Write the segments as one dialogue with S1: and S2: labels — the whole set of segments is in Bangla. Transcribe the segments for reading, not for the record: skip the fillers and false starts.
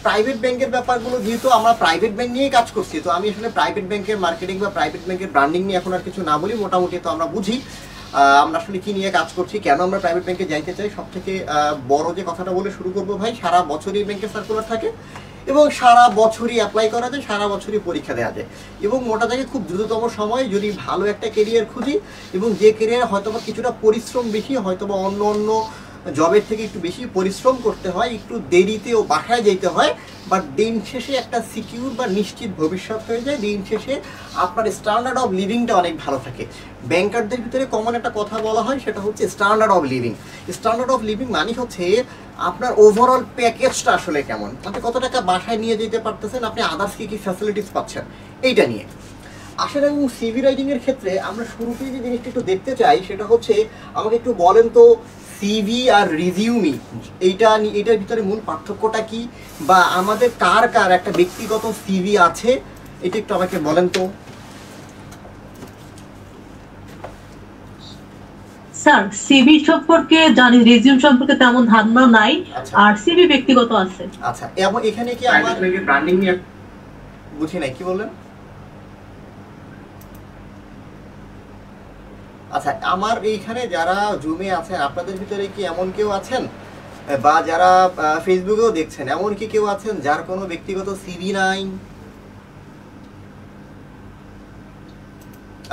S1: প্রাইভেট ব্যাংকের ব্যাপারগুলো যেহেতু আমরা প্রাইভেট ব্যাংক নিয়েই কাজ করছি, তো আমি আসলে প্রাইভেট ব্যাংকের মার্কেটিং বা প্রাইভেট ব্যাংকের ব্র্যান্ডিং নিয়ে এখন আর কিছু না বলি, মোটামুটি তো আমরা বুঝি আমরা আসলে কি নিয়ে কাজ করছি, কেন আমরা প্রাইভেট ব্যাংকে যাইতে চাই। সব থেকে বড় যে কথাটা বলে শুরু করবো ভাই, সারা বছরই ব্যাংকের সার্কুলার থাকে এবং সারা বছরই অ্যাপ্লাই করা যায়, সারা বছরই পরীক্ষা দেওয়া যায় এবং মোটা থেকে খুব দ্রুততম সময় যদি ভালো একটা কেরিয়ার খুঁজি এবং যে কেরিয়ার হয়তোবা কিছুটা পরিশ্রম বেশি, হয়তোবা অন্য অন্য জবের থেকে একটু বেশি পরিশ্রম করতে হয়, একটু দেরিতেও বাসায় যেতে হয়, বাট দিন শেষে একটা সিকিউর বা নিশ্চিত ভবিষ্যৎ হয়ে যায়। দিন শেষে আপনার স্ট্যান্ডার্ড অফ লিভিংটা অনেক ভালো থাকে। ব্যাংকারদের ভিতরে কমন একটা কথা বলা হয়, সেটা হচ্ছে standard of living. Standard of living মানে হচ্ছে আপনার ওভারঅল প্যাকেজটা আসলে কেমন, আপনি কত টাকা বাসায় নিয়ে যেতে পারতেছেন, আপনি আদার্স কী কী ফ্যাসিলিটিস পাচ্ছেন, এইটা নিয়ে আসলে। এবং সিভি রাইটিংয়ের ক্ষেত্রে আমরা শুরুতেই যে জিনিসটা একটু দেখতে চাই সেটা হচ্ছে, আমাকে একটু বলেন তো সিভি আর রিজিউমি এইটার ভিতরে মূল পার্থক্যটা কি, বা আমাদের কার কার একটা ব্যক্তিগত সিভি আছে, এটা একটু আমাকে বলেন তো।
S2: স্যার সিভি সম্পর্কে জানি, রিজিউম সম্পর্কে তেমন ধারণা নাই, আর সিভি ব্যক্তিগত আছে।
S1: আচ্ছা, এবং এখানে কি আমার ব্র্যান্ডিং নিয়ে বুঝি নাই, কি বললেন? আচ্ছা, আমার এইখানে যারা জুমে আছেন আপনাদের ভিতরে কি এমন কেউ আছেন, বা যারা ফেসবুকেও দেখছেন, এমন কি কেউ আছেন যার কোনো ব্যক্তিগত সিভি নাই?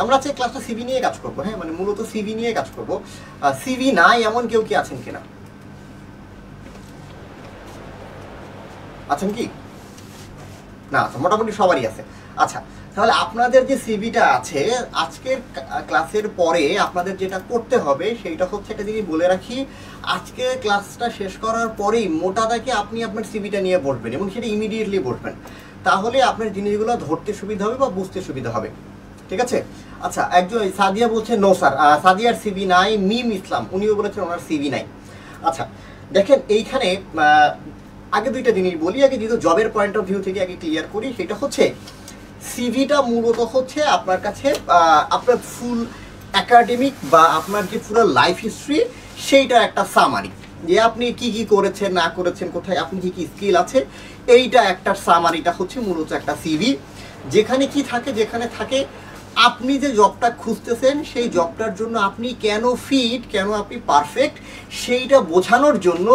S1: আমরা আজকে ক্লাসটা সিভি নিয়ে কাজ করবো, হ্যাঁ, মানে মূলত সিভি নিয়ে কাজ করবো। সিভি নাই এমন কেউ কি আছেন কিনা? আছেন কি? না, আচ্ছা, মোটামুটি সবারই আছে। আচ্ছা, তাহলে আপনাদের যে সিভিটা আছে, আজকের ক্লাসের পরে আপনাদের যেটা করতে হবে সেইটা হচ্ছে, একটা জিনিস বলে রাখি, আজকে ক্লাসটা শেষ করার পরেই মোটা দাগে আপনি আপনার সিভিটা নিয়ে বসবেন এবং সেটা ইমিডিয়েটলি বসবেন, তাহলে আপনার জিনিসগুলো ধরতে সুবিধা হবে বা বুঝতে সুবিধা হবে, ঠিক আছে? আচ্ছা, একজন সাদিয়া বলছে নো স্যার, সাদিয়ার সিভি নাই। মিম ইসলাম উনিও বলেছেন ওনার সিভি নাই। আচ্ছা দেখেন, এইখানে আগে দুইটা জিনিস বলি, আগে যেহেতু জবের পয়েন্ট অফ ভিউ থেকে আগে ক্লিয়ার করি, সেটা হচ্ছে সিভিটা মূলত হচ্ছে আপনার কাছে আপনার ফুল একাডেমিক বা আপনার যে পুরো লাইফ হিস্ট্রি সেইটা একটা সামারি, যে আপনি কি কি করেছেন না করেছেন, কোথায় আপনি কি কি স্কিল আছে, এইটা একটা সামারিটা হচ্ছে মূলত একটা সিভি। যেখানে কি থাকে, যেখানে থাকে আপনি যে জবটা খুঁজতেছেন সেই জবটার জন্য আপনি কেন ফিট, কেন আপনি পারফেক্ট, সেইটা বোঝানোর জন্য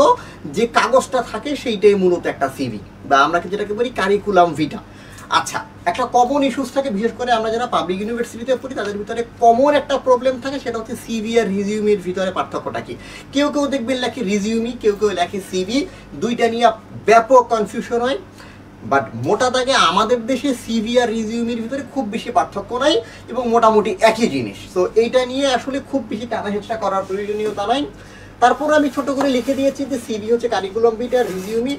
S1: যে কাগজটা থাকে সেইটাই মূলত একটা সিভি, বা আমরা যেটাকে বলি কারিকুলাম ভিটা। আচ্ছা, একটা কমন ইস্যুস থাকে, বিশেষ করে আমরা যারা পাবলিক ইউনিভার্সিটিতে পড়ি তাদের ভিতরে কমন একটা প্রবলেম থাকে, সেটা হচ্ছে সিভি আর রিজিউমির ভিতরে পার্থক্যটা কি। কেউ কেউ দেখবেন লেখে রিজিউমি, কেউ কেউ লেখে সিভি, দুইটা নিয়ে ব্যাপক কনফিউশন হয়। বাট মোটা দাগে আমাদের দেশে সিভি আর রিজিউমির ভিতরে খুব বেশি পার্থক্য নাই এবং মোটামুটি একই জিনিস, তো এইটা নিয়ে আসলে খুব বেশি টানাহেচড়া করার প্রয়োজনীয়তা নাই। তারপর আমি ছোট করে লিখে দিয়েছি যে সিভি হচ্ছে কারিকুলাম ভিটা, রিজিউমি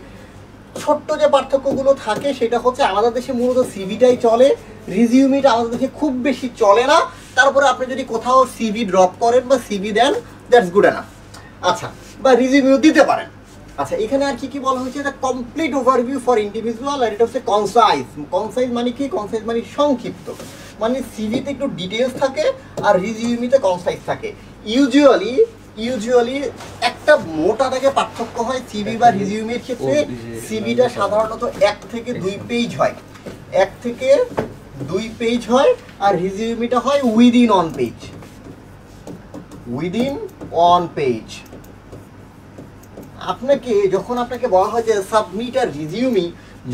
S1: ছোট্ট যে পার্থক্যগুলো থাকে সেটা হচ্ছে আমাদের দেশে মূলত সিভিটাই চলে, রিজিউমিটা আমাদের দেশে খুব বেশি চলে না। তারপরে আপনি যদি কোথাও সিভি ড্রপ করেন বা সিভি দেন, দ্যাটস গুড এনাফ। আচ্ছা, বা রিজিউমিও দিতে পারেন। আচ্ছা, এখানে আর কি কি বলা হয়েছে, এটা কমপ্লিট ওভারভিউ ফর ইন্ডিভিজুয়াল, আর এটা হচ্ছে কনসাইজ। কনসাইজ মানে কি? কনসাইজ মানে সংক্ষিপ্ত, মানে সিভিতে একটু ডিটেলস থাকে আর রিজিউমিতে কনসাইজ থাকে। ইউজুয়ালি একটা মোটা থেকে পার্থক্য হয় সিভি বা রিজিউমের ক্ষেত্রে। সিভিটা সাধারণত 1 থেকে 2 পেজ হয়, 1 থেকে 2 পেজ হয়, আর রিজিউমিটা হয় উইদিন 1 পেজ, উইদিন 1 পেজ। আপনাকে যখন আপনাকে বলা হয় যে সাবমিট আর রিজিউমি,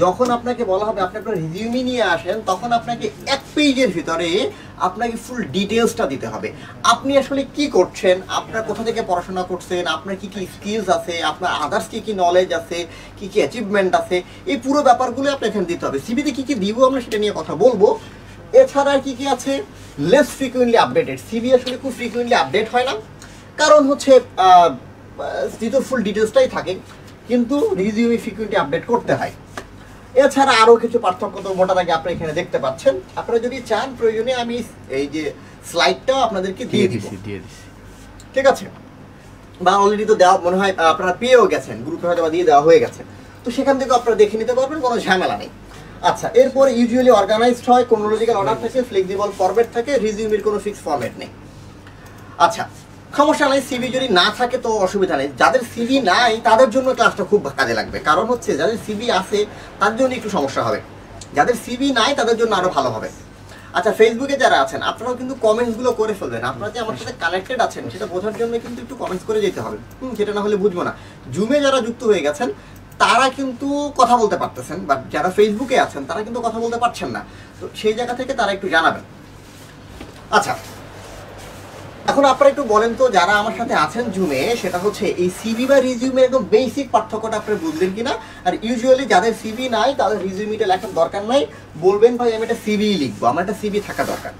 S1: যখন আপনাকে বলা হবে আপনি আপনার রিজিউমি নিয়ে আসেন, তখন আপনাকে 1 পেজের ভিতরে আপনাকে ফুল ডিটেলসটা দিতে হবে। আপনি আসলে কি করছেন, আপনার কোথা থেকে পড়াশোনা করছেন, আপনার কি কি স্কিলস আছে, আপনার আদার্স কি কি নলেজ আছে, কি কি অ্যাচিভমেন্ট আছে, এই পুরো ব্যাপারগুলো আপনি এখানে দিতে হবে। সিভিতে কি কি দিব আমরা সেটা নিয়ে কথা বলবো। এছাড়া আর কি কি আছে, লেস ফ্রিকুয়েন্টলি আপডেটেড। সিভি আসলে খুব ফ্রিকুয়েন্টলি আপডেট হয় না, কারণ হচ্ছে যেহেতু ফুল ডিটেলসটাই থাকে, কিন্তু রিজিউমি ফ্রিকুয়েন্টলি আপডেট করতে হয়। এছাড়া আরও কিছু পার্থক্য তো মোটা দাগে আপনি এখানে দেখতে পাচ্ছেন। আপনারা যদি চান প্রয়োজনে আমি এই যে স্লাইডটাও আপনাদেরকে দিয়ে দিব, ঠিক আছে? বা অলরেডি তো দেওয়া মনে হয় আপনারা পেয়েও গেছেন, গ্রুপে হয়তো দিয়ে দেওয়া হয়ে গেছে, তো সেখান থেকে আপনারা দেখে নিতে পারবেন, কোনো ঝামেলা নেই। আচ্ছা, এরপরে ইউজুয়ালি অর্গানাইজড হয়, ক্রোনোলজিক্যাল অর্ডার থাকে, ফ্লেক্সিবল ফরম্যাট থাকে, রিজিউমের কোনো ফিক্স ফরম্যাট নেই। আচ্ছা, সমস্যা নাই, সিভি যদি না থাকে তো অসুবিধা নেই। যাদের সিভি নাই তাদের জন্য ক্লাসটা খুব কাজে লাগবে, কারণ হচ্ছে যাদের সিভি আছে তার জন্য একটু সমস্যা হবে, যাদের সিভি নাই তাদের জন্য আরো ভালো হবে। আচ্ছা, ফেসবুকে যারা আছেন আপনারাও কিন্তু কমেন্টসগুলো করে ফেলবেন। আপনারা যে আমার সাথে কানেক্টেড আছেন সেটা বোঝার জন্য কিন্তু একটু কমেন্টস করে যেতে হবে, সেটা না হলে বুঝবো না। জুমে যারা যুক্ত হয়ে গেছেন তারা কিন্তু কথা বলতে পারতেছেন, বাট যারা ফেসবুকে আছেন তারা কিন্তু কথা বলতে পারছেন না, তো সেই জায়গা থেকে তারা একটু জানাবেন। আচ্ছা, এখন আপনারা একটু বলেন তো যারা আমার সাথে আছেন জুমে, সেটা হচ্ছে এই সিভি বা রিজিউমের একদম বেসিক পার্থক্যটা আপনারা বুঝলেন কিনা। আর ইউজুয়ালি যাদের সিভি নাই তাদের রিজিউমিটা লেখার দরকার নাই, বলবেন ভাই আমি একটা সিভি লিখবো, আমার একটা সিভি থাকা দরকার,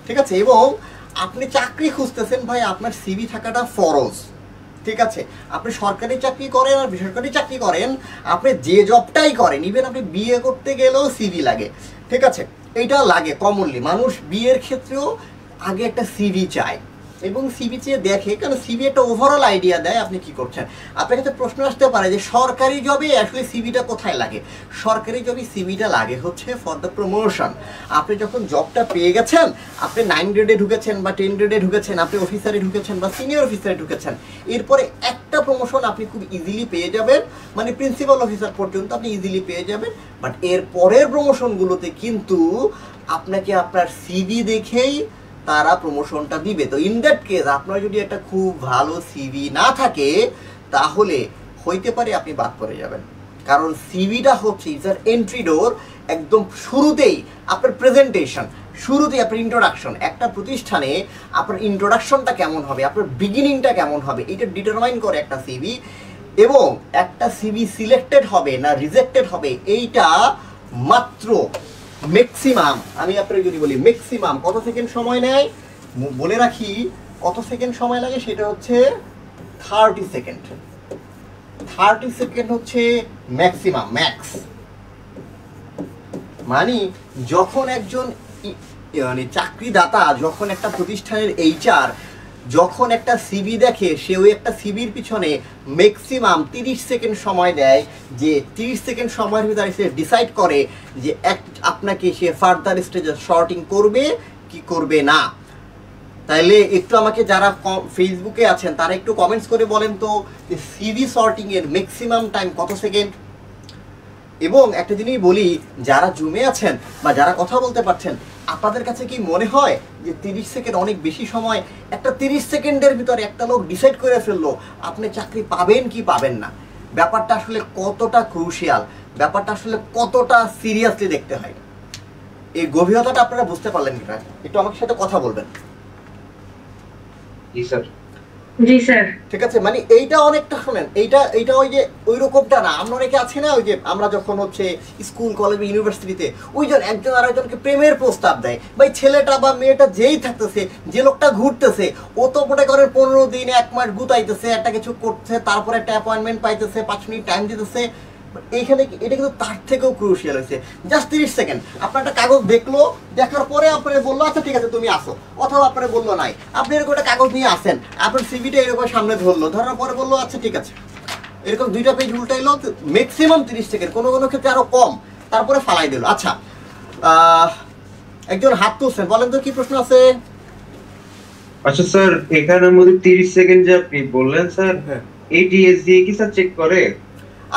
S1: ঠিক আছে। এবং আপনি চাকরি খুঁজতেছেন ভাই, আপনার সিভি থাকাটা ফরজ, ঠিক আছে। আপনি সরকারি চাকরি করেন আর বেসরকারি চাকরি করেন, আপনি যে জবটাই করেন, ইভেন আপনি বিয়ে করতে গেলেও সিভি লাগে, ঠিক আছে। এইটা লাগে কমনলি, মানুষ বিয়ের ক্ষেত্রেও আগে একটা সিভি চায় এবং সিভি চেয়ে দেখে, কারণ সিভি একটা ওভারঅল আইডিয়া দেয় আপনি কি করছেন। আপনার কাছে প্রশ্ন আসতে পারে যে সরকারি জবে আসলে সিভিটা কোথায় লাগে? সরকারি জবে সিভিটা লাগে হচ্ছে ফর দ্য প্রমোশন। আপনি যখন জবটা পেয়ে গেছেন, আপনি 9 গ্রেডে ঢুকেছেন বা 10 গ্রেডে ঢুকেছেন, আপনি অফিসারে ঢুকেছেন বা সিনিয়র অফিসারে ঢুকেছেন, এরপরে একটা প্রমোশন আপনি খুব ইজিলি পেয়ে যাবেন, মানে প্রিন্সিপাল অফিসার পর্যন্ত আপনি ইজিলি পেয়ে যাবেন। বাট এর পরের প্রমোশনগুলোতে কিন্তু আপনাকে আপনার সিভি দেখেই তারা প্রমোশনটা দিবে। তো ইন দ্যাট কেস আপনার যদি একটা খুব ভালো সিভি না থাকে তাহলে হইতে পারে আপনি বাদ পড়ে যাবেন, কারণ সিভিটা হচ্ছে ইজ আর এন্ট্রি ডোর। একদম শুরুতেই আপনার প্রেজেন্টেশন, শুরুতেই আপনার ইন্ট্রোডাকশন, একটা প্রতিষ্ঠানে আপনার ইন্ট্রোডাকশনটা কেমন হবে, আপনার বিগিনিংটা কেমন হবে, এটা ডিটারমাইন করে একটা সিভি। এবং একটা সিভি সিলেক্টেড হবে না রিজেক্টেড হবে এইটা মাত্র ম্যাক্সিমাম, আমি আপনাকে যদি বলি ম্যাক্সিমাম কত সেকেন্ড সময় নেয় বলে রাখি, কত সেকেন্ড সময় লাগে সেটা হচ্ছে 30 সেকেন্ড। 30 সেকেন্ড হচ্ছে ম্যাক্সিমাম, ম্যাক্স। মানে যখন একজন মানে চাকরিদাতা, যখন একটা প্রতিষ্ঠানের এইচআর যখন একটা সিভি দেখে, সে ওই একটা সিভির পিছনে ম্যাক্সিমাম 30 সেকেন্ড সময় দেয়, যে 30 সেকেন্ড সময়ের ভিতরে সে ডিসাইড করে যে আপনাকে সে ফার্দার স্টেজে শর্টিং করবে কি করবে না। তাইলে একটু আমাকে যারা ফেসবুকে আছেন তারা একটু কমেন্টস করে বলেন তো যে সিভি শর্টিং এর ম্যাক্সিমাম টাইম কত সেকেন্ড। এবং একটা জিনিস বলি, যারা জুমে আছেন বা যারা কথা বলতে পারছেন, আপনাদের কাছে কি মনে হয় যে 30 সেকেন্ড অনেক বেশি সময়? একটা 30 সেকেন্ডের ভিতরে একটা লোক ডিসাইড করে ফেললো আপনি চাকরি পাবেন কি পাবেন না। ব্যাপারটা আসলে কতটা ক্রুশিয়াল, ব্যাপারটা আসলে কতটা সিরিয়াসলি দেখতে হয়, এই গভীরতাটা আপনারা বুঝতে পারলেন কিনা একটু আমার সাথে কথা বলবেন।
S3: জি স্যার।
S2: জি স্যার।
S1: ঠিক আছে, মানে এইটা অনেকটা শোনেন, এইটা ওই যে ওই রকমটা না। আমরা অনেকে আছি না, ওই যে আমরা যখন হচ্ছে স্কুল কলেজ ইউনিভার্সিটিতে ওইজন একজন আরেকজনকে প্রেমের প্রস্তাব দেয়, ভাই ছেলেটা বা মেয়েটা যেই থাকতেছে, যে লোকটা ঘুরতেছে, ও তো মনে করেন 15 দিন 1 মাস গুতাইতেছে, একটা কিছু করছে, তারপর একটা অ্যাপয়েন্টমেন্ট পাইতেছে, 5 মিনিট টাইম দিতেছে। এইখানে এটা কিন্তু তার থেকেও ক্রুশিয়াল হয়েছে। জাস্ট 30 সেকেন্ড আপনার একটা কাগজ দেখলো, দেখার পরে আপনার বললো আচ্ছা ঠিক আছে তুমি আসো, অথবা আপনার বললো নাই, আপনি এরকম একটা কাগজ নিয়ে আসেন, আপনার সিভিটা এরকম সামনে ধরলো, ধরার পরে বললো আচ্ছা ঠিক আছে, এরকম 2টা পেজ উল্টাইলো, ম্যাক্সিমাম 30 সেকেন্ড, কোনো কোনো ক্ষেত্রে আরো কম, তারপরে ফালাই দিল। আচ্ছা, একজন হাত তুলছেন, বলেন তো কি প্রশ্ন আছে?
S3: আচ্ছা স্যার, এখানের মধ্যে 30 সেকেন্ড যে আপনি বললেন স্যার, এটিএস দিয়ে কি স্যার চেক করে?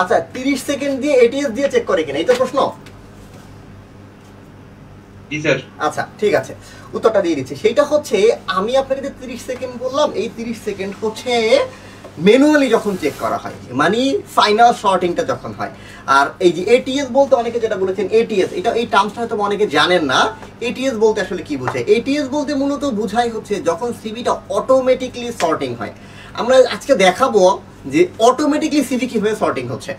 S1: আচ্ছা, 30 সেকেন্ড দিয়ে এটিএস দিয়ে চেক করে কিনা, এই তো প্রশ্ন।
S3: জি স্যার।
S1: আচ্ছা ঠিক আছে, উত্তরটা দিয়ে দিচ্ছি। সেইটা হচ্ছে আমি আপনাকে যে 30 সেকেন্ড বললাম, এই 30 সেকেন্ড হচ্ছে ম্যানুয়ালি যখন চেক করা হয়, মানে ফাইনাল শর্টিংটা যখন হয়। আর এই যে এটিএস বলতে অনেকে যেটা বলেছেন এটিএস, এটা এই টার্মসটা হয়তো অনেকে জানেন না। এটিএস বলতে আসলে কি বোঝায়? এটিএস বলতে মূলত বোঝায় হচ্ছে যখন সিভিটা অটোমেটিকলি শর্টিং হয়। আমরা আজকে দেখাবো যে অটোমেটিকলি সিভি কিভাবে শর্টিং হচ্ছে।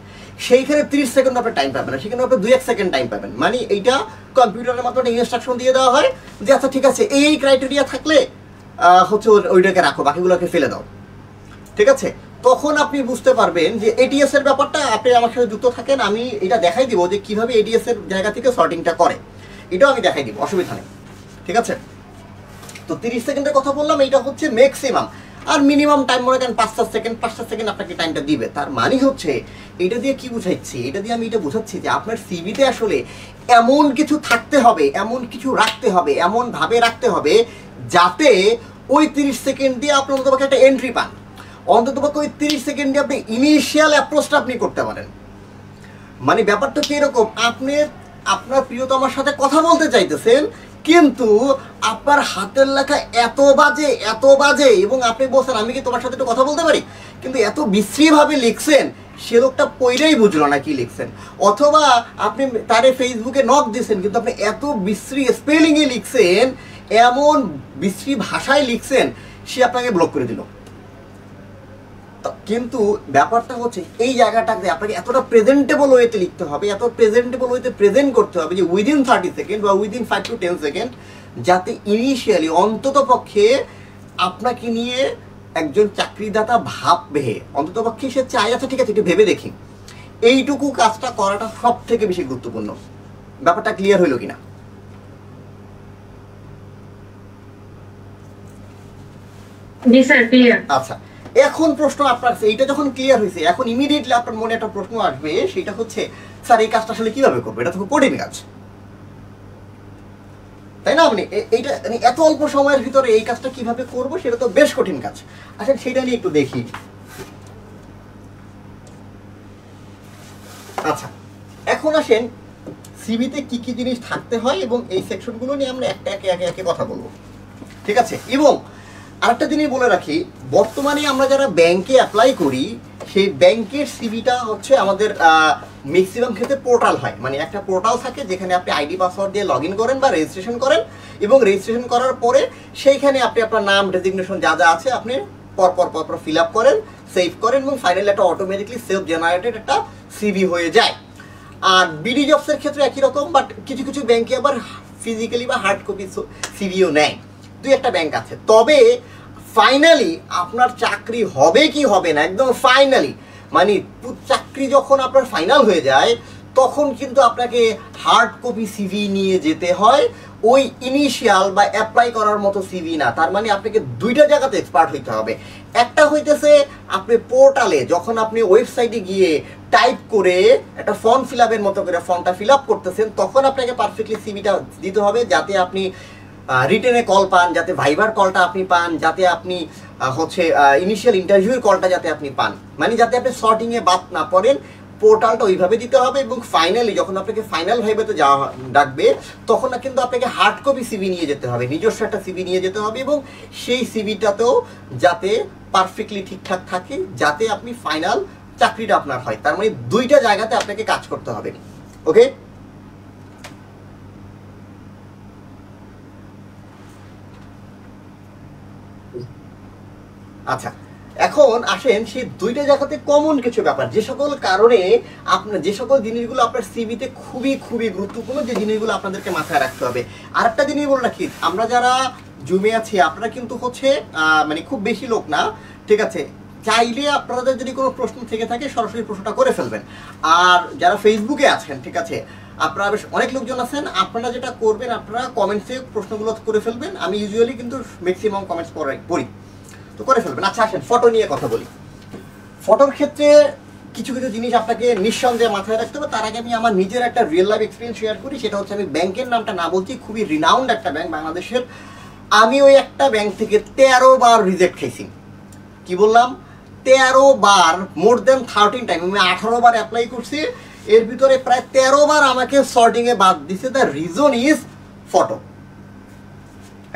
S1: সেইখানে 30 সেকেন্ড আপনার টাইম পাবেন না, সেখানে আপনি 2-1 সেকেন্ড টাইম পাবেন। মানে এইটা কম্পিউটারের মাধ্যমে ইনস্ট্রাকশন দিয়ে দেওয়া হয় যে আচ্ছা ঠিক আছে এই ক্রাইটেরিয়া থাকলে হচ্ছে ওইটাকে রাখো, বাকিগুলোকে ফেলে দাও, ঠিক আছে। তখন আপনি বুঝতে পারবেন যে এটিএস এর ব্যাপারটা। আপনি আমার সাথে যুক্ত থাকেন, আমি এটা দেখাই দিব যে কিভাবে এটিএস এর জায়গা থেকে শর্টিংটা করে, এটাও আমি দেখাই দিব, অসুবিধা নেই, ঠিক আছে। তো 30 সেকেন্ডের কথা বললাম, এইটা হচ্ছে ম্যাক্সিমাম। আর মিনিমাম টাইম মনে করেন 5-7 সেকেন্ড, 5-7 সেকেন্ড আপনাকে টাইমটা দিবে। তার মানে হচ্ছে এটা দিয়ে কি বুঝাচ্ছি? এটা দিয়ে আমি এটা বোঝাচ্ছি যে আপনার সিভিতে আসলে এমন কিছু থাকতে হবে, এমন কিছু রাখতে হবে, এমন ভাবে রাখতে হবে যাতে ওই 30 সেকেন্ড দিয়ে আপনি অন্ততপক্ষে একটা এন্ট্রি পান, অন্ততপক্ষে ওই 30 সেকেন্ড দিয়ে আপনি ইনিশিয়াল অ্যাপ্রোচটা আপনি করতে পারেন। মানে ব্যাপারটা কি এরকম, আপনি আপনার প্রিয়তমার সাথে কথা বলতে চাইতেছেন, কিন্তু আপনার হাতের লেখা এত বাজে এবং আপনি বলছেন আমি কি তোমার সাথে একটু কথা বলতে পারি, কিন্তু এত বিশ্রীভাবে লিখছেন সে লোকটা পইলেই বুঝলো না কি লিখছেন। অথবা আপনি তারে ফেসবুকে নক দিয়েছেন, কিন্তু আপনি এত বিশ্রী স্পেলিংয়ে লিখছেন, এমন বিশ্রী ভাষায় লিখছেন, সে আপনাকে ব্লক করে দিল। কিন্তু ব্যাপারটা হচ্ছে এই জায়গাটাতে আপনাকে এতটা প্রেজেন্টেবল ওয়েতে লিখতে হবে, এত প্রেজেন্টেবল ওয়েতে প্রেজেন্ট করতে হবে যে উইদিন 30 সেকেন্ড বা উইদিন 5 to 10 সেকেন্ড, যাতে ইনিশিয়ালি অন্তত পক্ষে আপনাকে নিয়ে একজন চাকরিদাতা ভাববে, অন্তত পক্ষে সে চাই আছে ঠিক আছে একটু ভেবে দেখি। এইটুকু কাজটা করাটা সব থেকে বেশি গুরুত্বপূর্ণ। ব্যাপারটা ক্লিয়ার হইল কিনা?
S2: জি স্যার ক্লিয়ার।
S1: আচ্ছা, এখন প্রশ্ন আপনার, এইটা যখন ক্লিয়ার হয়েছে, এখন ইমিডিয়েটলি আপনার মনে একটা প্রশ্ন আসবে, সেটা হচ্ছে স্যার এই কাজটা আসলে কিভাবে করবো, এটা তো খুব কঠিন কাজ, তাই না? আপনি এইটা এত অল্প সময়ের ভিতরে এই কাজটা কিভাবে করবো, সেটা তো বেশ কঠিন কাজ। আচ্ছা সেটা নিয়ে একটু দেখি। আচ্ছা এখন আসেন সিভিতে কি কি জিনিস থাকতে হয় এবং এই সেকশনগুলো নিয়ে আমরা একটা একে কথা বলবো, ঠিক আছে? এবং আরেকটা জিনিস বলে রাখি, বর্তমানে আমরা যারা ব্যাংকে অ্যাপ্লাই করি, সেই ব্যাংকের সিভিটা হচ্ছে আমাদের ম্যাক্সিমাম ক্ষেত্রে পোর্টাল হয়, মানে একটা পোর্টাল থাকে যেখানে আপনি আইডি পাসওয়ার্ড দিয়ে লগ ইন করেন বা রেজিস্ট্রেশন করেন, এবং রেজিস্ট্রেশন করার পরে সেইখানে আপনি আপনার নাম ডেজিগনেশন যা যা আছে আপনি পরপর ফিল আপ করেন, সেভ করেন, এবং ফাইনালি একটা অটোমেটিকলি সেলফ জেনারেটেড একটা সিভি হয়ে যায়। আর বিডি জবসের ক্ষেত্রে একই রকম, বাট কিছু কিছু ব্যাংকে আবার ফিজিক্যালি বা হার্ড কপি সিভিও নেয়, দুই একটা ব্যাংক আছে। তবে ফাইনালি আপনার চাকরি হবে কি হবে না, একদম ফাইনালি মানে চাকরি যখন আপনার ফাইনাল হয়ে যায়, তখন কিন্তু আপনাকে হার্ড কপি সিভি নিয়ে যেতে হয়, ওই ইনিশিয়াল বা অ্যাপ্লাই করার মতো সিভি না। তার মানে আপনাকে দুইটা জায়গাতে এক্সপার্ট হইতে হবে। একটা হইতেছে আপনি পোর্টালে যখন আপনি ওয়েবসাইটে গিয়ে টাইপ করে একটা ফর্ম ফিল আপের মতো করে ফর্মটা ফিল আপ করতেছেন, তখন আপনাকে পারফেক্টলি সিভিটা দিতে হবে, যাতে আপনি রিটেনে কল পান, যাতে ভাইবার কলটা আপনি পান, যাতে আপনি হচ্ছে ইনিশিয়াল ইন্টারভিউর কলটা যাতে আপনি পান, মানে যাতে আপনি শর্টিংয়ে বাদ না পড়েন। পোর্টালটা ওইভাবে দিতে হবে, এবং ফাইনালি যখন আপনাকে ফাইনাল ভাইবাতে যাওয়া ডাকবে, তখন না কিন্তু আপনাকে হার্ড কপি সিভি নিয়ে যেতে হবে, নিজস্ব একটা সিভি নিয়ে যেতে হবে, এবং সেই সিভিটাতেও যাতে পারফেক্টলি ঠিকঠাক থাকে, যাতে আপনি ফাইনাল চাকরিটা আপনার হয়। তার মানে দুইটা জায়গাতে আপনাকে কাজ করতে হবে। ওকে, আচ্ছা এখন আসেন সেই দুইটা জায়গাতে কমন কিছু ব্যাপার, যে সকল কারণে আপনার, যে সকল জিনিসগুলো আপনার সিভিতে খুবই খুবই গুরুত্বপূর্ণ, যে জিনিসগুলো আপনাদেরকে মাথায় রাখতে হবে। আর একটা জিনিস বলে রাখি, আমরা যারা জুমে আছি, আপনারা কিন্তু হচ্ছে মানে খুব বেশি লোক না, ঠিক আছে? চাইলে আপনাদের যদি কোনো প্রশ্ন থেকে থাকে সরাসরি প্রশ্নটা করে ফেলবেন। আর যারা ফেসবুকে আছেন, ঠিক আছে, আপনারা বেশ অনেক লোকজন আছেন, আপনারা যেটা করবেন, আপনারা কমেন্টসে প্রশ্নগুলো করে ফেলবেন। আমি ইউজুয়ালি কিন্তু ম্যাক্সিমাম কমেন্টস পড়ি, তো করে ফেলবেন। আচ্ছা আসেন ফটো নিয়ে কথা বলি। ফটোর ক্ষেত্রে কিছু কিছু জিনিস আপনাকে নিঃসন্দেহে মাথায় রাখতে হবে। তার আগে আমি আমার নিজের একটা রিয়েল লাইফ এক্সপিরিয়েন্স শেয়ার করি। সেটা হচ্ছে, আমি ব্যাংকের নামটা না বলছি, খুবই রিনাউন্ড একটা ব্যাংক বাংলাদেশের। আমি ওই একটা ব্যাংক থেকে 13 বার রিজেক্ট খেয়েছি। কি বললাম? 13 বার, মোর দেন 13 টাইম। আমি 18 বার অ্যাপ্লাই করছি, এর ভিতরে প্রায় 13 বার আমাকে শর্টিংয়ে বাদ দিছে। The reason is photo.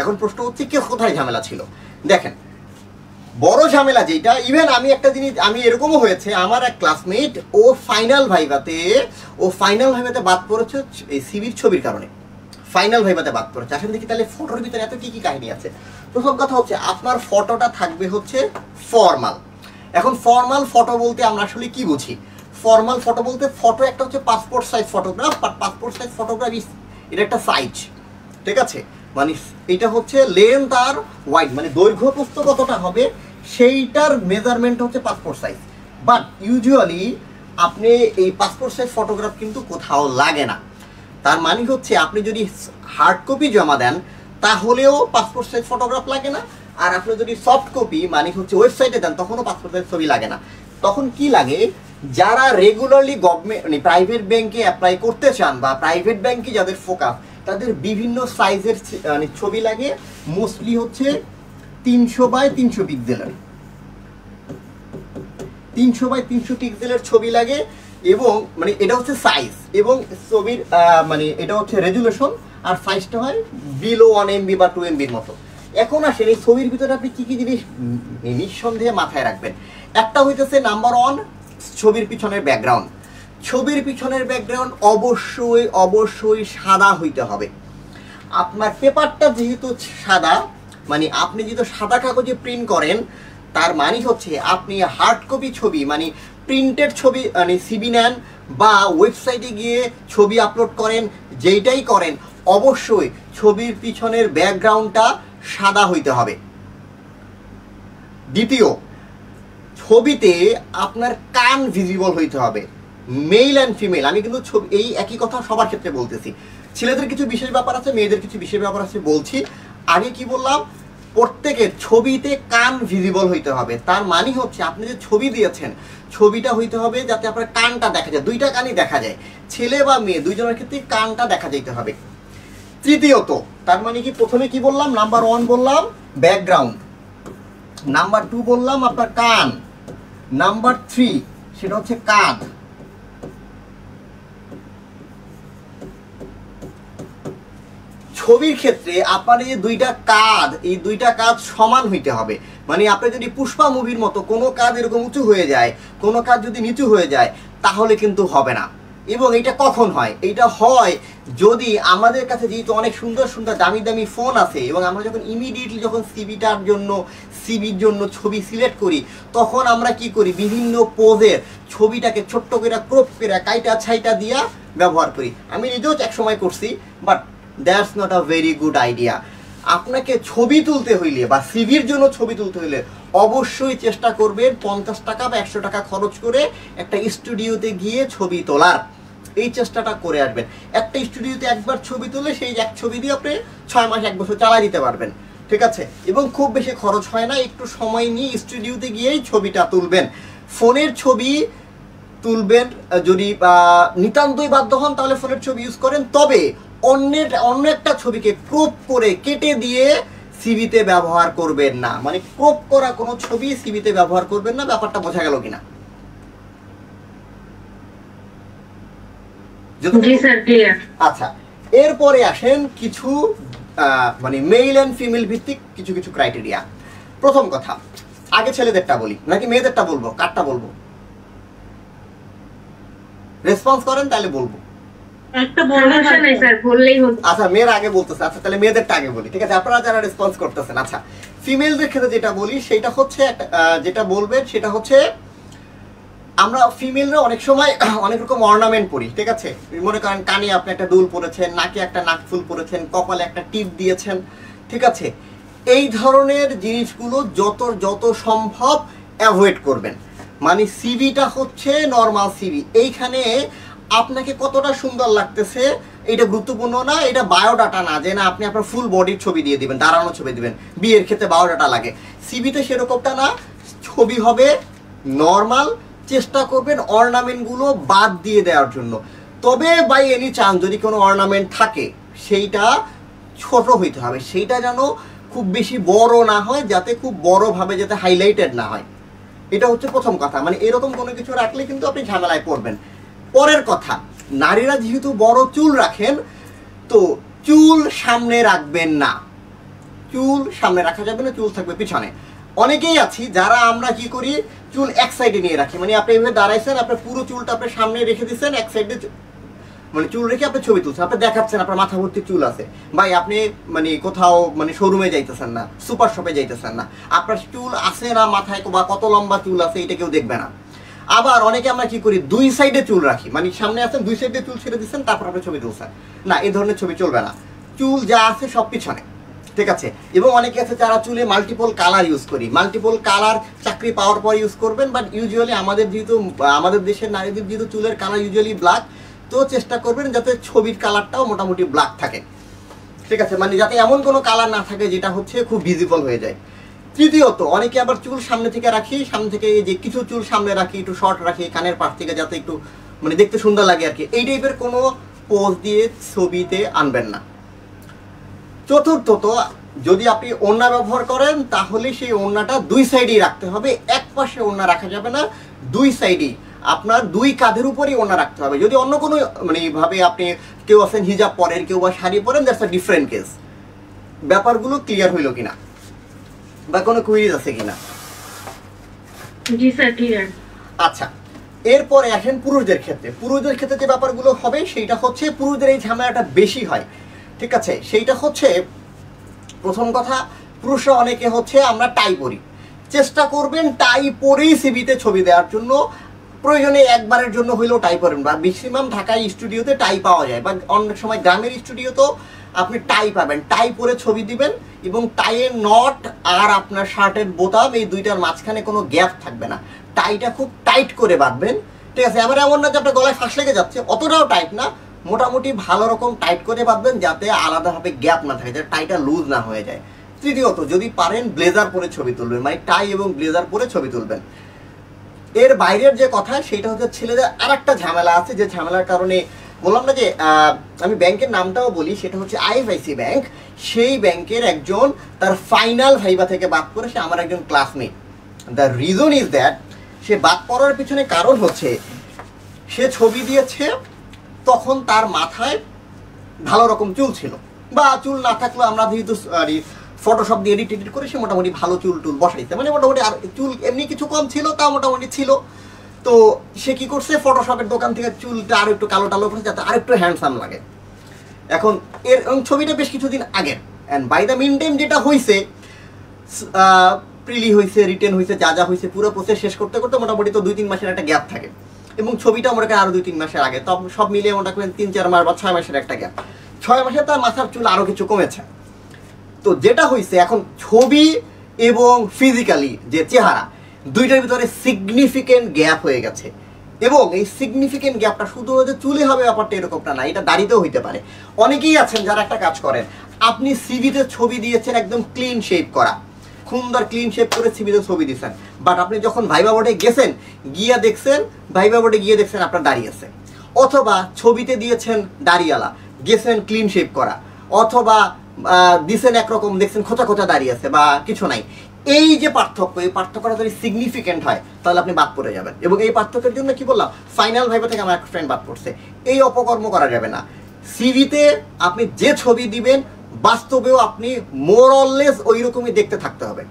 S1: এখন প্রশ্ন হচ্ছে কি কোথায় ঝামেলা ছিল? দেখেন, বড় ঝামেলা যেটা, ইভেন আমি একটা জিনিস, আমি এরকমও হয়েছে, আমার এক ক্লাসমেট ও ফাইনাল ভাইভাতে বাদ পড়েছে এই সিভির ছবির কারণে। ফাইনাল ভাইভাতে বাদ পড়েছে। আসলে দেখি তাহলে ফটোর ভিতরে এত কি কি কাহিনী আছে। প্রথম কথা হচ্ছে, আপনার ফটোটা থাকবে হচ্ছে ফর্মাল। এখন ফর্মাল ফটো বলতে আমরা আসলে কি বুঝি? ফর্মাল ফটো বলতে, ফটো একটা হচ্ছে passport size photograph, but passport size photograph এটা একটা সাইজ, ঠিক আছে? মানে এটা হচ্ছে লেন্থ আর ওয়াইড, মানে দৈর্ঘ্য প্রস্থ কতটা হবে সেইটার মেজারমেন্ট হচ্ছে পাসপোর্ট সাইজ। বাট ইউজুয়ালি আপনি এই পাসপোর্ট সাইজ ফটোগ্রাফ কিন্তু কোথাও লাগে না। তার মানে হচ্ছে, আপনি যদি হার্ড কপি জমা দেন তাহলেও পাসপোর্ট সাইজ ফটোগ্রাফ লাগে না, আর আপনি যদি সফট কপি মানে হচ্ছে ওয়েবসাইটে দেন তখনও পাসপোর্ট সাইজ ছবি লাগে না। তখন কি লাগে? যারা রেগুলারলি গভর্নমেন্ট মানে প্রাইভেট ব্যাংকে অ্যাপ্লাই করতে চান, বা প্রাইভেট ব্যাংকে যাদের ফোকাস, তাদের বিভিন্ন সাইজের মানে ছবি লাগে। মোস্টলি হচ্ছে 300x300 পিক্সেলের, 300x300 পিক্সেলের ছবি লাগে, এবং মানে এটা হচ্ছে সাইজ, এবং ছবির মানে এটা হচ্ছে রেজুলেশন, আর সাইজটা হয় বিলো 1 MB বা 2 MB মতো। এখন আসেন এই ছবির ভিতরে আপনি কি কি জিনিস নিঃসন্দেহে মাথায় রাখবেন। একটা হইতেছে নাম্বার 1, ছবির পিছনের ব্যাকগ্রাউন্ড। ছবির পিছনের ব্যাকগ্রাউন্ড অবশ্যই অবশ্যই সাদা হইতে হবে। আপনার পেপারটা যেহেতু সাদা, মানে আপনি যেহেতু সাদা কাগজে প্রিন্ট করেন, তার মানে হচ্ছে আপনি হার্ড কপি ছবি মানে প্রিন্টেড ছবি মানে সিবি নেন বা ওয়েবসাইটে গিয়ে ছবি আপলোড করেন, যেইটাই করেন অবশ্যই ছবির পিছনের ব্যাকগ্রাউন্ডটা সাদা হইতে হবে। দ্বিতীয়, ছবিতে আপনার কান ভিজিবল হইতে হবে, মেল অ্যান্ড ফিমেল। আমি কিন্তু ছবি এই একই কথা সবার ক্ষেত্রে বলতেছি, ছেলেদের কিছু বিশেষ ব্যাপার আছে, মেয়েদের কিছু বিশেষ ব্যাপার আছে বলছি। আগে কি বললাম, প্রত্যেকের ছবিতে কান ভিজিবল হইতে হবে। তার মানে হচ্ছে আপনি যে ছবি দিয়েছেন, ছবিটা হইতে হবে যাতে আপনার কানটা দেখা যায়, দুইটা কানই দেখা যায়, ছেলে বা মেয়ে দুইজনের ক্ষেত্রে কানটা দেখা যাইতে হবে। তৃতীয়ত, তার মানে কি প্রথমে কি বললাম, নাম্বার 1 বললাম ব্যাকগ্রাউন্ড, নাম্বার 2 বললাম আপনার কান, নাম্বার 3 সেটা হচ্ছে কাঁধ। ছবির ক্ষেত্রে আপনার এই দুইটা কাঁধ, এই দুইটা কাঁধ সমান হইতে হবে। মানে আপনি যদি পুষ্পা মুভির মতো কোনো কাঁধ এরকম উঁচু হয়ে যায়, কোনো কাঁধ যদি নিচু হয়ে যায়, তাহলে কিন্তু হবে না। এবং এটা কখন হয়, এইটা হয় যদি আমাদের কাছে যেহেতু অনেক সুন্দর সুন্দর দামি দামি ফোন আছে, এবং আমরা যখন ইমিডিয়েটলি যখন সিবির জন্য ছবি সিলেক্ট করি, তখন আমরা কি করি, বিভিন্ন পোজের ছবিটাকে ছোট্ট করে ক্রপ করে কাইটা ছাইটা দিয়া ব্যবহার করি। আমি নিজেও এক সময় করছি, but that's not a very good idea. আপনাকে ছবি তুলতে হইলে বা সিভির জন্য ছবি তুলতে হইলে অবশ্যই চেষ্টা করবেন 50 টাকা বা 100 টাকা খরচ করে একটা স্টুডিওতে গিয়ে ছবি তোলার, এই চেষ্টাটা করে আসবেন। একটা স্টুডিওতে একবার ছবি তুলে সেই এক ছবি দিয়ে আপনি 6 মাস 1 বছর চালাই দিতে পারবেন, ঠিক আছে? এবং খুব বেশি খরচ হয় না, একটু সময় নিয়ে স্টুডিওতে গিয়েই ছবিটা তুলবেন। ফোনের ছবি তুলবেন যদি নিতান্তই বাধ্য হন, তাহলে ফোনের ছবি ইউজ করেন, তবে অন্য একটা ছবিকে ক্রপ করে কেটে দিয়ে সিভিতে ব্যবহার করবেন না। মানে ক্রপ করা কোনো ছবি সিভিতে ব্যবহার করবেন না। ব্যাপারটা বোঝা গেল কিনা? আচ্ছা, এরপরে আসেন কিছু মানে মেল এন্ড ফিমেল ভিত্তিক কিছু কিছু ক্রাইটেরিয়া। প্রথম কথা, আগে ছেলেদেরটা বলি নাকি মেয়েদেরটা বলবো, কারটা বলবো? রেসপন্স করেন তাহলে বলবো। আচ্ছা, মেয়ের আগে বলতেছে। আচ্ছা, তাহলে মেয়েদেরটা আগে বলি, ঠিক আছে? আপনারা যারা রেসপন্স করতেছেন। আচ্ছা, ফিমেলদের ক্ষেত্রে যেটা বলি সেটা হচ্ছে যেটা বলবেন সেটা হচ্ছে, আমরা ফিমেলরা অনেক সময় অনেক রকম অর্নামেন্ট পরি, ঠিক আছে? মনে করেন কানে আপনি একটা দুল পরেছেন, নাকে একটা নাকফুল পরেছেন, কপালে একটা টিপ দিয়েছেন, ঠিক আছে? এই ধরনের জিনিসগুলো যত সম্ভব অ্যাভয়েড করবেন। মানে সিভিটা হচ্ছে নর্মাল সিভি, এইখানে আপনাকে কতটা সুন্দর লাগতেছে এটা গুরুত্বপূর্ণ না, এটা বায়োডাটা না যে না আপনি আপনার ফুল বডির ছবি দিয়ে দিবেন, দাঁড়ানো ছবি দিবেন। বিয়ের ক্ষেত্রে বায়োডাটা লাগে, সিভিতে সেরকমটা না, ছবি হবে নর্মাল। চেষ্টা করবেন অর্নামেন্টগুলো বাদ দিয়ে দেওয়ার জন্য। তবে বাই এনি চান্স যদি কোনো অর্নামেন্ট থাকে সেইটা ছোট হইতে হবে, সেইটা যেন খুব বেশি বড় না হয়, যাতে খুব বড়ভাবে যাতে হাইলাইটেড না হয়। এটা হচ্ছে প্রথম কথা। মানে এরকম কোনো কিছু রাখলে কিন্তু আপনি ঝামেলায় পড়বেন। পরের কথা, নারীরা যেহেতু বড় চুল রাখেন, তো চুল সামনে রাখবেন না, চুল সামনে রাখা যাবে না, চুল থাকবে পিছনে। অনেকেই আছি যারা আমরা কি করি, চুল এক সাইডে নিয়ে রাখি। মানে আপনি এভাবে দাঁড়াইছেন, আপনার পুরো চুলটা আপনি সামনে রেখে দিচ্ছেন, এক সাইডে মানে চুল রেখে আপনি ছবি তুলছেন, আপনি দেখাচ্ছেন আপনার মাথা ভর্তি চুল আছে। ভাই আপনি মানে কোথাও মানে শোরুমে যাইতেছেন না, সুপার শপে যাইতেছেন না, আপনার চুল আছে না মাথায় বা কত লম্বা চুল আছে এটা কেউ দেখবে না। আবার অনেকে আমরা কি করি, দুই সাইডে চুল রাখি, মানে সামনে আছেন দুই সাইডে চুল ছেড়ে দিচ্ছেন, তারপর আপনি ছবি তুলছেন। না, এই ধরনের ছবি চলবে না, চুল যা আছে সব পিছনে, ঠিক আছে? এবং অনেকে আছে যারা চুলে মাল্টিপল কালার ইউজ করি, মাল্টিপল কালার চাকরি পাওয়ার পর ইউজ করবেন। বাট ইউজুয়ালি আমাদের দেশের নারীদের যেহেতু চুলের কালার ইউজুয়ালি ব্ল্যাক, তো চেষ্টা করবেন যাতে ছবির কালারটাও মোটামুটি ব্ল্যাক থাকে, ঠিক আছে? মানে যাতে এমন কোনো কালার না থাকে যেটা হচ্ছে খুব ভিজিবল হয়ে যায়। তৃতীয়ত, অনেকে আবার চুল সামনে থেকে রাখি, সামনে থেকে এই যে কিছু চুল সামনে রাখি, একটু শর্ট রাখি কানের পাশ থেকে, যাতে একটু মানে দেখতে সুন্দর লাগে আর কি। এই টাইপের কোনো পোজ দিয়ে ছবিতে আনবেন না। চতুর্থত, যদি আপনি ওড়না ব্যবহার করেন তাহলে সেই ওড়নাটা দুই সাইডেই রাখতে হবে, এক পাশে ওড়না রাখা যাবে না, দুই সাইডেই আপনার দুই কাঁধের উপরেই ওড়না রাখতে হবে। যদি অন্য কোনো মানে ভাবে আপনি কেউ আছেন হিজাব পরেন, কেউ বা শাড়ি পরেন, দ্যাটস আ ডিফারেন্ট কেস। ব্যাপারগুলো ক্লিয়ার হইল কিনা বা কোনো কুইজ আছে কিনা?
S2: জি স্যার ক্লিয়ার।
S1: আচ্ছা, এরপরে আসেন পুরুষদের ক্ষেত্রে। পুরুষদের ক্ষেত্রে যে ব্যাপারগুলো হবে সেইটা হচ্ছে পুরুষদের এই ঝামেলাটা বেশি হয়, ঠিক আছে? সেইটা হচ্ছে প্রথম কথা, পুরুষরা অনেকে হচ্ছে আমরা টাই পরি, চেষ্টা করবেন টাই পরেই সিভিতে ছবি দেওয়ার জন্য। প্রয়োজনে একবারের জন্য হইলেও টাই পরেন, বা ম্যাক্সিমাম ঢাকায় স্টুডিওতে টাই পাওয়া যায়, বা অনেক সময় গ্রামের স্টুডিওতেও আপনি টাই পাবেন। টাই পরে ছবি দিবেন এবং টাইয়ের নট আর আপনার শার্টের বোতাম এই দুইটার মাঝখানে কোনো গ্যাপ থাকবে না। টাইটা খুব টাইট করে বাঁধবেন, ঠিক আছে? এবার এমন না যে আপনার গলায় ফাঁস লেগে যাচ্ছে, অতটাও টাইট না, মোটামুটি ভালো রকম টাইট করে বাঁধবেন যাতে আলাদাভাবে গ্যাপ না থাকে, যাতে টাইটা লুজ না হয়ে যায়। তৃতীয়ত, যদি পারেন ব্লেজার পরে ছবি তুলবেন, মানে টাই এবং ব্লেজার পরে ছবি তুলবেন। এর বাইরের যে কথা সেটা হচ্ছে ছেলেদের আর একটা ঝামেলা আছে, যে ঝামেলার কারণে বললাম না যে আমি ব্যাংকের নামটাও বলি, সেটা হচ্ছে আইএফআইসি ব্যাংক। সেই ব্যাংকের একজন তার ফাইনাল ভাইবা থেকে বাদ করে সে আমার একজন classmate. The reason is that সে বাদ পড়ার পিছনে কারণ হচ্ছে সে ছবি দিয়েছে তখন তার মাথায় ভালো রকম চুল ছিল, বা চুল না থাকলেও আমরা যেহেতু ফটোশপ দিয়ে এডিট করে সে মোটামুটি ভালো চুল টুল বসাইছে, মানে মোটামুটি আর চুল এমনি কিছু কম ছিল, তা মোটামুটি ছিল। তো সে কি করছে, ফটোশপের দোকান থেকে চুলটা আরো একটু কালো টালো করছে যাতে আরেকটু হ্যান্ডসাম লাগে। এখন এর ছবিটা বেশ কিছুদিন আগে, and by the mean time যেটা হয়েছে, প্রিলি হয়েছে, রিটেন হয়েছে, যা যা হয়েছে পুরো প্রসেস শেষ করতে করতে মোটামুটি তো 2-3 মাসের একটা গ্যাপ থাকে, এবং ছবিটা মনে করেন আরো 2-3 মাসের আগে, তো সব মিলিয়ে মনে করেন 3-4 মাস বা 6 মাসের একটা গ্যাপ। 6 মাসে তার মাথার চুল আরো কিছু কমেছে। তো যেটা হয়েছে এখন, ছবি এবং ফিজিক্যালি যে চেহারা দুইটার ভিতরে সিগনিফিকেন্ট গ্যাপ হয়ে গেছে, এবং এই সিগনিফিকেন্ট গ্যাপটা শুধু যে চুলে হবে ব্যাপারটা এরকমটা না, এটা দাড়িতেও হইতে পারে। অনেকেই আছেন যারা একটা কাজ করেন, আপনি সিভিতে ছবি দিয়েছেন একদম ক্লিন শেপ করা, সুন্দর ক্লিন শেপ করে সিভিতে ছবি দিয়েছেন, বাট আপনি যখন ভাইবা বোর্ডে গেছেন, গিয়া দেখছেন, ভাইবা বোর্ডে গিয়ে দেখছেন আপনার দাড়ি আছে, অথবা ছবিতে দিয়েছেন দাড়িওয়ালা, গেছেন ক্লিন শেপ করা, অথবা দিছেন একরকম, দেখছেন খোঁচা খোঁচা দাঁড়িয়ে আছে বা কিছু নাই। এই যে পার্থক্য, এই পার্থক্যটা যদি সিগনিফিকেন্ট হয় তাহলে আপনি বাদ পড়ে যাবেন। এবং এই পার্থক্যের জন্য কি বললাম, ফাইনাল ভাইবা থেকে আমার এক ফ্রেন্ড বাদ পড়ছে। এই অপকর্ম করা যাবে না। সিভিতে আপনি যে ছবি দিবেন বাস্তবেও আপনি মোর অললেস ওই রকমই দেখতে থাকতে হবে,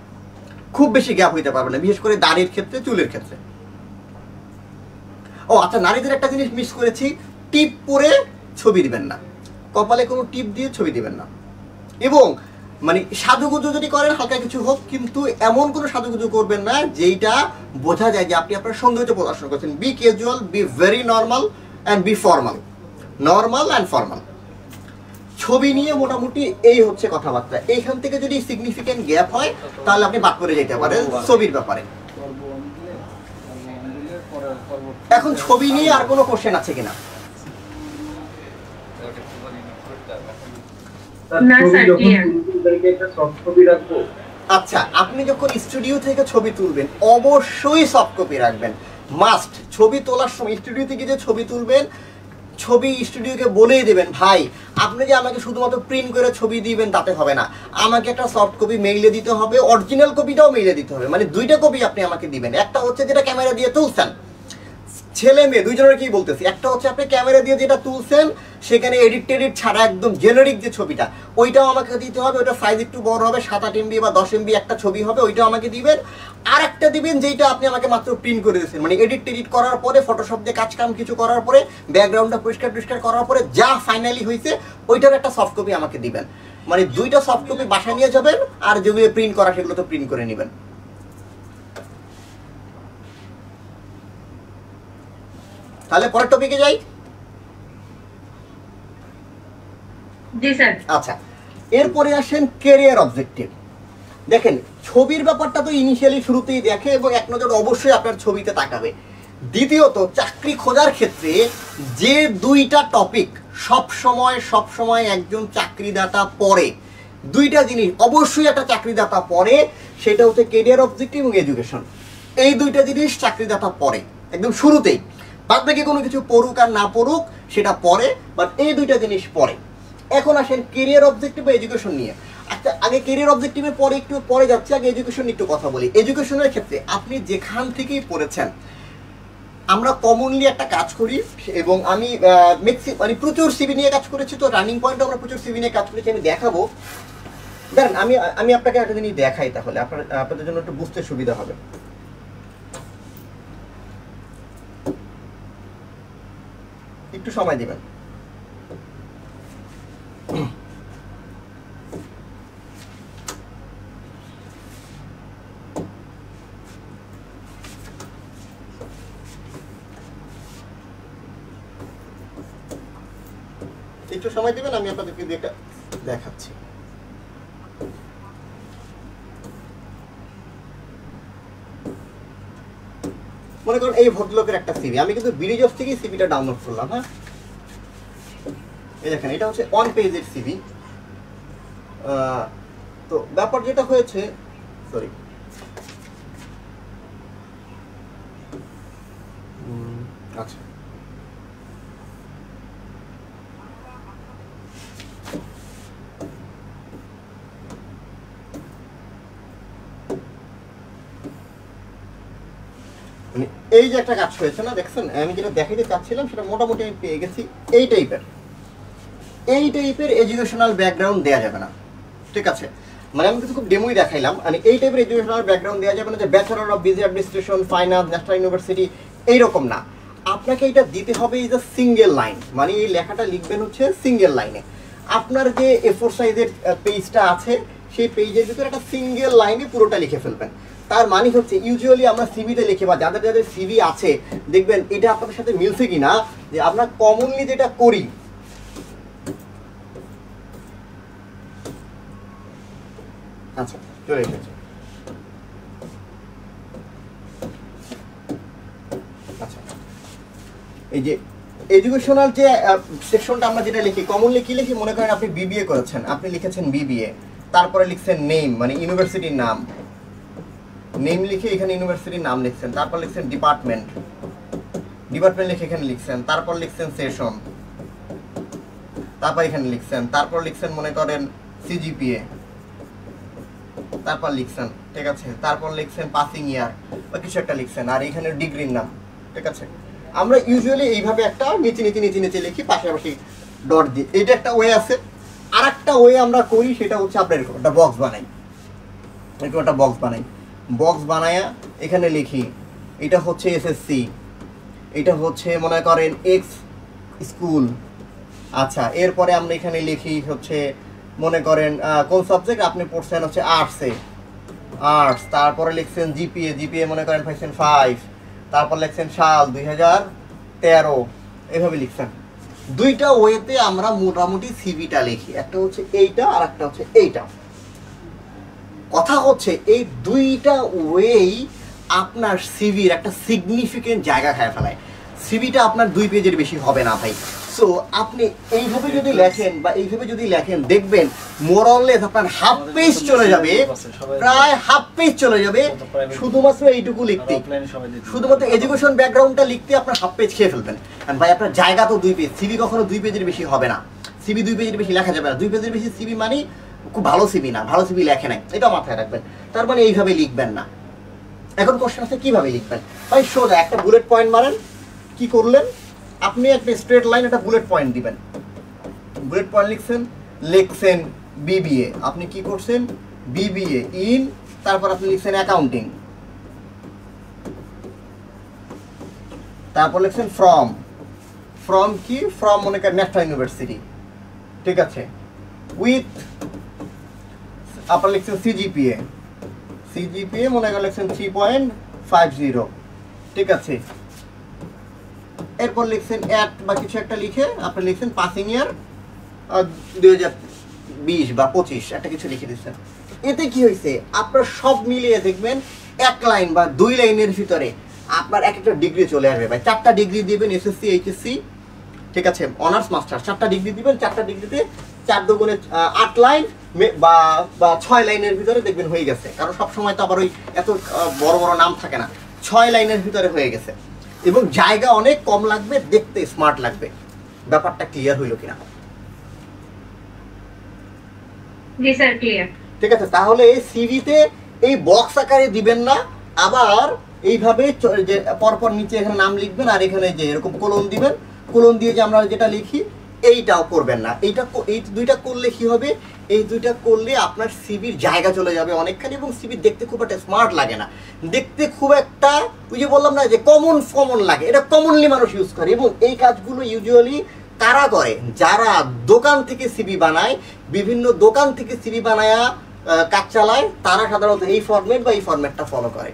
S1: খুব বেশি গ্যাপ হইতে পারবে না, বিশেষ করে দাড়ির ক্ষেত্রে, চুলের ক্ষেত্রে। ও আচ্ছা, নারীদের একটা জিনিস মিস করেছি, টিপ পরে ছবি দিবেন না, কপালে কোনো টিপ দিয়ে ছবি দিবেন না। এবং মানে সাজুগুজু যদি করেন হালকা কিছু হোক, কিন্তু এমন কোনো সাজুগুজু করবেন না যেইটা বোঝা যায় যে আপনি আপনার সৌন্দর্য প্রদর্শন করছেন। Be casual, be very normal and be formal, normal and formal. ছবি নিয়ে মোটামুটি এই হচ্ছে কথাবার্তা। এইখান থেকে যদি সিগনিফিকেন্ট গ্যাপ হয় তাহলে আপনি বাদ করে যেতে পারেন ছবির ব্যাপারে। এখন ছবি নিয়ে আর কোনো কোশ্চেন আছে কিনা? আচ্ছা, আপনি যখন স্টুডিও থেকে ছবি তুলবেন অবশ্যই সফট কপি রাখবেন, মাস্ট। ছবি তোলার সময় স্টুডিও থেকে যে ছবি তুলবেন, ছবি স্টুডিওকে বলেই দেবেন, ভাই আপনি যে আমাকে শুধুমাত্র প্রিন্ট করে ছবি দিবেন তাতে হবে না, আমাকে একটা সফট কপি মেইলে দিতে হবে, অরিজিনাল কপিটাও মেইলে দিতে হবে। মানে দুইটা কপি আপনি আমাকে দিবেন, একটা হচ্ছে যেটা ক্যামেরা দিয়ে তুলছেন, ছেলে মেয়ে দুইজনের কি বলতেছি, একটা হচ্ছে আপনি ক্যামেরা দিয়ে যেটা তুলছেন সেখানে এডিট টেডিট ছাড়া একদম জেনারিক যে ছবিটা, ওইটাও আমাকে দিতে হবে। ওইটা সাইজ একটু বড় হবে, 7-8 MB বা 10 MB একটা ছবি হবে, ওইটাও আমাকে দিবেন। আর একটা দিবেন যেটা আপনি আমাকে মাত্র প্রিন্ট করে দিয়েছেন, মানে এডিট টেডিট করার পরে, ফটোশপ দিয়ে কাজ কাম কিছু করার পরে, ব্যাকগ্রাউন্ডটা পরিষ্কার করার পরে যা ফাইনালি হয়েছে ওইটার একটা সফট কপি আমাকে দিবেন। মানে দুইটা সফট কপি বাসায় নিয়ে যাবেন, আর যেগুলো প্রিন্ট করা সেগুলো তো প্রিন্ট করে নেবেন। তাহলে পরের টপিকে যাই।
S2: জি স্যার।
S1: আচ্ছা, এরপরে আসেন ক্যারিয়ার অবজেক্টিভ। দেখেন, ছবির ব্যাপারটা তো ইনিশিয়ালি শুরুতেই দেখে এবং এক নজর অবশ্যই আপনার ছবিতে তাকাবে। দ্বিতীয়ত, চাকরি খোঁজার ক্ষেত্রে যে দুইটা টপিক সব সময় একজন চাকরিদাতা পড়ে, দুইটা জিনিস অবশ্যই একটা চাকরিদাতা পড়ে, সেটা হচ্ছে ক্যারিয়ার অবজেক্টিভ এবং এডুকেশন। এই দুইটা জিনিস চাকরিদাতা পড়ে একদম শুরুতেই, বাদ বাকি কোনো কিছু পড়ুক আর না পড়ুক সেটা পড়ে, বাট এই দুইটা জিনিস পড়ে। এখন আসেন ক্যারিয়ার অবজেক্টিভ বা এডুকেশন নিয়ে। একটা আগে ক্যারিয়ার অবজেক্টিভে পরে একটু পরে যাচ্ছে, আগে এডুকেশন একটু কথা বলি। এডুকেশনের ক্ষেত্রে আপনি যেখান থেকেই পড়েছেন, আমরা কমনলি একটা কাজ করি, এবং আমি মানে প্রচুর সিভি নিয়ে কাজ করেছি, তো রানিং পয়েন্ট আমরা প্রচুর সিভি নিয়ে কাজ করেছি, আমি দেখাবো। দেখেন আমি আপনাকে একটা জিনিস দেখাই, তাহলে আপনাদের জন্য একটু বুঝতে সুবিধা হবে। একটু সময় দিবেন। একটু সময় দিবেন, আমি আপনাদেরকে এটা দেখাচ্ছি। মনে করুন এই ভদ্রলোকের একটা সিভি, আমি কিন্তু বিডিজব থেকে সিভিটা ডাউনলোড করলাম। হ্যাঁ, এই দেখেন, এটা হচ্ছে 1 পেজের সিভি। তো ব্যাপার যেটা হয়েছে, সরি, আচ্ছা, মানে এই যে একটা কাজ হয়েছে না, দেখছেন, আমি যেটা দেখাইতে চাচ্ছিলাম সেটা মোটামুটি আমি পেয়ে গেছি। এই টাইপের এডুকেশনাল ব্যাকগ্রাউন্ড দেওয়া যাবে না, ঠিক আছে? মানে আমি কিন্তু খুব ডেমোই দেখাইলাম, মানে এই টাইপের এডুকেশনাল ব্যাকগ্রাউন্ড দেওয়া যাবে না যে bachelor of business administration, finance, national university, এইরকম না। আপনাকে এটা দিতে হবে ইজ আ সিঙ্গেল লাইন, মানে এই লেখাটা লিখবেন হচ্ছে সিঙ্গেল লাইনে। আপনার যে A4 সাইজের পেজটা আছে, সেই পেজের ভিতরে একটা সিঙ্গেল লাইনে পুরোটা লিখে ফেলবেন। তার মানে হচ্ছে ইউজুয়ালি আমরা সিভিতে লিখি, বা যাদের যাদের সিভি আছে দেখবেন এটা আপনাদের সাথে মিলছে কিনা, যে আমরা কমনলি যেটা করি, আচ্ছা চলে এসেছে, আচ্ছা এই যে এডুকেশনাল যে সেকশনটা আমরা যেটা লিখি, কমনলি কি লিখি, মনে করেন আপনি বিবিএ করেছেন, আপনি লিখেছেন বিবিএ, তারপরে লিখছেন নেম, মানে ইউনিভার্সিটির নাম, নেম লিখে এখানে ইউনিভার্সিটির নাম লিখছেন, তারপর লিখছেন ডিপার্টমেন্ট লিখে এখানে লিখছেন, তারপর লিখছেন সেশন, তারপর এখানে লিখছেন, তারপর লিখছেন মনে করেন সিজিপিএ, তারপর লিখছেন, ঠিক আছে, তারপর লিখছেন পাসিং ইয়ার বা কিছু একটা লিখছেন, আর এখানে ডিগ্রির নাম, ঠিক আছে। আমরা ইউজুয়ালি এইভাবে একটা নিচে নিচে নিচে নিচে লিখি, পাশাপাশি ডট দিই। এটা একটা ওয়ে আছে। আর একটা ওয়ে আমরা করি, সেটা হচ্ছে আপনার এরকম একটা বক্স বানাই, এরকম একটা বক্স বানায়া এখানে লিখি এটা হচ্ছে এসএসসি, এটা হচ্ছে মনে করেন এক্স স্কুল, আচ্ছা, এরপরে আমরা এখানে লিখি হচ্ছে মনে করেন কোন সাবজেক্ট আপনি পড়ছেন হচ্ছে আর্টস, তারপরে লিখছেন জিপিএ মনে করেন পাইছেন 5, তারপর লিখছেন সাল 2013, এভাবে লিখছেন। দুইটা ওয়েতে আমরা মোটামুটি সিভিটা লিখি, একটা হচ্ছে এইটা আর একটা হচ্ছে এইটা। কথা হচ্ছে এই দুইটা ওয়েই আপনার সিভির একটা সিগনিফিকেন্ট জায়গা খায় ফেলায়। সিভিটা আপনার 2 পেজের বেশি হবে না ভাই। সো আপনি এইভাবে যদি লেখেন বা এইভাবে যদি লেখেন, দেখবেন মোরলেস আপনার হাফ পেজ চলে যাবে, প্রায় হাফ পেজ চলে যাবে শুধুমাত্র এইটুকু লিখতে, শুধুমাত্র এডুকেশন ব্যাকগ্রাউন্ডটা লিখতে আপনার হাফ পেজ খেয়ে ফেলবেন। কারণ ভাই আপনার জায়গা তো 2 পেজ, সিভি কখনো 2 পেজের বেশি হবে না, সিভি 2 পেজের বেশি লেখা যাবে না। 2 পেজের বেশি সিভি মানে খুব ভালো সিভি না, ভালো সিভি লেখে নাই, এটা মাথায় রাখবেন। তার মানে এইভাবে লিখবেন না। এখন কোশ্চেন আছে কিভাবে লিখবেন ভাই, সোজা একটা বুলেট পয়েন্ট মারেন। কি করলেন আপনি, একটা স্ট্রেট লাইন একটা বুলেট পয়েন্ট দিবেন, বুলেট পয়েন্ট লিখছেন বিবিএ, আপনি কি করছেন বিবিএ ইন, তারপর আপনি লিখছেন অ্যাকাউন্টিং, তারপর লিখছেন ফ্রম কি, ফ্রম মনে করেন ন্যাশনাল ইউনিভার্সিটি, ঠিক আছে, উইথ আপনার লিখছেন সিজিপিএ মনে করেন লিখছেন 3.50, ঠিক আছে। এরপর লিখছেন অ্যাট বা কিছু একটা লিখে আপনি লিখছেন পাসিং ইয়ার 2020 বা 25 একটা কিছু লিখে দিচ্ছেন। এতে কি হয়েছে, আপনার সব মিলিয়ে দেখবেন 1 লাইন বা 2 লাইনের ভিতরে আপনার একটা ডিগ্রি চলে আসবে ভাই। 4টা ডিগ্রি দিবেন, এসএসসি এইচএসসি, ঠিক আছে, অনার্স মাস্টার 4টা ডিগ্রি দিবেন, 4টা ডিগ্রিতে 4 দুগুণে 8 লাইন বা 6 লাইনের ভিতরে দেখবেন হয়ে গেছে। কারণ সব সময় তো আবার ওই এত বড় বড় নাম থাকে না, 6 লাইনের ভিতরে হয়ে গেছে, এবং জায়গা অনেক কম লাগবে, দেখতে স্মার্ট লাগবে। ব্যাপারটা ক্লিয়ার হইল কিনা?
S4: জি স্যার ক্লিয়ার।
S1: ঠিক আছে, তাহলে সিভিতে এই বক্স আকারে দিবেন না, আবার এইভাবে যে পরপর নিচে এখানে নাম লিখবেন আর এখানে যে এরকম কোলন দিবেন, কোলন দিয়ে যে আমরা যেটা লিখি এইটাও করবেন না। এই দুইটা করলে কি হবে, এই দুইটা করলে আপনার সিভির জায়গা চলে যাবে অনেকখানি এবং সিভি দেখতে খুব একটা স্মার্ট লাগে না, দেখতে খুব একটা ওই যে বললাম না যে কমন লাগে, এটা কমনলি মানুষ ইউজ করে। এবং এই কাজগুলো ইউজুয়ালি কারা করে, যারা দোকান থেকে সিভি বানায়, বিভিন্ন দোকান থেকে সিভি বানায়া কাজ চালায়, তারা সাধারণত এই ফরম্যাট বা এই ফরম্যাটটা ফলো করে।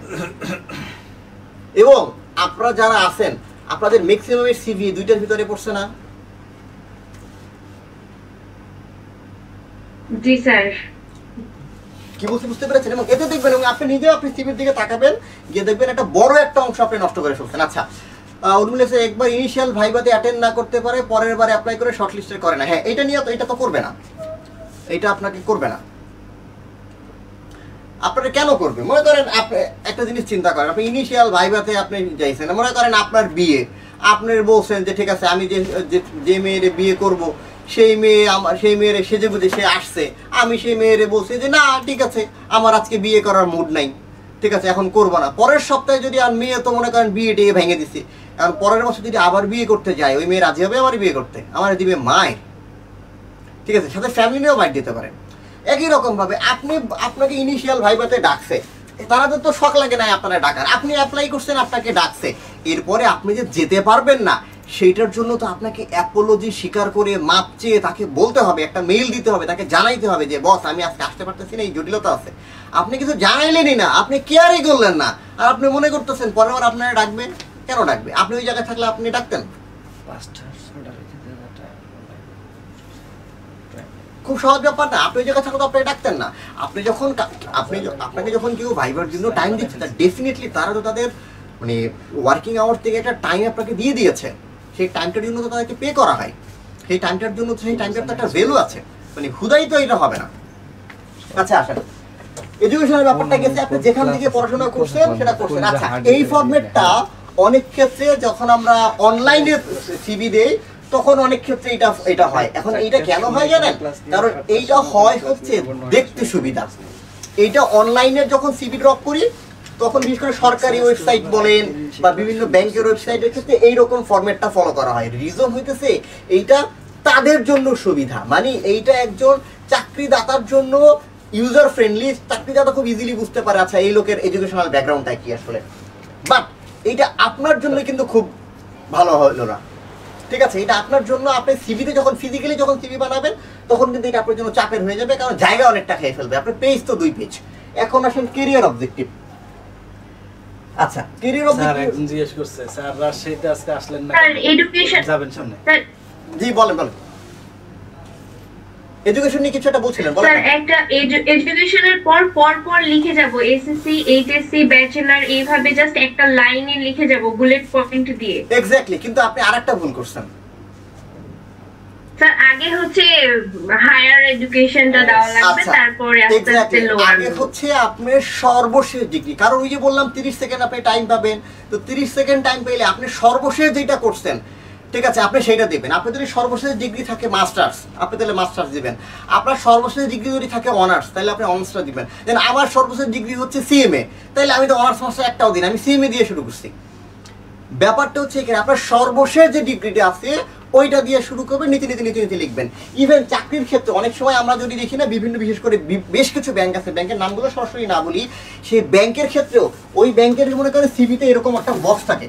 S1: এবং আপনারা যারা আছেন আপনাদের ম্যাক্সিমামের সিভি দুইটার ভিতরে পড়ছে না?
S4: জি স্যার।
S1: কি বলতে বুঝতে পেরেছেন? এবং এতে দেখবেন, এবং আপনি নিজেও আপনি সিভির দিকে তাকাবেন, গিয়ে দেখবেন একটা বড় একটা অংশ আপনি নষ্ট করে ফেলছেন। আচ্ছা, উর্মিলা স্যার একবার ইনিশিয়াল ভাইভাতে অ্যাটেন্ড না করতে পারে, পরের বারে অ্যাপ্লাই করে শর্টলিস্টেড করে না। হ্যাঁ, এটা নিয়ে তো, এটা তো করবে না, এটা আপনাকে করবে না। আপনারা কেন করবে? মনে করেন আপনি একটা জিনিস চিন্তা করেন, আপনি ইনিশিয়াল ভাইভাতে আপনি যাইছেন, মনে করেন আপনার বিয়ে, আপনার বলছেন যে ঠিক আছে আমি যে মেয়েরে বিয়ে করব সেই মেয়েরে সেজে বুঝে সে আসছে, আমি সেই মেয়েরে বলছি যে না ঠিক আছে আমার আজকে বিয়ে করার মুড নাই, ঠিক আছে এখন করবো না। পরের সপ্তাহে যদি আর মেয়ে তো মনে করেন বিয়ে টিয়ে ভেঙে দিছি, কারণ পরের বছর যদি আবার বিয়ে করতে যায় ওই মেয়ে রাজি হবে আমার বিয়ে করতে? আমার দিবে মায়ের, ঠিক আছে, সাথে ফ্যামিলিও বাইট দিতে পারে। একই রকম ভাবে আপনাকে ইনিশিয়াল ভাইভাতে ডাকছে, তারাদের তো শখ লাগে না আপনারা ডাকার, আপনি অ্যাপ্লাই করছেন আপনাকে ডাকছে, এরপরে আপনি যে যেতে পারবেন না সেইটার জন্য তো আপনাকে অ্যাপোলজি স্বীকার করে মাপ চেয়ে তাকে বলতে হবে, একটা মেইল দিতে হবে, তাকে জানাইতে হবে যে বস আমি আজকে আসতে পারতেছি না, এই জটিলতা আছে। আপনি কিছু জানাইলেনই না, আপনি কেয়ারই করলেন না, আর আপনি মনে করতেছেন পরের বার আপনারা ডাকবেন। কেন ডাকবে? আপনি ওই জায়গায় থাকলে আপনি ডাকতেন? খুব সহজ ব্যাপার না, আপনি ওই জায়গায় থাকলে তো আপনি ডাকতেন না। আপনাকে যখন কেউ ভাইবার জন্য টাইম দিচ্ছে, তা ডেফিনেটলি তারা তো তাদের মানে ওয়ার্কিং আওয়ার থেকে একটা টাইম আপনাকে দিয়ে দিয়েছে, সেই টাইমটার জন্য তো তাদেরকে পে করা হয়, সেই টাইমটার জন্য সেই টাইমটার তো একটা ভ্যালু আছে, মানে হুদাই তো এটা হবে না। আচ্ছা আসেন, এডুকেশনের ব্যাপারটা গেছে, আপনি যেখান থেকে পড়াশোনা করছেন সেটা করছেন। আচ্ছা, এই ফরম্যাটটা অনেক ক্ষেত্রে যখন আমরা অনলাইনে সিভি দেই তখন অনেক ক্ষেত্রে এটা হয়। এখন এইটা কেন হয় জানেন? কারণ এইটা হয় হচ্ছে দেখতে সুবিধা। এইটা অনলাইনে যখন সিভি ড্রপ করি তখন বিশেষ করে সরকারি ওয়েবসাইট বলেন বা বিভিন্ন ব্যাংকের ওয়েবসাইটের ক্ষেত্রে এইরকম ফরম্যাটটা ফলো করা হয়। রিজন হইতেছে এইটা তাদের জন্য সুবিধা, মানে এইটা একজন চাকরিদাতার জন্য ইউজার ফ্রেন্ডলি, চাকরিদাতা খুব ইজিলি বুঝতে পারে আচ্ছা এই লোকের এডুকেশনাল ব্যাকগ্রাউন্ডটা কি আসলে। বাট এইটা আপনার জন্য কিন্তু খুব ভালো হলো না, ঠিক আছে? এটা আপনার জন্য, আপনি সিভিতে যখন ফিজিক্যালি যখন সিভি বানাবেন তখন কিন্তু এটা আপনার জন্য চাপের হয়ে যাবে, কারণ জায়গা অনেকটা খেয়ে ফেলবে। আপনার পেজ তো 2 পেজ। এখন আসেন ক্যারিয়ার অবজেক্টিভ। আচ্ছা, ক্যারিয়ার অবজেক্টিভ
S5: একজন জিজ্ঞেস করছে স্যার রাজশাহীতে আজকে আসলেন না,
S4: স্যার এডুকেশন
S5: যাবেন সামনে।
S1: জি বলেন। এডুকেশন নিয়ে কিছু একটা বলছিলেন, বলেন।
S4: স্যার একটা এডুকেশনের পর লিখে যাব এসএসসি এইচএসসি ব্যাচেলর, এইভাবে জাস্ট একটা লাইনে লিখে যাব বুলেট পয়েন্ট দিয়ে।
S1: এক্স্যাক্টলি, কিন্তু আপনি আরেকটা ভুল করছেন।
S4: স্যার আগে হচ্ছে হায়ার এডুকেশনটা দেওয়া লাগবে, তারপরে আস্তে আস্তে লোয়ার।
S1: আগে হচ্ছে আপনার সর্বশেষ ডিগ্রি, কারণ ওই যে বললাম 30 সেকেন্ড আপনি টাইম পাবেন, তো 30 সেকেন্ড টাইম পেলে আপনি সর্বশেষ যেটা করছেন, ঠিক আছে, আপনি সেইটা দিবেন। আপনার যদি সর্বশেষ ডিগ্রি থাকে মাস্টার্স, আপনি তাহলে মাস্টার্স দিবেন। আপনার সর্বশেষ ডিগ্রি যদি থাকে অনার্স, তাহলে আপনি অনার্সটা দিবেন। দেন আমার সর্বশেষ ডিগ্রি হচ্ছে সিএমএ, তাহলে আমি তো অনার্স মাস্টার একটাও দিন, আমি সিএমএ দিয়ে শুরু করছি। ব্যাপারটা হচ্ছে এখানে আপনার সর্বশেষ যে ডিগ্রিটা আছে ওইটা দিয়ে শুরু করবেন, নিচে লিখবেন। ইভেন চাকরির ক্ষেত্রে অনেক সময় আমরা যদি দেখি না, বিভিন্ন বিশেষ করে বেশ কিছু ব্যাংক আছে, ব্যাংকের নামগুলো সরাসরি না বলি, সেই ব্যাংকের ক্ষেত্রেও ওই ব্যাংকের মনে করেন সিভিতে এরকম একটা বক্স থাকে,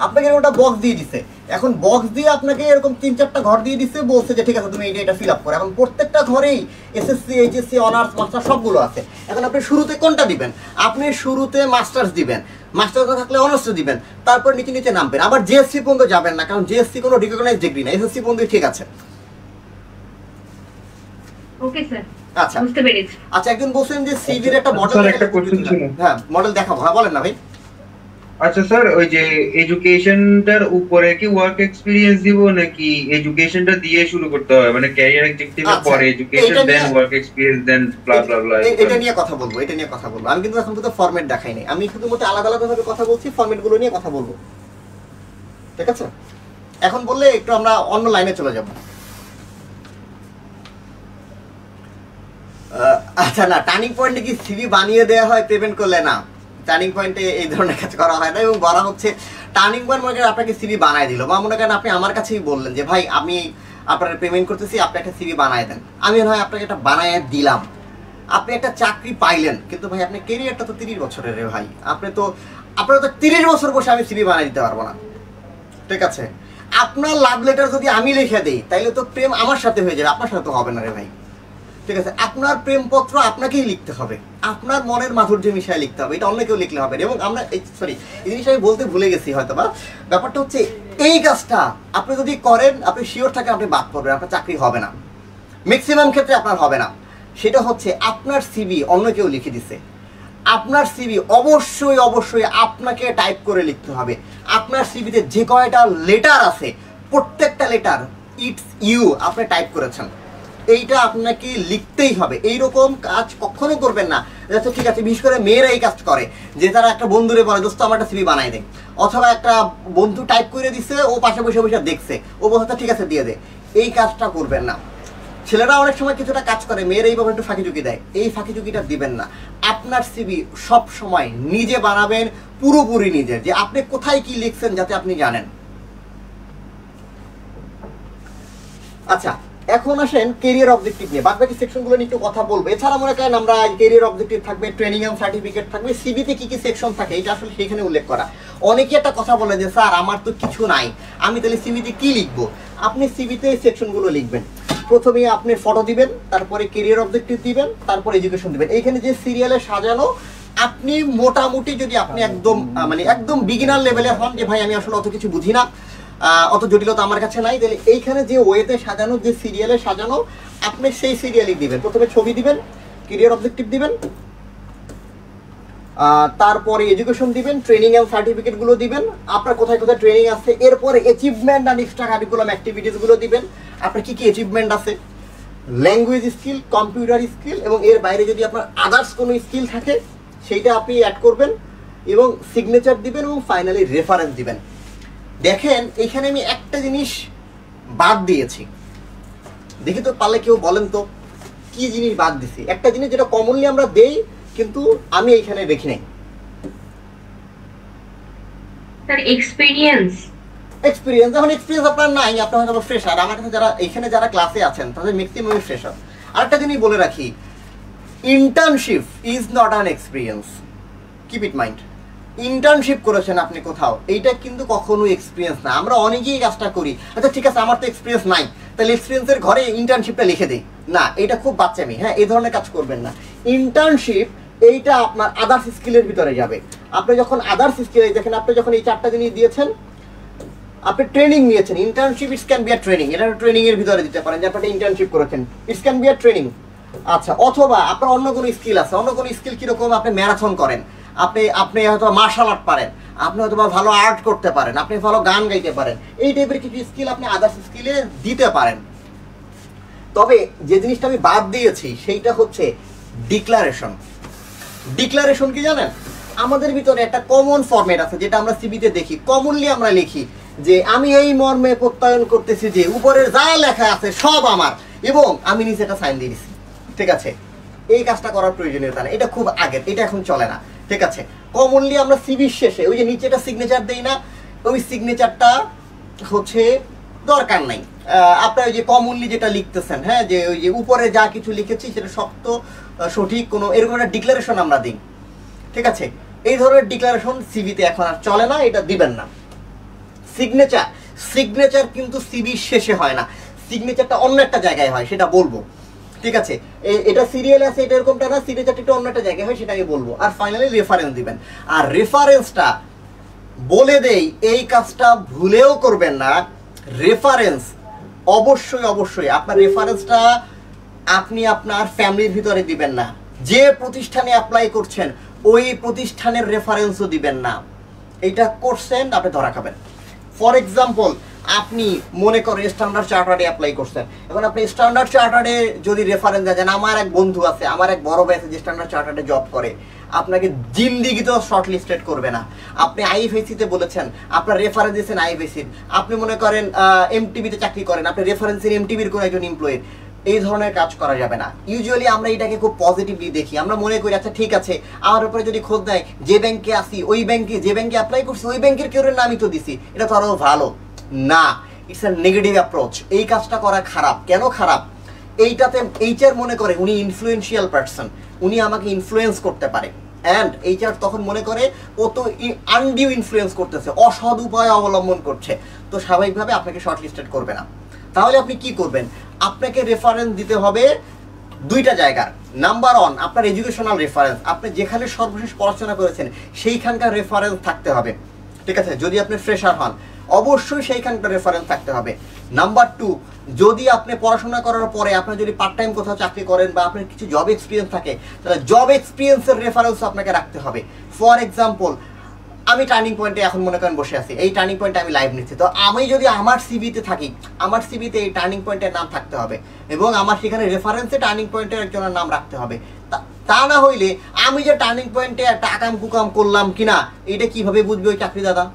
S1: আপনাকে এরকম একটা বক্স দিয়ে দিছে। এখন বক্স দিয়ে আপনাকে এরকম 3-4টা ঘর দিয়ে দিচ্ছে, বলছে যে ঠিক আছে তুমি এটা ফিল আপ করো। এখন প্রত্যেকটা ঘরেই এসএসসি এইচএসসি অনার্স মাস্টার সবগুলো আছে। এখন আপনি শুরুতে কোনটা দিবেন? আপনি শুরুতে মাস্টার্স দিবেন, মাস্টার্স থাকলে অনার্স দিবেন, তারপর নিচে নামবেন। আবার জিএসসি পর্যন্ত যাবেন না, কারণ জিএসসি কোনো রিকগনাইজ ডিগ্রি না, এসএসসি পর্যন্ত ঠিক আছে।
S4: ওকে স্যার,
S1: আচ্ছা
S4: বুঝতে পেরেছি।
S1: আচ্ছা, একজন বলছেন যে সিভির একটা মডেল, হ্যাঁ মডেল দেখাবো, হ্যাঁ বলেন না ভাই।
S3: আচ্ছা স্যার, ওই যে এডুকেশনটার উপরে কি ওয়ার্ক এক্সপেরিয়েন্স দিব নাকি এডুকেশনটা দিয়ে শুরু করতে হবে, মানে ক্যারিয়ার অবজেক্টিভের পরে এডুকেশন দেন ওয়ার্ক এক্সপেরিয়েন্স দেন ব্লা ব্লা ব্লা?
S1: এটা নিয়ে কথা বলবো। আমি কিন্তু এখন তো ফরম্যাট দেখাই নাই, আমি শুধুমাত্র আলাদা ভাবে কথা বলছি, ফরম্যাটগুলো নিয়ে কথা বলবো, ঠিক আছে? এখন বললে একটু আমরা অন্য লাইনে চলে যাব। আচ্ছা, না টার্নিং পয়েন্টে কি সিভি বানিয়ে দেওয়া হয় পেমেন্ট করলে? না, টার্নিং পয়েন্টে এই ধরনের কাজ করা হয় না। এবং বলা হচ্ছে টার্নিং পয়েন্ট মনে করেন আপনাকে সিভি বানায় দিল, বা মনে করেন আপনি আমার কাছেই বললেন যে ভাই আমি আপনার পেমেন্ট করতেছি, আপনি একটা সিভি বানায় দেন। আমি হয় আপনাকে একটা বানায় দিলাম, আপনি একটা চাকরি পাইলেন, কিন্তু ভাই আপনার কেরিয়ারটা তো 30 বছরের রে ভাই, আপনার তো 30 বছর বসে আমি সিভি বানায় দিতে পারবো না। ঠিক আছে, আপনার লাভ লেটার যদি আমি লিখে দিই তাইলে তো প্রেম আমার সাথে হয়ে যাবে, আপনার সাথে তো হবে না রে ভাই। ঠিক আছে, আপনার প্রেমপত্র আপনাকেই লিখতে হবে, আপনার মনের মাধুর্য মিশায় লিখতে হবে, এটা অন্য কেউ লিখলে হবে না। এবং আমরা সরি, এই জিনিসটা আমি বলতে ভুলে গেছি হয়তো, বা ব্যাপারটা হচ্ছে এই কাজটা আপনি যদি করেন, আপনি শিওর থাকেন আপনি বাদ পড়বেন, আপনার চাকরি হবে না, ম্যাক্সিমাম ক্ষেত্রে আপনার হবে না। সেটা হচ্ছে আপনার সিভি অন্য কেউ লিখে দিছে, আপনার সিভি অবশ্যই অবশ্যই আপনাকে টাইপ করে লিখতে হবে। আপনার সিভিতে যে কয়টা লেটার আছে প্রত্যেকটা লেটার ইটস ইউ আপনি টাইপ করেছেন, এইটা আপনাকে লিখতেই হবে। এইরকম কাজ কখনো করবেন না। আচ্ছা ঠিক আছে, বিশেষ করে মেয়েরা এই কাজ করে যে তারা একটা বন্ধুরে বলে দোস্ত আমার একটা সিভি বানাই দে, অথবা একটা বন্ধু টাইপ করে দিচ্ছে, ও পাশে বসে বসে দেখছে, ও বলতে ঠিক আছে দিয়ে দে। এই কাজটা করবেন না। ছেলেরা অনেক সময় কিছুটা কাজ করে, মেয়েরা এইভাবে একটু ফাঁকিঝুঁকি দেয়, এই ফাঁকিঝুঁকিটা দিবেন না। আপনার সিভি সব সময় নিজে বানাবেন, পুরোপুরি নিজে, যে আপনি কোথায় কি লিখছেন যাতে আপনি জানেন। আচ্ছা, এখন আসেন কেরিয়ার অবজেক্টিভ নিয়ে। বাকি সেকশনগুলো নিয়ে একটু কথা বলবো। এছাড়া মনে করেন আমরা কেরিয়ার অবজেক্টিভ থাকবে, ট্রেনিং এন্ড সার্টিফিকেট থাকবে, সিভিতে কি কি সেকশন থাকে এটা আসলে সেখানে উল্লেখ করা। অনেকে একটা কথা বলে যে স্যার আমার তো কিছু নাই, আমি তাহলে সিভিতে কি লিখবো? আপনি সিভিতে এই সেকশনগুলো লিখবেন। প্রথমে আপনি ফটো দিবেন, তারপরে কেরিয়ার অবজেক্টিভ দিবেন, তারপরে এডুকেশন দিবেন। এইখানে যে সিরিয়ালে সাজানো, আপনি মোটামুটি যদি আপনি একদম মানে একদম বিগিনার লেভেলে হন, যে ভাই আমি আসলে অত কিছু বুঝি না, অত জটিলতা আমার কাছে নাই, তাহলে এইখানে যে ওয়েতে সাজানো, যে সিরিয়ালে সাজানো, আপনি সেই সিরিয়ালই দিবেন। প্রথমে ছবি দিবেন, কেরিয়ার অবজেক্টিভ দিবেন, তারপরে এডুকেশন দিবেন, ট্রেনিং এন্ড সার্টিফিকেট গুলো দিবেন, আপনার কোথায় কোথায় ট্রেনিং আছে, এরপরে achievement and extra curriculum activities গুলো দিবেন, আপনার কি কি অ্যাচিভমেন্ট আছে, ল্যাঙ্গুয়েজ স্কিল, কম্পিউটার স্কিল, এবং এর বাইরে যদি আপনার আদার্স কোনো স্কিল থাকে সেইটা আপনি অ্যাড করবেন, এবং সিগনেচার দিবেন, এবং ফাইনালি রেফারেন্স দিবেন। দেখেন এখানে আমি একটা জিনিস বাদ দিয়েছি, দেখি তো পারলে কেউ বলেন তো কি জিনিস বাদ দিছি। একটা জিনিস যেটা কমনলি আমরা দেই কিন্তু আমি এইখানে দেখি নাই।
S4: স্যার এক্সপেরিয়েন্স
S1: এখন এক্সপেরিয়েন্স আপনার নাই, আপনার হয়তো ফ্রেশার। আমার কাছে যারা এখানে যারা ক্লাসে আছেন তাদের ম্যাক্সিমামই ফ্রেশার। আরেকটা জিনিস বলে রাখি, internship is not an experience, keep it mind. Internship করেছেন আপনি কোথাও, এইটা কিন্তু কখনো এক্সপিরিয়েন্স না। আমরা অনেকেই কাজটা করি, আচ্ছা ঠিক আছে আমার তো এক্সপিরিয়েন্স নাই, তাহলে এক্সপিরিয়েন্সের ঘরে ইন্টার্নশিপটা লিখে দিই, না এটা খুব বাচ্চামি। হ্যাঁ, এই ধরনের কাজ করবেন না। ইন্টার্নশিপ এইটা আপনার আদার্স স্কিলের ভিতরে যাবে। আপনি যখন আদার্স স্কিল, দেখেন আপনি যখন এই 4টা জিনিস দিয়েছেন, আপনি ট্রেনিং নিয়েছেন, internship it's can be a training, এটা ট্রেনিং এর ভিতরে দিতে পারেন যে আপনি ইন্টার্নশিপ করেছেন, it's can be a training. আচ্ছা, অথবা আপনার অন্য কোনো স্কিল আছে, অন্য কোনো স্কিল কিরকম, আপনি ম্যারাথন করেন, আপনি হয়তো মার্শাল আর্ট পারেন, আপনি হয়তো ভালো আর্ট করতে পারেন, আপনি ভালো গান গাইতে পারেন, এই টাইপের কিছু স্কিল আপনি আদার্স স্কিলে দিতে পারেন। তবে যে জিনিসটা আমি বাদ দিয়েছি সেইটা হচ্ছে ডিক্লারেশন। ডিক্লারেশন কি জানেন, আমাদের ভিতরে একটা কমন ফরম্যাট আছে যেটা আমরা সিভিতে দেখি, কমনলি আমরা লিখি যে আমি এই মর্মে প্রত্যয়ন করতেছি যে উপরের যা লেখা আছে সব আমার, এবং আমি নিচে একটা সাইন দিয়ে দিচ্ছি। ঠিক আছে, এই কাজটা করার প্রয়োজনীয়তা নেই, এটা খুব আগের, এটা এখন চলে না। ঠিক আছে, কমনলি আমরা সিভির শেষে ওই যে নিচেটা সিগনেচার দেই না, ওই সিগনেচারটা হচ্ছে দরকার নাই। আপনার ওই যে কমনলি যেটা লিখতেছেন, হ্যাঁ, যে ওই যে উপরে যা কিছু লিখেছি সেটা শক্ত সঠিক কোনো এরকম একটা ডিক্লারেশন আমরা দিই। ঠিক আছে, এই ধরনের ডিক্লারেশন সিভিতে এখন আর চলে না, এটা দিবেন না। সিগনেচার কিন্তু সিভির শেষে হয় না, সিগনেচারটা অন্য একটা জায়গায় হয়, সেটা বলবো। ঠিক আছে, এটা সিরিয়াল আছে, এটা এরকমটা না, সিগনেচারটা একটু অন্য একটা জায়গায় হয়, সেটা আমি বলবো। আর ফাইনালি রেফারেন্স দিবেন। আর রেফারেন্সটা বলে দেই, এই কাজটা ভুলেও করবেন না। রেফারেন্স অবশ্যই অবশ্যই আপনার রেফারেন্সটা আপনি আপনার ফ্যামিলির ভিতরে দিবেন না। যে প্রতিষ্ঠানে অ্যাপ্লাই করছেন ওই প্রতিষ্ঠানের রেফারেন্সও দিবেন না, এইটা করছেন আপনি ধরা খাবেন। ফর এক্সাম্পল, আপনি মনে করেন স্ট্যান্ডার্ড চার্টার্ডে অ্যাপ্লাই করছেন, এখন আপনি স্ট্যান্ডার্ড চার্টার্ডে যদি রেফারেন্স দেন, আমার এক বন্ধু আছে, আমার এক বড় ভাই আছে যে স্ট্যান্ডার্ড চার্টার্ডে জব করে, আপনাকে জিন্দিগিতেও শর্ট লিস্টেড করবে না। আপনি আইএফএসিতে বলেছেন, আপনার রেফারেন্স দিয়েছেন আইএফএসির, আপনি মনে করেন এমটিভিতে চাকরি করেন, আপনি রেফারেন্সের এমটিভির কোনো একজন এমপ্লয়ির, এই ধরনের কাজ করা যাবে না। ইউজুয়ালি আমরা এটাকে খুব পজিটিভলি দেখি, আমরা মনে করি আচ্ছা ঠিক আছে আমার উপরে যদি খোঁজ দেয় যে ব্যাংকে আসি ওই ব্যাংকে, যে ব্যাংকে অ্যাপ্লাই করছি ওই ব্যাংকের কেউ নামই তো দিছি, এটা তো আরো ভালো না। It's a negative approach. এই কাজটা করা খারাপ। কেন খারাপ? এইটাতে এইচআর মনে করে উনি ইনফ্লুয়েন্সিয়াল পারসন, উনি আমাকে ইনফ্লুয়েন্স করতে পারে, অ্যান্ড এইচআর তখন মনে করে ও তো আনডিউ ইনফ্লুয়েন্স করতেছে, অসৎ উপায় অবলম্বন করছে, তো স্বাভাবিকভাবে আপনাকে শর্টলিস্টেড করবে না। তাহলে আপনি কি করবেন? আপনাকে রেফারেন্স দিতে হবে দুইটা জায়গার। নাম্বার 1 আপনার এডুকেশনাল রেফারেন্স, আপনি যেখানে সর্বশেষ পড়াশোনা করেছেন সেইখানকার রেফারেন্স থাকতে হবে, ঠিক আছে? যদি আপনি ফ্রেশার হন অবশ্যই সেইখানকার রেফারেন্স থাকতে হবে। নাম্বার 2, যদি আপনি পড়াশোনা করার পরে আপনি যদি পার্ট টাইম কোথাও চাকরি করেন বা আপনার কিছু জব এক্সপিরিয়েন্স থাকে, তাহলে জব এক্সপিরিয়েন্সের রেফারেন্স আপনাকে রাখতে হবে। ফর এক্সাম্পল, আমি টার্নিং পয়েন্টে এখন মনে করেন বসে আছি, এই টার্নিং পয়েন্টে আমি লাইভ নিচ্ছি, তো আমি যদি আমার সিভিতে থাকি, আমার সিভিতে এই টার্নিং পয়েন্টের নাম থাকতে হবে এবং আমার সেখানে রেফারেন্সে টার্নিং পয়েন্টের একজনের নাম রাখতে হবে। তা না হইলে আমি যে টার্নিং পয়েন্টে একটা আকাম কুকাম করলাম কিনা এটা কিভাবে বুঝবে ওই চাকরি দাদা?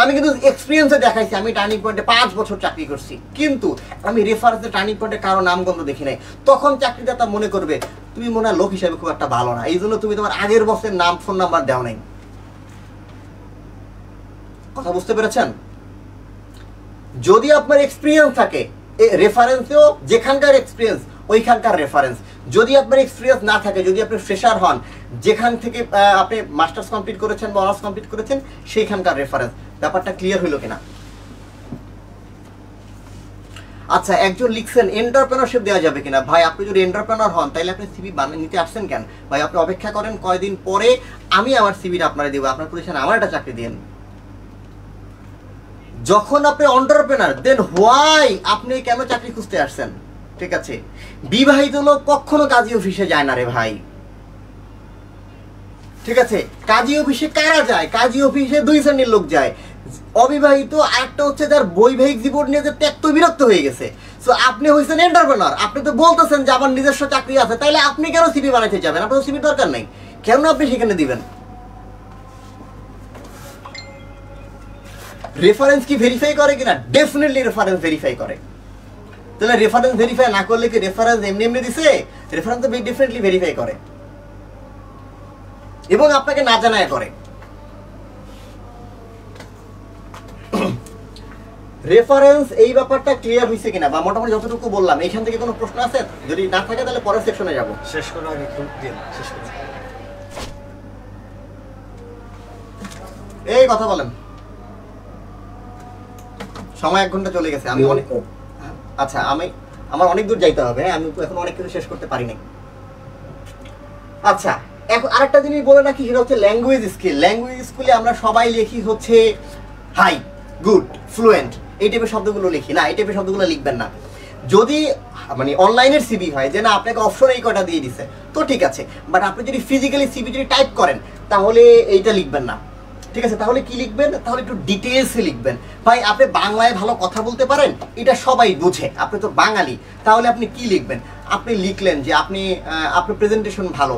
S1: আমি কিন্তু এক্সপিরিয়েন্সে দেখাইছি আমি টার্নিং পয়েন্টে 5 বছর চাকরি করছি, কিন্তু আমি রেফারেন্সে টার্নিং পয়েন্টে কারো নামগন্ধ দেখি নাই। তখন চাকরিদাতা মনে করবে তুমি মনে হয় লোক হিসাবে খুব একটা ভালো না, এই জন্য তুমি তোমার আগের বছরের নাম ফোন নাম্বার দেও নাই। কথা বুঝতে পেরেছেন? যদি আপনার এক্সপিরিয়েন্স থাকে রেফারেন্সেও যেখানকার এক্সপিরিয়েন্স ওইখানকার রেফারেন্স। যদি আপনার এক্সপিরিয়েন্স না থাকে, যদি আপনি ফ্রেশার হন, যেখান থেকে আপনি মাস্টার্স কমপ্লিট করেছেন বা অনার্স কমপ্লিট করেছেন সেইখানকার রেফারেন্স। ব্যাপারটা ক্লিয়ার হইল কিনা? আচ্ছা, একজন লিখছেন এন্টারপ্রেনারশিপ দেওয়া যাবে কিনা। ভাই আপনি যদি এন্টারপ্রেনার হন তাহলে আপনি সিভি বানিয়ে নিতে আসছেন কেন? ভাই আপনি অপেক্ষা করেন কয়দিন পরে আমি আমার সিভিটা আপনারা দেবো, আপনার প্রতিষ্ঠানে আমার একটা চাকরি দিন। যখন আপনি এন্টারপ্রেনার, দেন হোয়াই আপনি কেন চাকরি খুঁজতে আসছেন? ঠিক আছে, বিবাহিত লোক কখনো কাজী অফিসে যায় না রে ভাই, ঠিক আছে? কাজী অফিসে কারা যায়? কাজী অফিসে 2 শ্রেণীর লোক যায়, অবিবাহিত, আরেকটা হচ্ছে যার বৈবাহিক জীবন নিয়ে যে ত্যক্ত বিরক্ত হয়ে গেছে। সো আপনি হয়েছেন এন্টারপ্রেনার, আপনি তো বলতেছেন যে আমার নিজস্ব চাকরি আছে, তাইলে আপনি কেন সিভি বানাইতে যাবেন? আপনার সিভি দরকার নাই, কেন আপনি সেখানে দিবেন? রেফারেন্স কি ভেরিফাই করে কিনা? ডেফিনেটলি রেফারেন্স ভেরিফাই করে। তাহলে রেফারেন্স ভেরিফাই না করলে কি রেফারেন্স এমনি এমনি দিছে? রেফারেন্স তো ডেফিনেটলি ভেরিফাই করে এবং আপনাকে না জানায় করে। রেফারেন্স এই ব্যাপারটা ক্লিয়ার হয়েছে কিনা বা মোটামুটি যতটুকু বললাম, এখান থেকে কোনো প্রশ্ন আছে? যদি না থাকে তাহলে পরের সেকশনে যাব।
S5: শেষ করার আগে একটু দিন, শেষ করুন।
S1: এই কথা বলেন, সময় 1 ঘন্টা চলে গেছে। আমি অনেক আচ্ছা আমার অনেক দূর যাইতে হবে, আমি এখন অনেক কিছু শেষ করতে পারি নাই। আচ্ছা, এখন আরেকটা জিনিস বলে রাখি, সেটা হচ্ছে ল্যাঙ্গুয়েজ স্কিল। ল্যাঙ্গুয়েজ স্কুলে আমরা সবাই লিখি হচ্ছে হাই, গুড, ফ্লুয়েন্ট, এই টাইপের শব্দগুলো লিখি না, এই টাইপের শব্দগুলো লিখবেন না। যদি মানে অনলাইনের সিভি হয় যে না আপনাকে অপশন এই কটা দিয়ে দিছে তো ঠিক আছে, বাট আপনি যদি ফিজিক্যালি সিভি যদি টাইপ করেন তাহলে এইটা লিখবেন না, ঠিক আছে? তাহলে কি লিখবেন? তাহলে একটু ডিটেলসে লিখবেন। ভাই আপনি বাংলায় ভালো কথা বলতে পারেন, এটা সবাই বুঝে, আপনি তো বাঙালি, তাহলে আপনি কি লিখবেন? আপনি লিখলেন যে আপনার প্রেজেন্টেশন ভালো,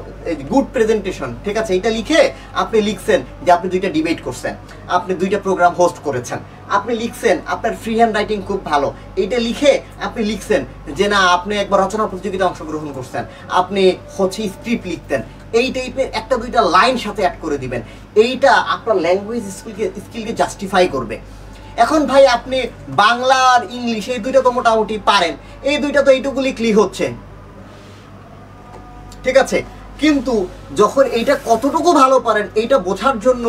S1: গুড প্রেজেন্টেশন, ঠিক আছে? এটা লিখে আপনি লিখছেন যে আপনি 2টা ডিবেট করছেন, আপনি 2টা প্রোগ্রাম হোস্ট করেছেন, আপনি লিখছেন আপনার ফ্রি হ্যান্ড রাইটিং খুব ভালো, এইটা লিখে আপনি লিখছেন যে না আপনি একবার রচনা প্রতিযোগিতায় অংশগ্রহণ করছেন, আপনি হচ্ছে স্ক্রিপ্ট লিখতেন, এই টাইপের 1-2টা লাইন সাথে অ্যাড করে দিবেন। এইটা আপনার ল্যাঙ্গুয়েজ স্কিলকে জাস্টিফাই করবে। এখন ভাই আপনি বাংলা আর ইংলিশ এই 2টা তো মোটামুটি পারেন, এই 2টা তো এইটুকু লিখলেই হচ্ছে, ঠিক আছে? কিন্তু যখন এইটা কতটুকু ভালো পারেন এইটা বোঝার জন্য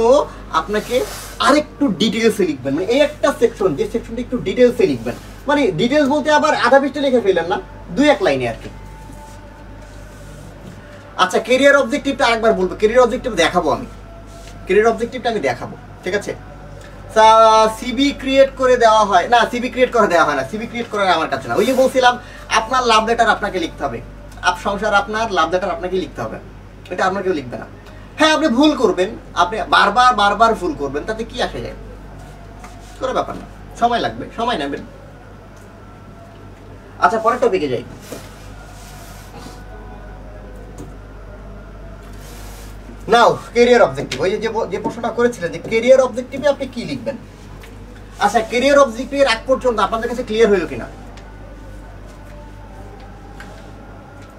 S1: আপনাকে আরেকটু ডিটেলসে লিখবেন। মানে এই একটা সেকশন, যে সেকশনটা একটু ডিটেলসে লিখবেন, মানে ডিটেলস বলতে আবার আধা পৃষ্ঠা লিখে ফেলেন না, 2-1 লাইনে আর কি। আচ্ছা, ক্যারিয়ার অবজেক্টিভটা আরেকবার বলবো, ক্যারিয়ার অবজেক্টিভ দেখাবো আমি, ক্যারিয়ার অবজেক্টিভটা আমি দেখাবো, ঠিক আছে? সিভি ক্রিয়েট করে দেওয়া হয় না, সিভি ক্রিয়েট করে দেওয়া হয় না, সিভি ক্রিয়েট করার আমার কাছে না। ওই যে বলছিলাম আপনার লাভ লেটার আপনাকে লিখতে হবে, সংসার আপনার লাভ লেটার আপনাকে লিখতে হবে, এটা আপনার কেউ লিখবে না। হ্যাঁ আপনি ভুল করবেন, আপনি বারবার ভুল করবেন, তাতে কি আসে যায়? কোনো ব্যাপার না, সময় লাগবে, সময় নেবেন। আচ্ছা, পরের টপিকে যাই। নাও ক্যারিয়ার অবজেক্টিভ, ওই যে প্রশ্নটা করেছিলেন যে ক্যারিয়ার অবজেক্টিভে আপনি কি লিখবেন। আচ্ছা, ক্যারিয়ার অবজেক্টিভের আগ পর্যন্ত আপনাদের কাছে ক্লিয়ার হইল কিনা?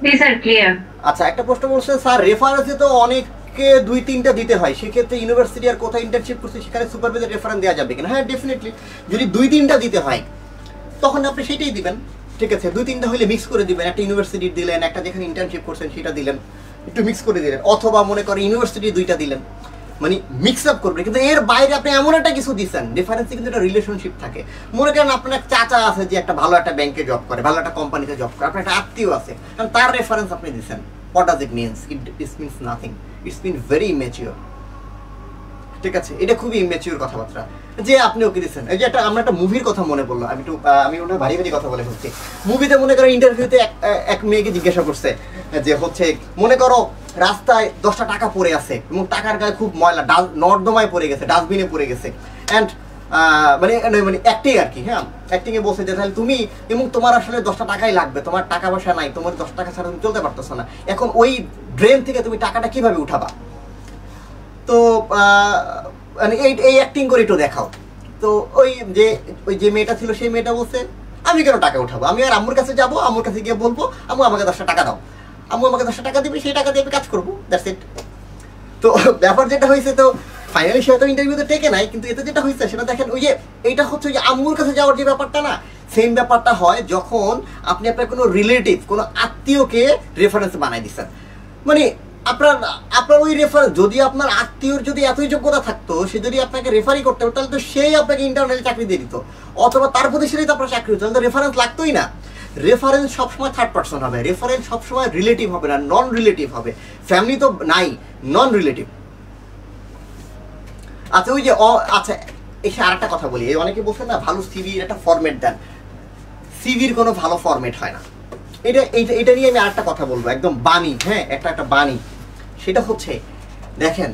S4: জি স্যার ক্লিয়ার।
S1: আচ্ছা, একটা প্রশ্ন বলছে স্যার, রেফারেন্সে তো অনেককে 2-3টা দিতে হয়, সেক্ষেত্রে ইউনিভার্সিটি আর কোথায় ইন্টার্নশিপ করছে সেখানে সুপারভাইজার রেফারেন্স দেওয়া যাবে কিনা? হ্যাঁ, ডেফিনেটলি। যদি 2-3টা দিতে হয় তখন আপনি সেটাই দিবেন, ঠিক আছে? 2-3টা হলে মিক্স করে দিবেন, একটা ইউনিভার্সিটি দিলেন, একটা যেখানে ইন্টার্নশিপ করছেন সেটা দিলেন, একটু মিক্স করে দিলেন, অথবা মনে করেন ইউনিভার্সিটি 2টা দিলেন, মানে মিক্স আপ করবেন। কিন্তু এর বাইরে আপনি এমন একটা কিছু দিচ্ছেন, রেফারেন্সে কিন্তু একটা রিলেশনশিপ থাকে। মনে করেন আপনার এক চাচা আছে যে একটা ভালো একটা ব্যাংকে জব করে, ভালো একটা কোম্পানিতে জব করে, আপনার একটা আত্মীয় আছে, কারণ তার রেফারেন্স আপনি দিচ্ছেন। What does it means? It means nothing, it's mean very immature, ঠিক আছে? এটা খুবই ইমেচিওর কথাবার্তা যে আপনি ওকে দিচ্ছেন। এই যে আমরা একটা মুভির কথা মনে পড়লো, আমি ওটা ভারী ভারী কথা বলে ফেলছি। মুভিতে মনে করো ইন্টারভিউতে এক মেয়েকে জিজ্ঞাসা করছে যে হচ্ছে মনে করো রাস্তায় 10টা টাকা পড়ে আছে এবং টাকার গায়ে খুব ময়লা, নর্দমায় পড়ে গেছে, ডাস্টবিনে পড়ে গেছে, অ্যান্ড মানে অ্যাক্টিং আর কি, হ্যাঁ অ্যাক্টিংয়ে বলছে যে তাহলে তুমি এবং তোমার আসলে 10টা টাকাই লাগবে, তোমার টাকা পয়সা নাই, তোমার 10 টাকা ছাড়া তুমি চলতে পারতেছো না, এখন ওই ড্রেন থেকে তুমি টাকাটা কিভাবে উঠাবা? তো মানে এই অ্যাক্টিং করে একটু দেখাও। তো ওই যে মেয়েটা ছিল সেই মেয়েটা বলছে আমি কেন টাকা উঠাবো, আমি আর আম্মুর কাছে যাবো, আম্মুর কাছে গিয়ে বলবো আম্মু আমাকে 10টা টাকা দাও, আম্মু আমাকে 10টা টাকা দিবে, সেই টাকা দিয়ে আমি কাজ করবো, দ্যাটস ইট। তো ব্যাপার যেটা হয়েছে, তো ফাইনালি সে হয়তো ইন্টারভিউতে টেকে নাই, কিন্তু এতে যেটা হয়েছে সেটা দেখেন, ওই যে এইটা হচ্ছে ওই যে আম্মুর কাছে যাওয়ার যে ব্যাপারটা না, সেম ব্যাপারটা হয় যখন আপনি আপনার কোনো রিলেটিভ, কোনো আত্মীয়কে রেফারেন্স বানাই দিচ্ছেন। মানে আপনার ওই রেফারেন্স, যদি আপনার আত্মীয়র যদি এতই যোগ্যতা থাকতো, সে যদি আপনাকে রেফারি করতে হবে, তাহলে তো সেই আপনাকে ইন্টারনালি চাকরি দিয়ে দিত, অথবা তার প্রতিষ্ঠানেই তো আপনার চাকরি হতো, তাহলে তো রেফারেন্স লাগতোই না। রেফারেন্স সবসময় থার্ড পার্সন হবে, রেফারেন্স সবসময় রিলেটিভ হবে না, নন রিলেটিভ হবে। ফ্যামিলি তো নাই, নন রিলেটিভ। আচ্ছা, ওই যে আচ্ছা এসে আর একটা কথা বলি, অনেকে বলছেন না ভালো সিভির একটা ফরম্যাট দেন, সিভির কোনো ভালো ফরম্যাট হয় না। এটা নিয়ে আমি আরেকটা কথা বলবো, একদম বাণী, হ্যাঁ একটা বাণী। সেটা হচ্ছে দেখেন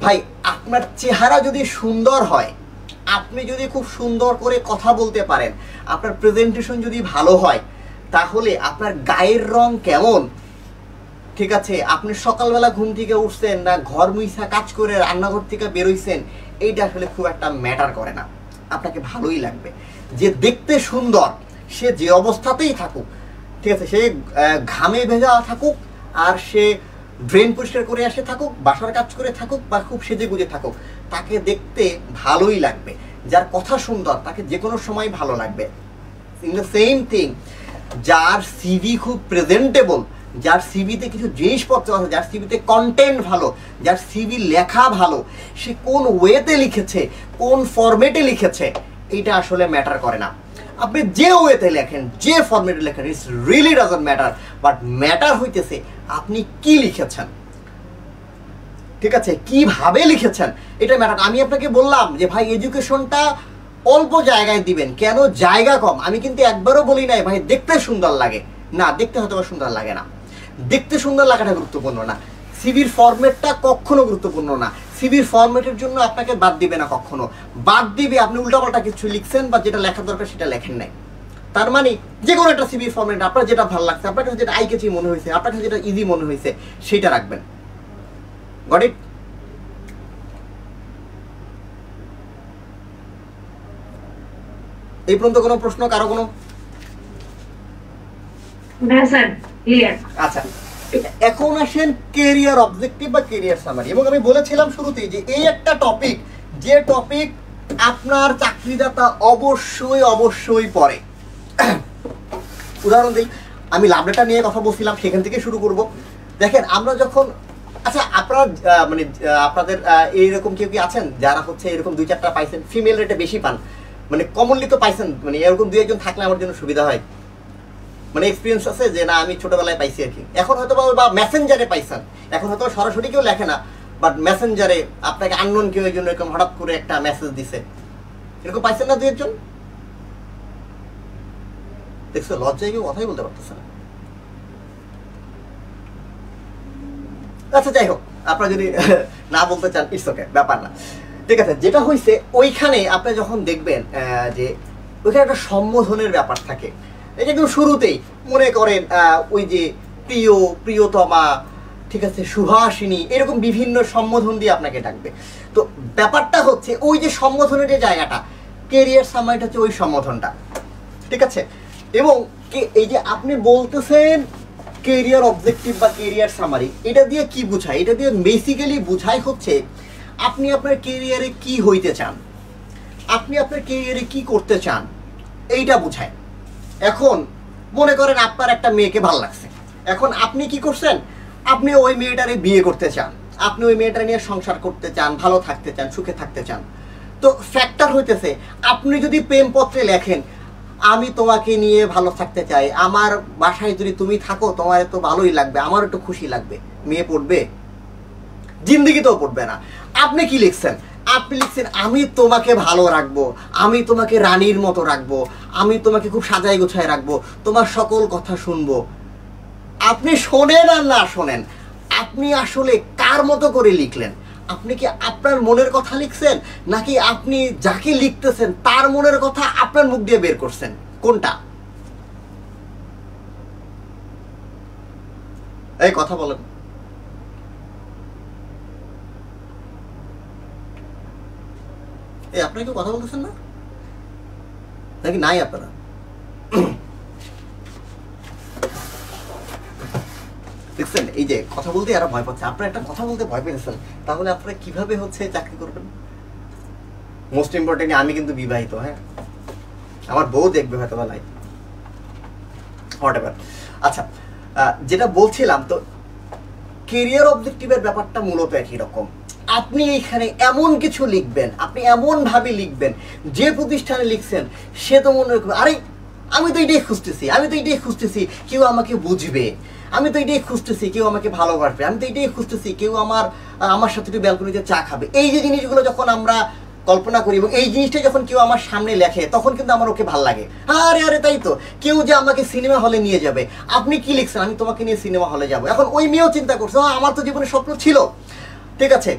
S1: ভাই, আপনার চেহারা যদি সুন্দর হয়, আপনি যদি খুব সুন্দর করে কথা বলতে পারেন, আপনার প্রেজেন্টেশন যদি ভালো হয়, তাহলে আপনার গায়ের রং কেমন, ঠিক আছে, আপনি সকালবেলা ঘুম থেকে উঠছেন না ঘর মুইসা কাজ করে রান্নাঘর থেকে বেরোইছেন, এইটা আসলে খুব একটা ম্যাটার করে না। আপনাকে ভালোই লাগবে। যে দেখতে সুন্দর সে যে অবস্থাতেই থাকুক, ঠিক আছে, সে ঘামে ভেজা থাকুক, আর সে ড্রেন পরিষ্কার করে আসে থাকুক, বাসার কাজ করে থাকুক, বা খুব সেজে গুজে থাকুক, তাকে দেখতে ভালোই লাগবে। যার কথা সুন্দর তাকে যে কোনো সময় ভালো লাগবে। ইন দ্য সেম থিং, যার সিভি খুব প্রেজেন্টেবল, যার সিভিতে কিছু জিনিসপত্র আছে, যার সিভিতে কন্টেন্ট ভালো, যার সিভি লেখা ভালো, সে কোন ওয়েতে লিখেছে, কোন ফরম্যাটে লিখেছে, এটা আসলে ম্যাটার করে না। আপনি যে ওয়েতে লেখেন, যে ফরম্যাটে লেখেন, it's really doesn't matter, but matter হইতেছে আপনি কি লিখেছেন, ঠিক আছে, কিভাবে লিখেছেন, এটা ম্যাটার। আমি আপনাকে বললাম যে ভাই এডুকেশনটা অল্প জায়গায় দিবেন, কেন জায়গা কম, আমি কিন্তু একবারও বলি নাই ভাই দেখতে সুন্দর লাগে, না দেখতে হয়তো সুন্দর লাগে না, দেখতে সুন্দর লাগাটা গুরুত্বপূর্ণ না, সিভির ফরম্যাটটা কখনো গুরুত্বপূর্ণ না। সিভির ফরম্যাটের জন্য আপনাকে বাদ দিবে না, কখনো বাদ দিবে আপনি উল্টাপাল্টা কিছু লিখছেন বা যেটা লেখা দরকার সেটা লেখেন নাই। তার মানে যে কোনো একটা সিভির ফরম্যাট আপনার যেটা ভালো লাগছে, আপনার কাছে যেটা আই ক্যাচি মনে হয়েছে, আপনার কাছে যেটা ইজি মনে হয়েছে, সেটা রাখবেন। Got it? এই পর্যন্ত কোনো প্রশ্ন, কারো কোনো? আচ্ছা, এখন আসেন ক্যারিয়ার অবজেক্টিভ বা ক্যারিয়ার সামারি। এবং আমি বলেছিলাম শুরুতেই যে এই একটা টপিক, যে টপিক আপনার চাকরিদাতা অবশ্যই পড়ে। উদাহরণ দিই, আমি লাভ লেটার নিয়ে কথা বলছিলাম, সেখান থেকে শুরু করব। দেখেন আমরা যখন, আচ্ছা আপনারা মানে আপনাদের এইরকম কেউ কি আছেন যারা হচ্ছে এরকম 2-4টা পাইছেন, ফিমেল রেটে বেশি পান, মানে কমনলি তো পাইছেন, মানে এরকম 2-1জন থাকলে আমার জন্য সুবিধা হয়, মানে এক্সপিরিয়েন্স আছে যে না আমি ছোটবেলায় পাইছি আর কি। এখন হয়তো বা মেসেঞ্জারে পাইছেন, এখন হয়তো সরাসরি কেউ লেখে না, বাট মেসেঞ্জারে আপনাকে আননোন কেউ একজন এরকম হঠাৎ করে একটা মেসেজ দিছে, এরকম পাইছেন না 2-1জন? দেখছো, লজ্জায় কেউ কথাই বলতে পারতেছে না। আচ্ছা যাই হোক, আপনারা যদি না বলতে চান ইটস ওকে, ব্যাপার না, ঠিক আছে। যেটা হয়েছে ওইখানে আপনি যখন দেখবেন যে ওইখানে একটা সম্বোধনের ব্যাপার থাকে, এই একদম শুরুতেই মনে করেন ওই যে প্রিয়, প্রিয়তমা, ঠিক আছে, সুহাসিনী, এরকম বিভিন্ন সম্বোধন দিয়ে আপনাকে ডাকবে। তো ব্যাপারটা হচ্ছে ওই যে সম্বোধনের যে জায়গাটা, ক্যারিয়ার সামারিটা হচ্ছে ওই সম্বোধনটা, ঠিক আছে। এবং এই যে আপনি বলতেছেন কেরিয়ার অবজেক্টিভ বা কেরিয়ার সামারি, এটা দিয়ে কি বোঝায়? এটা দিয়ে বেসিক্যালি বোঝায় হচ্ছে আপনি আপনার কেরিয়ারে কি হইতে চান, আপনি আপনার কেরিয়ারে কি করতে চান, এইটা বোঝায়। এখন মনে করেন আপনার একটা মেয়েকে ভালো লাগছে, এখন আপনি কি করছেন, আপনি ওই মেয়েটারে বিয়ে করতে চান, আপনি ওই মেয়েটা নিয়ে সংসার করতে চান, ভালো থাকতে চান, সুখে থাকতে চান। তো ফ্যাক্টর হইতেছে আপনি যদি প্রেমপত্রে লেখেন আমি তোমাকে নিয়ে ভালো থাকতে চাই, আমার বাসায় যদি তুমি থাকো তোমার তো ভালোই লাগবে, আমার একটু খুশি লাগবে, মেয়ে পড়বে? জিন্দেগিতেও পড়বে না। আপনি কি লিখছেন? আপনি লিখছেন আমি তোমাকে ভালো রাখবো, আমি তোমাকে রানীর মতো রাখবো, আমি তোমাকে খুব সাজায় গোছায় রাখবো, তোমার সকল কথা শুনবো। আপনি শোনেন আর না শোনেন, আপনি আসলে কার মতো করে লিখলেন? আপনি কি আপনার মনের কথা লিখছেন, নাকি আপনি যাকে লিখতেছেন তার মনের কথা আপনার মুখ দিয়ে বের করছেন? কোনটা? এই কথা বলেন। এই আপনারা কেউ কথা বলতেছেন না নাকি নাই আপনারা? দেখছেন এই যে কথা বলতে এরা ভয় পাচ্ছে, আপনারা একটা কথা বলতে ভয় পেয়েছেন, তাহলে আপনারা কিভাবে হচ্ছে চাকরি করবেন? মোস্ট ইম্পর্টেন্ট আমি কিন্তু বিবাহিত, হ্যাঁ, আমার বউ দেখবে হয়তো বা লাইভ হোয়াটএভার। আচ্ছা, যেটা বলছিলাম, তো কেরিয়ার অবজেক্টিভের ব্যাপারটা মূলত একই রকম। আপনি এখানে এমন কিছু লিখবেন, আপনি এমন ভাবে লিখবেন যে প্রতিষ্ঠানে লিখছেন সে তো মনে করবে আরে আমি তো এটাই খুঁজতেছি, আমি তো এটাই খুঁজতেছি কেউ আমাকে বুঝবে, আমি তো এটাই খুঁজতেছি কেউ আমাকে ভালোবাসবে, আমি তো এটাই খুঁজতেছি কেউ আমার সাথে একটু ব্যালকনিতে চা খাবে। এই যে জিনিসগুলো যখন আমরা কল্পনা করি এবং এই জিনিসটা যখন কেউ আমার সামনে লেখে তখন কিন্তু আমার ওকে ভাল লাগে। আরে আরে তাই তো, কেউ যে আমাকে সিনেমা হলে নিয়ে যাবে। আপনি কি লিখছেন? আমি তোমাকে নিয়ে সিনেমা হলে যাবো। এখন ওই মেয়েও চিন্তা করছে আমার তো জীবনে স্বপ্ন ছিল, ঠিক আছে,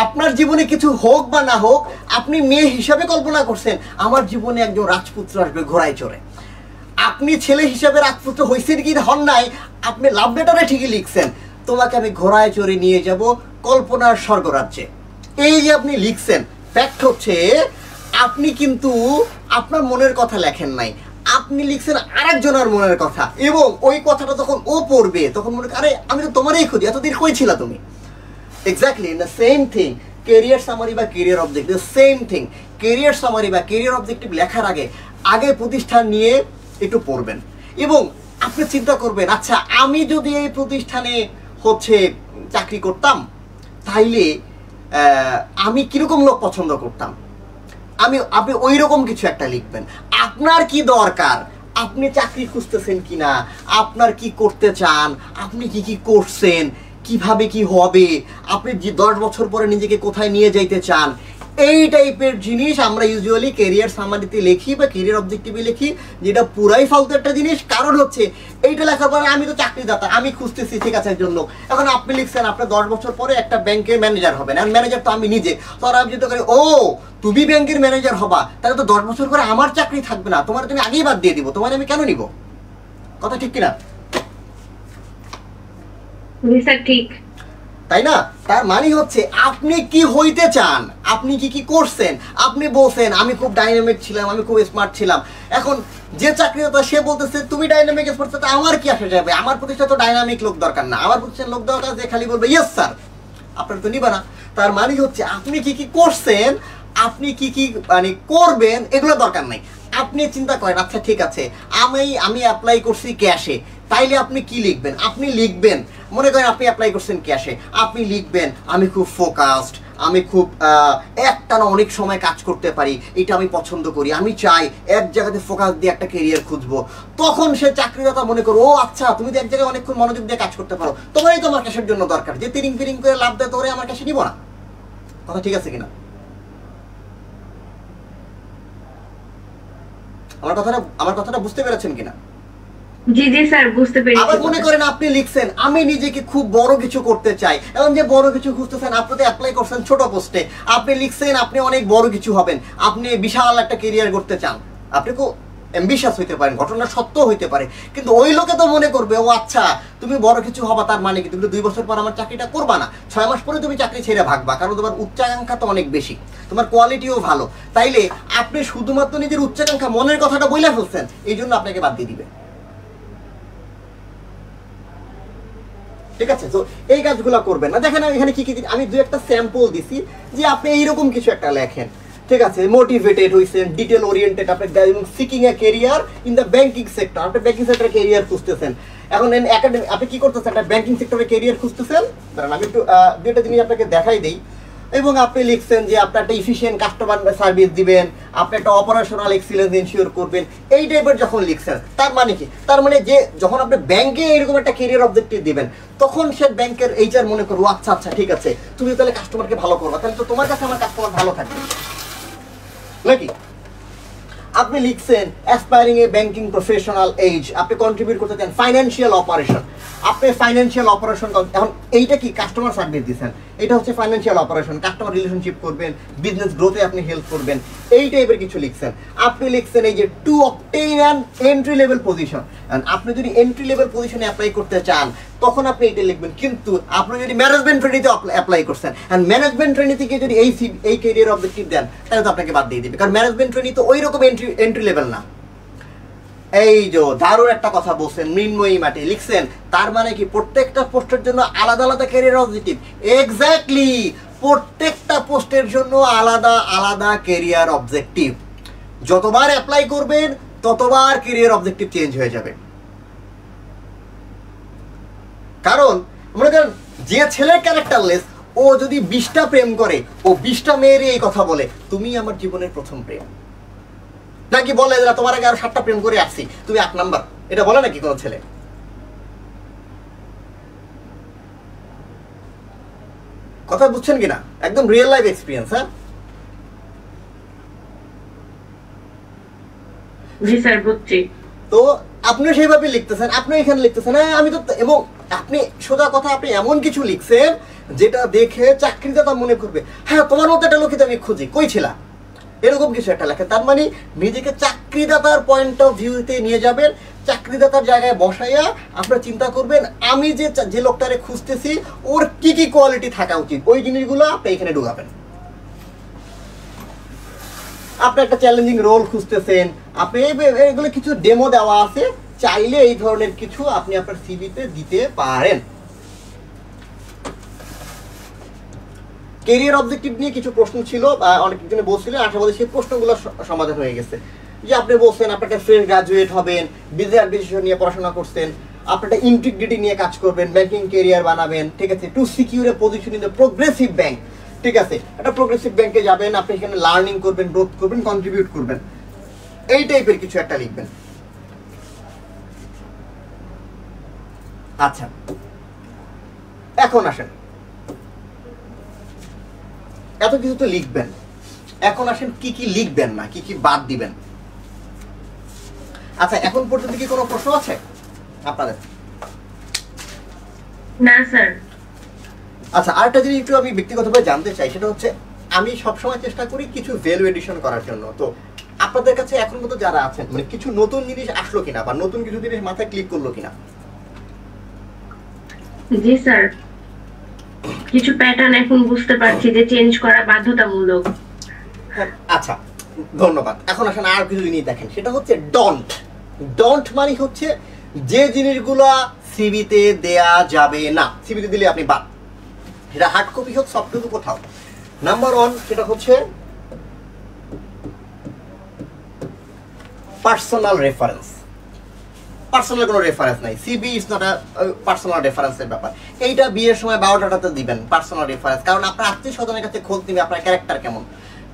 S1: আপনার জীবনে কিছু হোক বা না হোক আপনি মেয়ে হিসাবে কল্পনা করছেন আমার জীবনে একজন রাজপুত্র আসবে ঘোড়ায় চড়ে। আপনি ছেলে হিসাবে রাজপুত্র হয়েছেন কি হন নাই, আপনি লাভ লেটারে ঠিকই লিখছেন তোমাকে আমি ঘোড়ায় চড়ে নিয়ে যাব কল্পনার স্বর্গরাজ্যে। এই যে আপনি লিখছেন, ফ্যাক্ট হচ্ছে আপনি কিন্তু আপনার মনের কথা লেখেন নাই, আপনি লিখছেন আরেকজনের মনের কথা, এবং ওই কথাটা যখন ও পড়বে তখন মনে আরে আমি তো তোমারই খুঁজি, এতদিন কই ছিলা তুমি? Exactly, in the same thing, career summary বা career objective, same thing. Career summary বা career objective লেখার আগে প্রতিষ্ঠান নিয়ে একটু পড়বেন এবং আপনি চিন্তা করবেন আচ্ছা আমি যদি এই প্রতিষ্ঠানে হচ্ছে চাকরি করতাম তাইলে আমি কিরকম লোক পছন্দ করতাম, আপনি ওই রকম কিছু একটা লিখবেন। আপনার কি দরকার, আপনি চাকরি খুঁজতেছেন কিনা, আপনার কি করতে চান, আপনি কি কি করছেন, কিভাবে কি হবে, আপনি 10 বছর পরে নিজেকে কোথায় নিয়ে যাইতে চান, এই টাইপের জিনিস আমরা ইউজুয়ালি ক্যারিয়ার সামারিতে লিখি বা ক্যারিয়ার অবজেক্টিভে লিখি, যেটা পুরাই ফালতু একটা জিনিস। কারণ হচ্ছে এইটা লেখার পরে আমি তো চাকরিদাতা, আমি খুঁজতেছি, ঠিক আছে একজন লোক। এখন আপনি লিখছেন আপনার 10 বছর পরে একটা ব্যাংকের ম্যানেজার হবেন, আর ম্যানেজার তো আমি নিজে, তো আমি যদি করি ও তুমি ব্যাংকের ম্যানেজার হবা তাহলে তো 10 বছর পরে আমার চাকরি থাকবে না, তোমার তুমি আগেই বাদ দিয়ে দিব, তোমার আমি কেন নিব? কথা ঠিক কিনা?
S4: ঠিক,
S1: তাই না? তার মানে হচ্ছে আপনি কি হইতে চান, আপনি কি কি করছেন। আপনি বলছেন আমি খুব ডাইনামিক ছিলাম, আমি খুব স্মার্ট ছিলাম। এখন যে চাকরিদাতা সে বলতেছে তুমি ডাইনামিক স্মার্ট, তো আমার কি আসে যাবে? আমার প্রতিষ্ঠানে তো ডাইনামিক লোক দরকার না, আমার প্রতিষ্ঠানে লোক দরকার যে খালি বলবে ইয়েস স্যার, আপনার তো নিবা না। তার মানে হচ্ছে আপনি কি কি করছেন, আপনি কি কি মানে করবেন এগুলো দরকার নাই। আপনি চিন্তা করেন আচ্ছা ঠিক আছে আমি অ্যাপ্লাই করছি ক্যাশে, তাইলে আপনি কি লিখবেন? আপনি লিখবেন, মনে করেন আপনি অ্যাপ্লাই করছেন ক্যাশে, আপনি লিখবেন আমি খুব ফোকাসড, আমি খুব একটানা অনেক সময় কাজ করতে পারি, এটা আমি পছন্দ করি, আমি চাই এক জায়গাতে ফোকাস দিয়ে একটা ক্যারিয়ার খুঁজবো। তখন সে চাকরিদাতা মনে করো ও আচ্ছা তুমি তো এক জায়গায় অনেকক্ষণ মনোযোগ দিয়ে কাজ করতে পারো, তোমারই তো আমার ক্যাশের জন্য দরকার, যে তিরিং ফিরিং করে লাভ দেয় তোরে আমার ক্যাশে নিব না। কথা ঠিক আছে কিনা? আমার কথাটা বুঝতে পেরেছেন কিনা?
S4: জি জি স্যার বুঝতে পেরেছি।
S1: আবার মনে করেন আপনি লিখছেন আমি নিজেকে খুব বড় কিছু করতে চাই, এবং যে বড় কিছু খুঁজতেছেন আপনি তো অ্যাপ্লাই করছেন ছোট পোস্টে, আপনি লিখছেন আপনি অনেক বড় কিছু হবেন, আপনি বিশাল একটা ক্যারিয়ার করতে চান, আপনি খুব অ্যাম্বিশাস হইতে পারেন, ঘটনা সত্য হইতে পারে, কিন্তু ওই লোকে তো মনে করবে ও আচ্ছা তুমি বড় কিছু হবা, তার মানে কি তুমি 2 বছর পর আমার চাকরিটা করবা না, 6 মাস পরে তুমি চাকরি ছেড়ে ভাগবা, কারণ তোমার উচ্চাকাঙ্ক্ষা তো অনেক বেশি, তোমার কোয়ালিটিও ভালো। তাইলে আপনি শুধুমাত্র নিজের উচ্চাকাঙ্ক্ষা মনের কথাটা বইলা ফেলছেন, এই জন্য আপনাকে বাদ দিয়ে দিবে। ঠিক আছে? তো এই কাজগুলো করবেন না। দেখেন এখানে কি কি আমি দু একটা স্যাম্পল দিছি যে আপনি এইরকম কিছু একটা লেখেন, ঠিক আছে? মোটিভেটেড হইছেন, ডিটেল ওরিয়েন্টেড, আপনি seeking A career in the banking sector, আপনি ব্যাংকিং সেক্টরে ক্যারিয়ার খুঁজতেছেন। এখন একাডেমি আপনি কি করতেছেন, একটা ব্যাংকিং সেক্টরে ক্যারিয়ার খুঁজতেছেন। দাঁড়ান আমি একটু দুইটা জিনিস আপনাকে দেখাই দেই। এবং আপনি লিখছেন যে আপনি একটা ইফিশিয়েন্ট কাস্টমার সার্ভিস দিবেন, আপনি একটা অপারেশনাল এক্সিলেন্স এনশিওর করবেন, এই টাইপের যখন লিখছেন, তার মানে কি? তার মানে যে যখন আপনি ব্যাংকে এরকম একটা ক্যারিয়ার অবজেক্টিভ দিবেন, তখন সে ব্যাংকের এইচআর মনে করবো আচ্ছা আচ্ছা ঠিক আছে, তুমি তাহলে কাস্টমারকে ভালো করবা, তাহলে তো তোমার কাছে আমার কাস্টমার ভালো থাকবে নাকি? আপনি লিখছেন অ্যাসপায়ারিং এ ব্যাংকিং প্রফেশনাল এজ, আপনি কন্ট্রিবিউট করতে চান ফাইন্যান্সিয়াল অপারেশন, আপনি ফাইন্যান্সিয়াল অপারেশন। এখন এইটা কি কাস্টমার সার্ভিস দিচ্ছেন, এটা হচ্ছে ফাইন্যান্সিয়াল অপারেশন, কাস্টমার রিলেশনশিপ করবেন, বিজনেস গ্রোথে আপনি হেল্প করবেন, এই টাইপের কিছু লিখছেন। আপনি লিখছেন এই যে two obtain an entry level position, আপনি যদি এন্ট্রি লেভেল পজিশনে অ্যাপ্লাই করতে চান তখন আপনি এটা লিখবেন। কিন্তু আপনি যদি ম্যানেজমেন্ট ট্রেনিতে অ্যাপ্লাই করছেন, অ্যান্ড ম্যানেজমেন্ট ট্রেনি থেকে যদি এই ক্যারিয়ার অবজেক্টিভ দেন, তাহলে তো আপনাকে বাদ দিয়ে দিবে, কারণ ম্যানেজমেন্ট ট্রেনি তো ওই রকম এন্ট্রি লেভেল না। এই যে দারুণ একটা কথা বলছেন, মৃন্ময়ী মাটি লিখছেন, তার মানে কি প্রত্যেকটা পোস্টের জন্য আলাদা আলাদা ক্যারিয়ার অবজেক্টিভ। এক্স্যাক্টলি, প্রত্যেকটা পোস্টের জন্য আলাদা আলাদা ক্যারিয়ার অবজেক্টিভ। যতবার অ্যাপ্লাই করবেন ততবার ক্যারিয়ার অবজেক্টিভ চেঞ্জ হয়ে যাবে। কারণ মনে করেন যে ছেলে ক্যারেক্টারলেস, ও যদি 20টা প্রেম করে, ও 20টা মেয়েরই এই কথা বলে, তুমি আমার জীবনের প্রথম প্রেম, নাকি বলে তোমার আগে আরো 7টা প্রেম করে আসছি, তুমি 8 নাম্বার, এটা বলে নাকি কোন ছেলে? কথা বুঝছেন কিনা? একদম রিয়েল লাইফ এক্সপিরিয়েন্স। হ্যাঁ
S4: জি স্যার বুঝছি।
S1: তো আপনিও সেইভাবে লিখতেছেন, আপনি এখানে লিখতেছেন হ্যাঁ আমি তো, এবং আপনি সোজা কথা আপনি এমন কিছু লিখছেন যেটা দেখে চাকরিদাতা মনে করবে হ্যাঁ তোমার মতো একটা লোকই তো আমি খুঁজি, কই ছিলা, এরকম কিছু একটা লেখে। তার মানে নিজেকে চাকরিদাতার পয়েন্ট অফ ভিউতে নিয়ে যাবেন, চাকরিদাতার জায়গায় বসাইয়া আপনারা চিন্তা করবেন আমি যে লোকটারে খুঁজতেছি ওর কি কি কোয়ালিটি থাকা উচিত, ওই জিনিসগুলো আপনি এখানে ঢুকাবেন। আপনি একটা চ্যালেঞ্জিং রোল খুঁজতেছেন, আপনি এগুলো কিছু ডেমো দেওয়া আছে, চাইলে এই ধরনের কিছু আপনি আপনার সিভিতে দিতে পারেন। ক্যারিয়ার অবজেক্টিভ নিয়ে কিছু প্রশ্ন ছিল, অনেকজনে বলছিলেন, আশাবাদী সেই প্রশ্নগুলো সমাধান হয়ে গেছে। যে আপনি বলছেন আপনি একটা ফ্রেশ গ্রাজুয়েট হবেন, বিজনেস অ্যাডমিনিস্ট্রেশন নিয়ে পড়াশোনা করছেন, আপনি একটা ইন্টিগ্রিটি নিয়ে কাজ করবেন, ব্যাংকিং ক্যারিয়ার বানাবেন, ঠিক আছে? To secure a position in the progressive bank, ঠিক আছে? একটা প্রোগ্রেসিভ ব্যাংকে যাবেন, আপনি এখানে লার্নিং করবেন, গ্রোথ করবেন, কন্ট্রিবিউট করবেন, এই টাইপের কিছু একটা লিখবেন। আচ্ছা এখন আসেন, এত কিছু তো লিখবেন, এখন আসেন কি কি লিখবেন না, কি কি বাদ দিবেন। আচ্ছা এখন পর্যন্ত কি কোনো প্রশ্ন আছে আপনাদের?
S4: না স্যার।
S1: আচ্ছা আরেকটা জিনিস একটু আমি ব্যক্তিগতভাবে জানতে চাই, সেটা হচ্ছে আমি সবসময় চেষ্টা করি কিছু ভ্যালু এডিশন করার জন্য। তো আপনাদের কাছে এখন মতো যারা আছেন, মানে কিছু নতুন জিনিস আসলো কিনা, বা নতুন কিছু জিনিস মাথায় ক্লিক করলো কিনা?
S4: জি স্যার, কিছু প্যাটার্ন এখন বুঝতে পারছি যে চেঞ্জ করা বাধ্যতামূলক।
S1: আচ্ছা ধন্যবাদ। এখন আসেন আর কিছু জিনিস দেখেন, সেটা হচ্ছে ডন্ট। ডন্ট মানে হচ্ছে যে জিনিসগুলা সিভিতে দেয়া যাবে না, সিভিতে দিলে আপনি বাদ, সেটা হার্ড কপি হোক সফট কপি কোথাও। নাম্বার 1 সেটা হচ্ছে পার্সোনাল রেফারেন্স। পার্সোনাল কোনো রেফারেন্স নাই, CV is not a personal রেফারেন্সের ব্যাপার। এইটা বিয়ের সময় বায়োডাটাতে দিবেন পার্সোনাল রেফারেন্স, কারণ আপনার আত্মীয় স্বজনের কাছে খোঁজ নিবে আপনার ক্যারেক্টার কেমন,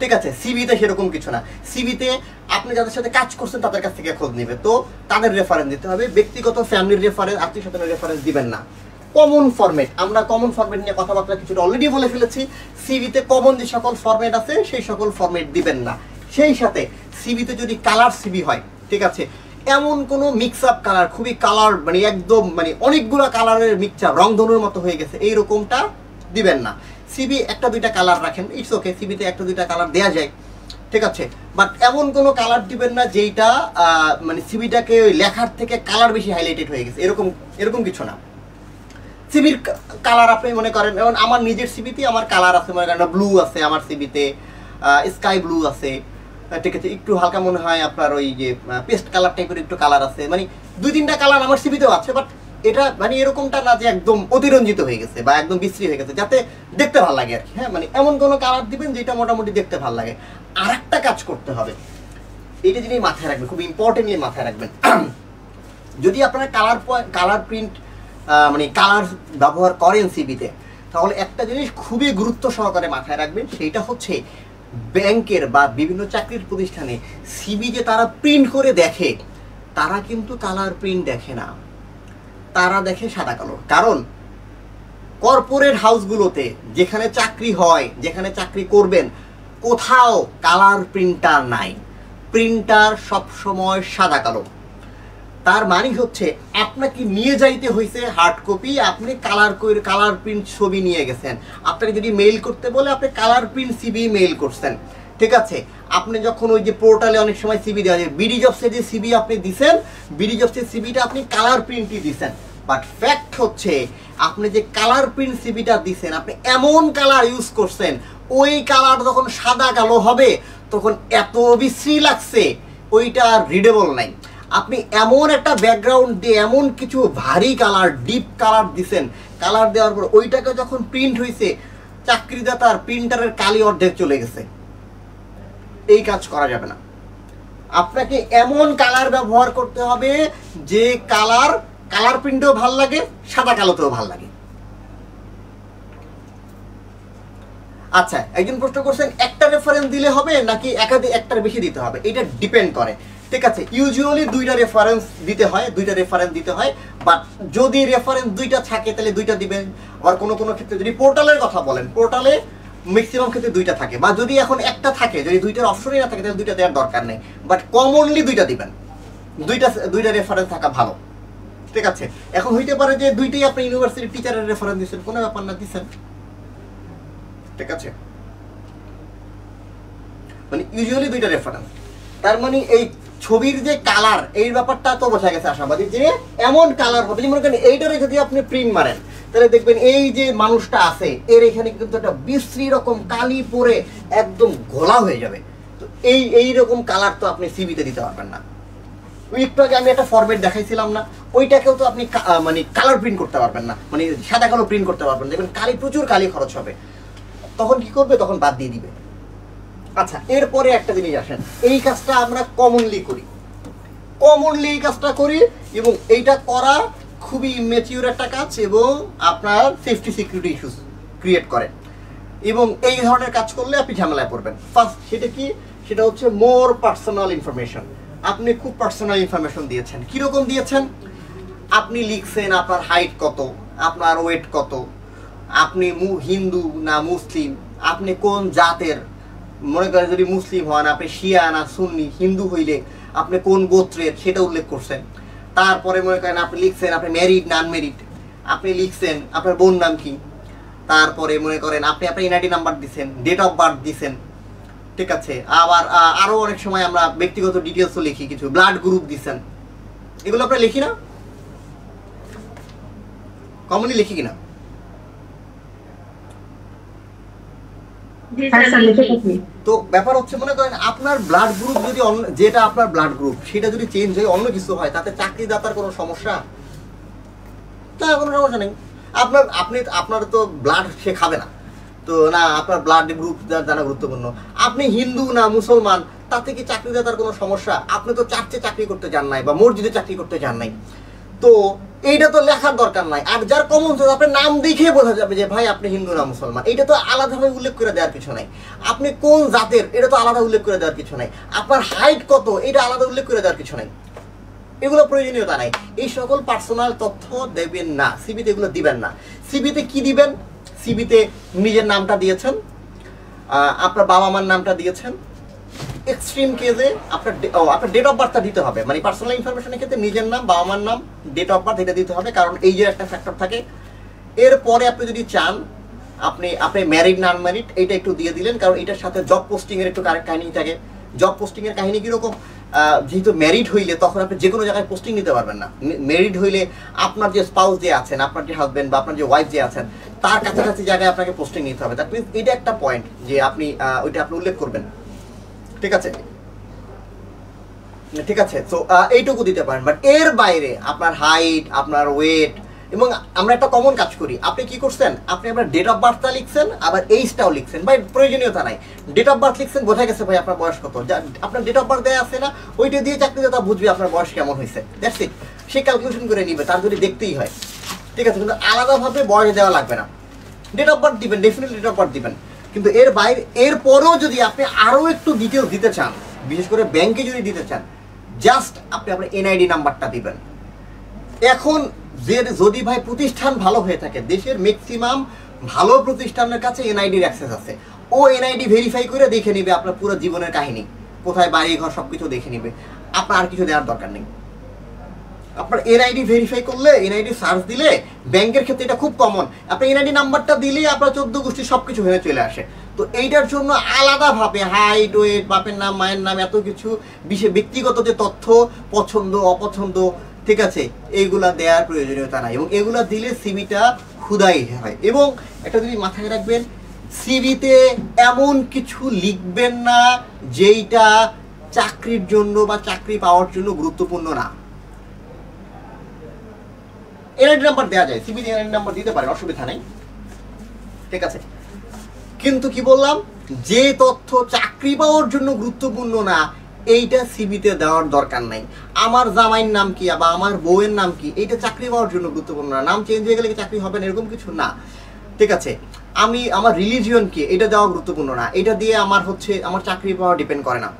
S1: ঠিক আছে? সিভিতে সেরকম কিছু না, সিভিতে আপনি যাদের সাথে কাজ করছেন তাদের কাছ থেকে খোঁজ নিবে, তো তাদের রেফারেন্স দিতে হবে। ব্যক্তিগত ফ্যামিলির রেফারেন্স, আত্মীয় স্বজনের রেফারেন্স দিবেন না। কমন ফরম্যাট, আমরা কমন ফরম্যাট নিয়ে কথাবার্তা কিছুটা অলরেডি বলে ফেলেছি। সিভিতে কমন যে সকল ফরম্যাট আছে সেই সকল ফরম্যাট দিবেন না। সেই সাথে সিভিতে যদি কালার সিভি হয়, ঠিক আছে, এমন কোনো মিক্স আপ কালার, খুবই কালার মানে একদম মানে অনেকগুলো কালারের মিক্সচার, রংধনুর মতো হয়ে গেছে, এইরকমটা দিবেন না। সিবি একটা দুইটা কালার রাখেন, ইটস ওকে, সিবিতে একটা দুইটা কালার দেয়া যায়, ঠিক আছে, বাট এমন কোনো কালার দিবেন না যেইটা মানে সিবিটাকে ওই লেখার থেকে কালার বেশি হাইলাইটেড হয়ে গেছে, এরকম কিছু না। সিবির কালার আপনি মনে করেন, যেমন আমার নিজের সিবিতে আমার কালার আছে, মনে করেন ব্লু আছে আমার সিবিতে, স্কাই ব্লু আছে, ঠিক আছে, একটু হালকা মনে হয় আপনার ওই যে পেস্ট কালার টাইপের একটু কালার আছে, মানে 2-3টা কালার আমার সিবিতেও আছে, বাট এটা মানে এরকমটা না যে একদম অতিরঞ্জিত হয়ে গেছে বা একদম বিশ্রী হয়ে গেছে, যাতে দেখতে ভালো লাগে আর কি। হ্যাঁ, মানে এমন কোনো কালার দিবেন যেটা মোটামুটি দেখতে ভালো লাগে। আর একটা কাজ করতে হবে, এটা জিনিস মাথায় রাখবেন, খুব ইম্পর্টেন্টলি মাথায় রাখবেন। যদি আপনারা কালার প্রিন্ট মানে কালার ব্যবহার করেন সিবিতে, তাহলে একটা জিনিস খুবই গুরুত্ব সহকারে মাথায় রাখবেন, সেইটা হচ্ছে ব্যাংকের বা বিভিন্ন চাকরির প্রতিষ্ঠানে সিবি যে তারা প্রিন্ট করে দেখে, তারা কিন্তু কালার প্রিন্ট দেখে না, তারা দেখে সাদা কালো। কারণ কর্পোরেট হাউসগুলোতে যেখানে চাকরি হয়, যেখানে চাকরি করবেন, কোথাও কালার প্রিন্টার নাই, প্রিন্টার সবসময় সাদা কালো। তার মানে হচ্ছে আপনাকে নিয়ে যাইতে হয়েছে হার্ড কপি, আপনি কালার প্রিন্ট ছবি নিয়ে গেছেন। আপনাকে যদি মেইল করতে বলে আপনি কালার প্রিন্ট সিবি মেইল করছেন, ঠিক আছে। আপনি যখন ওই যে পোর্টালে অনেক সময় সিবি দেওয়া যায়, বিডি জবসে যে সিবি আপনি দিছেন, বিডি জবসের সিবিটা আপনি কালার প্রিন্টই দিছেন। বাট ফ্যাক্ট হচ্ছে আপনি যে কালার প্রিন্ট সিবিটা দিছেন, আপনি এমন কালার ইউজ করছেন, ওই কালার যখন সাদা কালো হবে তখন এত বিশ্রী লাগছে, ওইটা রিডেবল নাই। আপনি এমন একটা ব্যাকগ্রাউন্ড দিয়ে এমন কিছু ভারী কালার, ডিপ কালার দিছেন, কালার দেওয়ার পর ওইটাকে যখন প্রিন্ট হয়েছে, চাকরিদাতার প্রিন্টারের কালি অর্ধেক চলে গেছে। এই কাজ করা যাবে না। আপনাকে এমন কালার ব্যবহার করতে হবে যে কালার প্রিন্টেও ভাল লাগে, সাদা কালোতেও ভাল লাগে। আচ্ছা, একজন প্রশ্ন করছেন একটা রেফারেন্স দিলে হবে নাকি একটার বেশি দিতে হবে? এটা ডিপেন্ড করে, ঠিক আছে। ইউজুয়ালি দুইটা রেফারেন্স দিতে হয়, বাট যদি রেফারেন্স দুইটা থাকে তাহলে দুইটা দিবেন। আর কোনো ক্ষেত্রে যদি পোর্টালের কথা বলেন, পোর্টালে ম্যাক্সিমাম ক্ষেত্রে দুইটা থাকে, বা যদি এখন একটা থাকে, যদি দুইটার অপশনই না থাকে তাহলে দুইটা দেওয়ার দরকার নেই, বাট কমনলি দুইটা দিবেন। দুইটা রেফারেন্স থাকা ভালো, ঠিক আছে। এখন হইতে পারে যে দুইটাই আপনি ইউনিভার্সিটি টিচারের রেফারেন্স দিচ্ছেন, কোনো ব্যাপার না, দিচ্ছেন, ঠিক আছে। মানে ইউজুয়ালি দুইটা রেফারেন্স। তার মানে এই ছবির যে কালার, এই ব্যাপারটা তো বোঝা গেছে আশাবাদী, যে এমন কালার হবে, যেমন এইটারে যদি আপনি প্রিন্ট মারেন তাহলে দেখবেন এই যে মানুষটা আছে এর এখানে কিন্তু একটা বিশ্রী রকম কালি পরে একদম ঘোলা হয়ে যাবে। তো এই রকম কালার তো আপনি সিবিতে দিতে পারবেন না। একটু আগে আমি একটা ফরম্যাট দেখাইছিলাম না, ওইটাকেও তো আপনি মানে কালার প্রিন্ট করতে পারবেন না, মানে সাদা কালো প্রিন্ট করতে পারবেন না, দেখবেন প্রচুর কালি খরচ হবে। তখন কি করবে? তখন বাদ দিয়ে দিবে। আচ্ছা, এরপরে একটা জিনিস আসেন, এই কাজটা আমরা কমনলি এই কাজটা করি, এবং এইটা করা খুবই ইমেচিউর একটা কাজ, এবং আপনার সেফটি সিকিউরিটি ইস্যুস ক্রিয়েট করে, এবং এই ধরনের কাজ করলে আপনি ঝামেলায় পড়বেন। ফার্স্ট সেটা হচ্ছে মোর পার্সোনাল ইনফরমেশন। আপনি খুব পার্সোনাল ইনফরমেশন দিয়েছেন। কিরকম দিয়েছেন? আপনি লিখছেন আপনার হাইট কত, আপনার ওয়েট কত, আপনি হিন্দু না মুসলিম, আপনি কোন জাতের, মনে করেন যদি মুসলিম হন আপনি শিয়া না সুন্নি, হিন্দু হইলে আপনি কোন গোত্রের সেটা উল্লেখ করছেন। তারপরে মনে করেন আপনি লিখছেন আপনি ম্যারিড না আনম্যারিড, আপনি লিখছেন আপনার বোন নাম কি, তারপরে মনে করেন আপনি আপনার এনআইডি নাম্বার দিচ্ছেন, ডেট অফ বার্থ দিচ্ছেন, ঠিক আছে। আবার আরও অনেক সময় আমরা ব্যক্তিগত ডিটেলসও লিখি, কিছু ব্লাড গ্রুপ দিচ্ছেন, এগুলো আমরা লিখি না, কমনলি লিখি কিনা? তো ব্যাপার হচ্ছে মনে করেন আপনার ব্লাড গ্রুপ যদি যেটা আপনার ব্লাড গ্রুপ সেটা যদি চেঞ্জ হয়ে অন্য কিছু হয়, তাতে চাকরিদাতার কোনো সমস্যা? না, কোনো সমস্যা নেই। আপনার তো ব্লাড সে খাবে না, তো না আপনার ব্লাড গ্রুপ জানা গুরুত্বপূর্ণ। আপনি হিন্দু না মুসলমান, তাতে কি চাকরিদাতার কোনো সমস্যা? আপনি তো চার্চে চাকরি করতে চান নাই বা মসজিদে চাকরি করতে চান নাই, তো এইটা তো লেখার দরকার নাই। আর যার কমন সেন্স, আপনার নাম দেখে বোঝা যাবে যে ভাই আপনি হিন্দু না মুসলমান, এটা তো আলাদাভাবে উল্লেখ করে দেওয়ার কিছু নাই। আপনি কোন জাতের, এটা তো আলাদা উল্লেখ করে দেওয়ার কিছু নাই। আপনার হাইট কত, এটা আলাদা উল্লেখ করে দেওয়ার কিছু নাই। এগুলো প্রয়োজনীয়তা নাই। এই সকল পার্সোনাল তথ্য দেবেন না সিবিতে, এগুলো দিবেন না। সিবিতে কি দিবেন? সিবিতে নিজের নামটা দিয়েছেন, আপনার বাবা মার নামটা দিয়েছেন, এক্সট্রিম কেসে আপনার ডেট অফ বার্থটা দিতে হবে। মানে পার্সোনাল ইনফরমেশনের ক্ষেত্রে নিজের নাম, বাবা মার নাম, ডেট অফ বার্থ এটা দিতে হবে, কারণ এই যে একটা ফ্যাক্টর থাকে। এরপরে আপনি যদি চান আপনি ম্যারিড না আনম্যারিড এইটা একটু দিয়ে দিলেন, কারণ এটার সাথে জব পোস্টিংয়ের একটু কাহিনী থাকে। জব পোস্টিংয়ের কাহিনী কীরকম? যেহেতু ম্যারিড হইলে তখন আপনি যে কোনো জায়গায় পোস্টিং নিতে পারবেন না। ম্যারিড হইলে আপনার যে স্পাউস যে আছেন, আপনার যে হাজব্যান্ড বা আপনার যে ওয়াইফ যে আছেন, তার কাছাকাছি জায়গায় আপনাকে পোস্টিং নিতে হবে। দ্যাট মিনস এটা একটা পয়েন্ট যে আপনি ওইটা আপনি উল্লেখ করবেন, ঠিক আছে। ঠিক আছে, তো এইটুকু দিতে পারেন, বাট এর বাইরে আপনার হাইট, আপনার ওয়েট, এবং আমরা একটা কমন কাজ করি, আপনি কি করছেন, আপনি আপনার ডেট অফ বার্থটা লিখছেন, আবার এইজটাও লিখছেন, ভাই প্রয়োজনীয়তা নাই, ডেট অফ বার্থ লিখছেন, বোঝা গেছে ভাই আপনার বয়স কত, আপনার ডেট অফ বার্থ দেওয়া আছে না, ওইটা দিয়ে চাকরিদাতা বুঝবে আপনার বয়স কেমন হয়েছে, দ্যাটস ইট, সে ক্যালকুলেশন করে নিবে, তার যদি দেখতেই হয়, ঠিক আছে, কিন্তু আলাদাভাবে বয়স দেওয়া লাগবে না, ডেট অফ বার্থ দিবেন, ডেফিনেটলি ডেট অফ বার্থ দিবেন, কিন্তু এর বাইরে এরপরেও যদি আপনি আরও একটু ডিটেলস দিতে চান, বিশেষ করে ব্যাংকে যদি দিতে চান, জাস্ট আপনি আপনার এনআইডি নাম্বারটা দিবেন। এখন যদি ভাই প্রতিষ্ঠান ভালো হয়ে থাকে, দেশের ম্যাক্সিমাম ভালো প্রতিষ্ঠানের কাছে এনআইডির অ্যাক্সেস আছে, ও এনআইডি ভেরিফাই করে দেখে নেবে আপনার পুরো জীবনের কাহিনী, কোথায় বাড়ি ঘর সব কিছু দেখে নেবে, আপনার আর কিছু দেওয়ার দরকার নেই। আপনার এনআইডি ভেরিফাই করলে, এনআইডি সার্চ দিলে, ব্যাংকের ক্ষেত্রে এটা খুব কমন, আপনি এনআইডি নাম্বারটা দিলে আপনার 14 গোষ্ঠী সব কিছু হয়ে চলে আসে। তো এইটার জন্য আলাদাভাবে হাইট, ওয়েট, বাপের নাম, মায়ের নাম, এত কিছু বিশেষ ব্যক্তিগত যে তথ্য, পছন্দ অপছন্দ, ঠিক আছে, এইগুলা দেওয়ার প্রয়োজনীয়তা নাই, এবং এগুলা দিলে সিভিটা খুদাই হয়। এবং একটা যদি মাথায় রাখবেন, সিভিতে এমন কিছু লিখবেন না যেইটা চাকরির জন্য বা চাকরি পাওয়ার জন্য গুরুত্বপূর্ণ না। এনআইডি নাম্বার দেওয়া যায়, সিভিতে এনআইডি নাম্বার দিতে পারেন, অসুবিধা নেই, ঠিক আছে, কিন্তু কি বললাম, যে তথ্য চাকরি পাওয়ার জন্য গুরুত্বপূর্ণ না, এইটা সিভিতে দেওয়ার দরকার নাই। আমার জামাইয়ের নাম কি বা আমার বউয়ের নাম কি, এইটা চাকরি পাওয়ার জন্য গুরুত্বপূর্ণ না, নাম চেঞ্জ হয়ে গেলে কি চাকরি হবে না, এরকম কিছু না, ঠিক আছে। আমার রিলিজিয়ন কি, এটা দেওয়া গুরুত্বপূর্ণ না, এটা দিয়ে আমার চাকরি পাওয়া ডিপেন্ড করে না।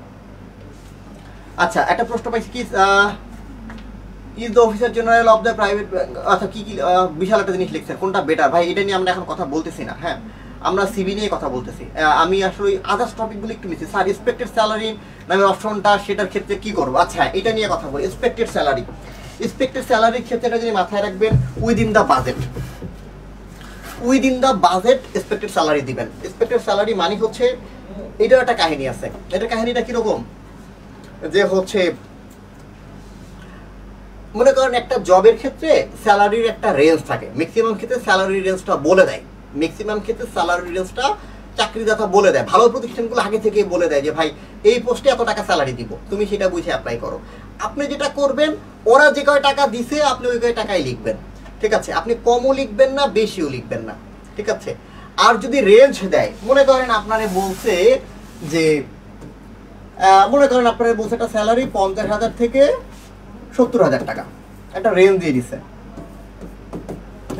S1: আচ্ছা, একটা প্রশ্ন পাইছি কি, is the officer general of the private, আচ্ছা কি বিশাল একটা জিনিস লিখছেন, কোনটা বেটার ভাই, এটা নিয়ে আমরা এখন কথা বলতেছি না, হ্যাঁ, আমরা সিভি নিয়ে কথা বলতেছি। আমি আসলে আদার্স টপিকগুলো একটু নিচ্ছি। স্যার এক্সপেক্টেড স্যালারি নামের অপশনটা, সেটার ক্ষেত্রে কি করবো? আচ্ছা, এটা নিয়ে কথা বলি। এক্সপেক্টেড স্যালারির ক্ষেত্রে এটা যদি মাথায় রাখবেন, within the budget, expected salary দিবেন। এক্সপেক্টেড স্যালারি মানে হচ্ছে, এটার একটা কাহিনী আছে। এটার কাহিনীটা কিরকম, যে হচ্ছে মনে করেন একটা জবের ক্ষেত্রে স্যালারির একটা রেঞ্জ থাকে, ম্যাক্সিমাম ক্ষেত্রে স্যালারি রেঞ্জটা বলে দেয়, চাকরিদাতা বলে দেয়, ভালো প্রতিষ্ঠানগুলো আগে থেকে বলে দেয় যে ভাই এই পোস্টে এত টাকা স্যালারি দিব, তুমি সেটা বুঝে অ্যাপ্লাই করো। আপনি যেটা করবেন, ওরা যে কয় টাকা দিছে আপনি ওই কয় টাকাই লিখবেন, ঠিক আছে, আপনি কমও লিখবেন না, বেশিও লিখবেন না, ঠিক আছে। আর যদি রেঞ্জ দেয়, মনে করেন আপনারে বলছে যে একটা স্যালারি 50,000 থেকে 70,000 টাকা, একটা রেঞ্জ দিয়ে দিচ্ছে,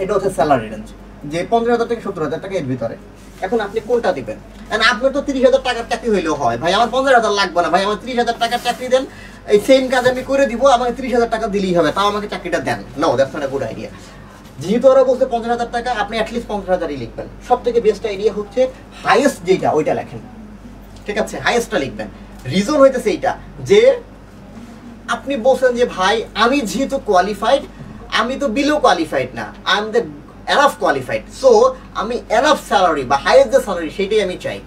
S1: এটা হচ্ছে স্যালারি রেঞ্জ, যে 15,000 থেকে 70,000 টাকা এর ভিতরে। এখন আপনি কোনটা দিবেন? আপনার তো 30,000 টাকার চাকরি হইলেও হয়, ভাই আমার 15,000 লাগবে না, ভাই আমার 30,000 টাকার চাকরি দেন, এই সেম কাজ আমি করে দিব, আমাকে 30,000 টাকা দিলেই হবে, তাও আমাকে চাকরিটা দেন। No, that's not a good idea. যেহেতু ওরা বলছে 50,000 টাকা, আপনি অ্যাটলিস্ট 50,000ই লিখবেন। সব থেকে বেস্ট আইডিয়া হচ্ছে হাইয়েস্ট যেটা, ওইটা লেখেন, ঠিক আছে, হাইয়েস্টটা লিখবেন। রিজন হইতেছে এইটা, যে আপনি বলছেন যে ভাই আমি যেহেতু কোয়ালিফাইড, আমি তো বিলো কোয়ালিফাইড না, I am the enough qualified, so আমি এনাফ স্যালারি বা হাইয়েস্ট যে স্যালারি সেটাই আমি চাই,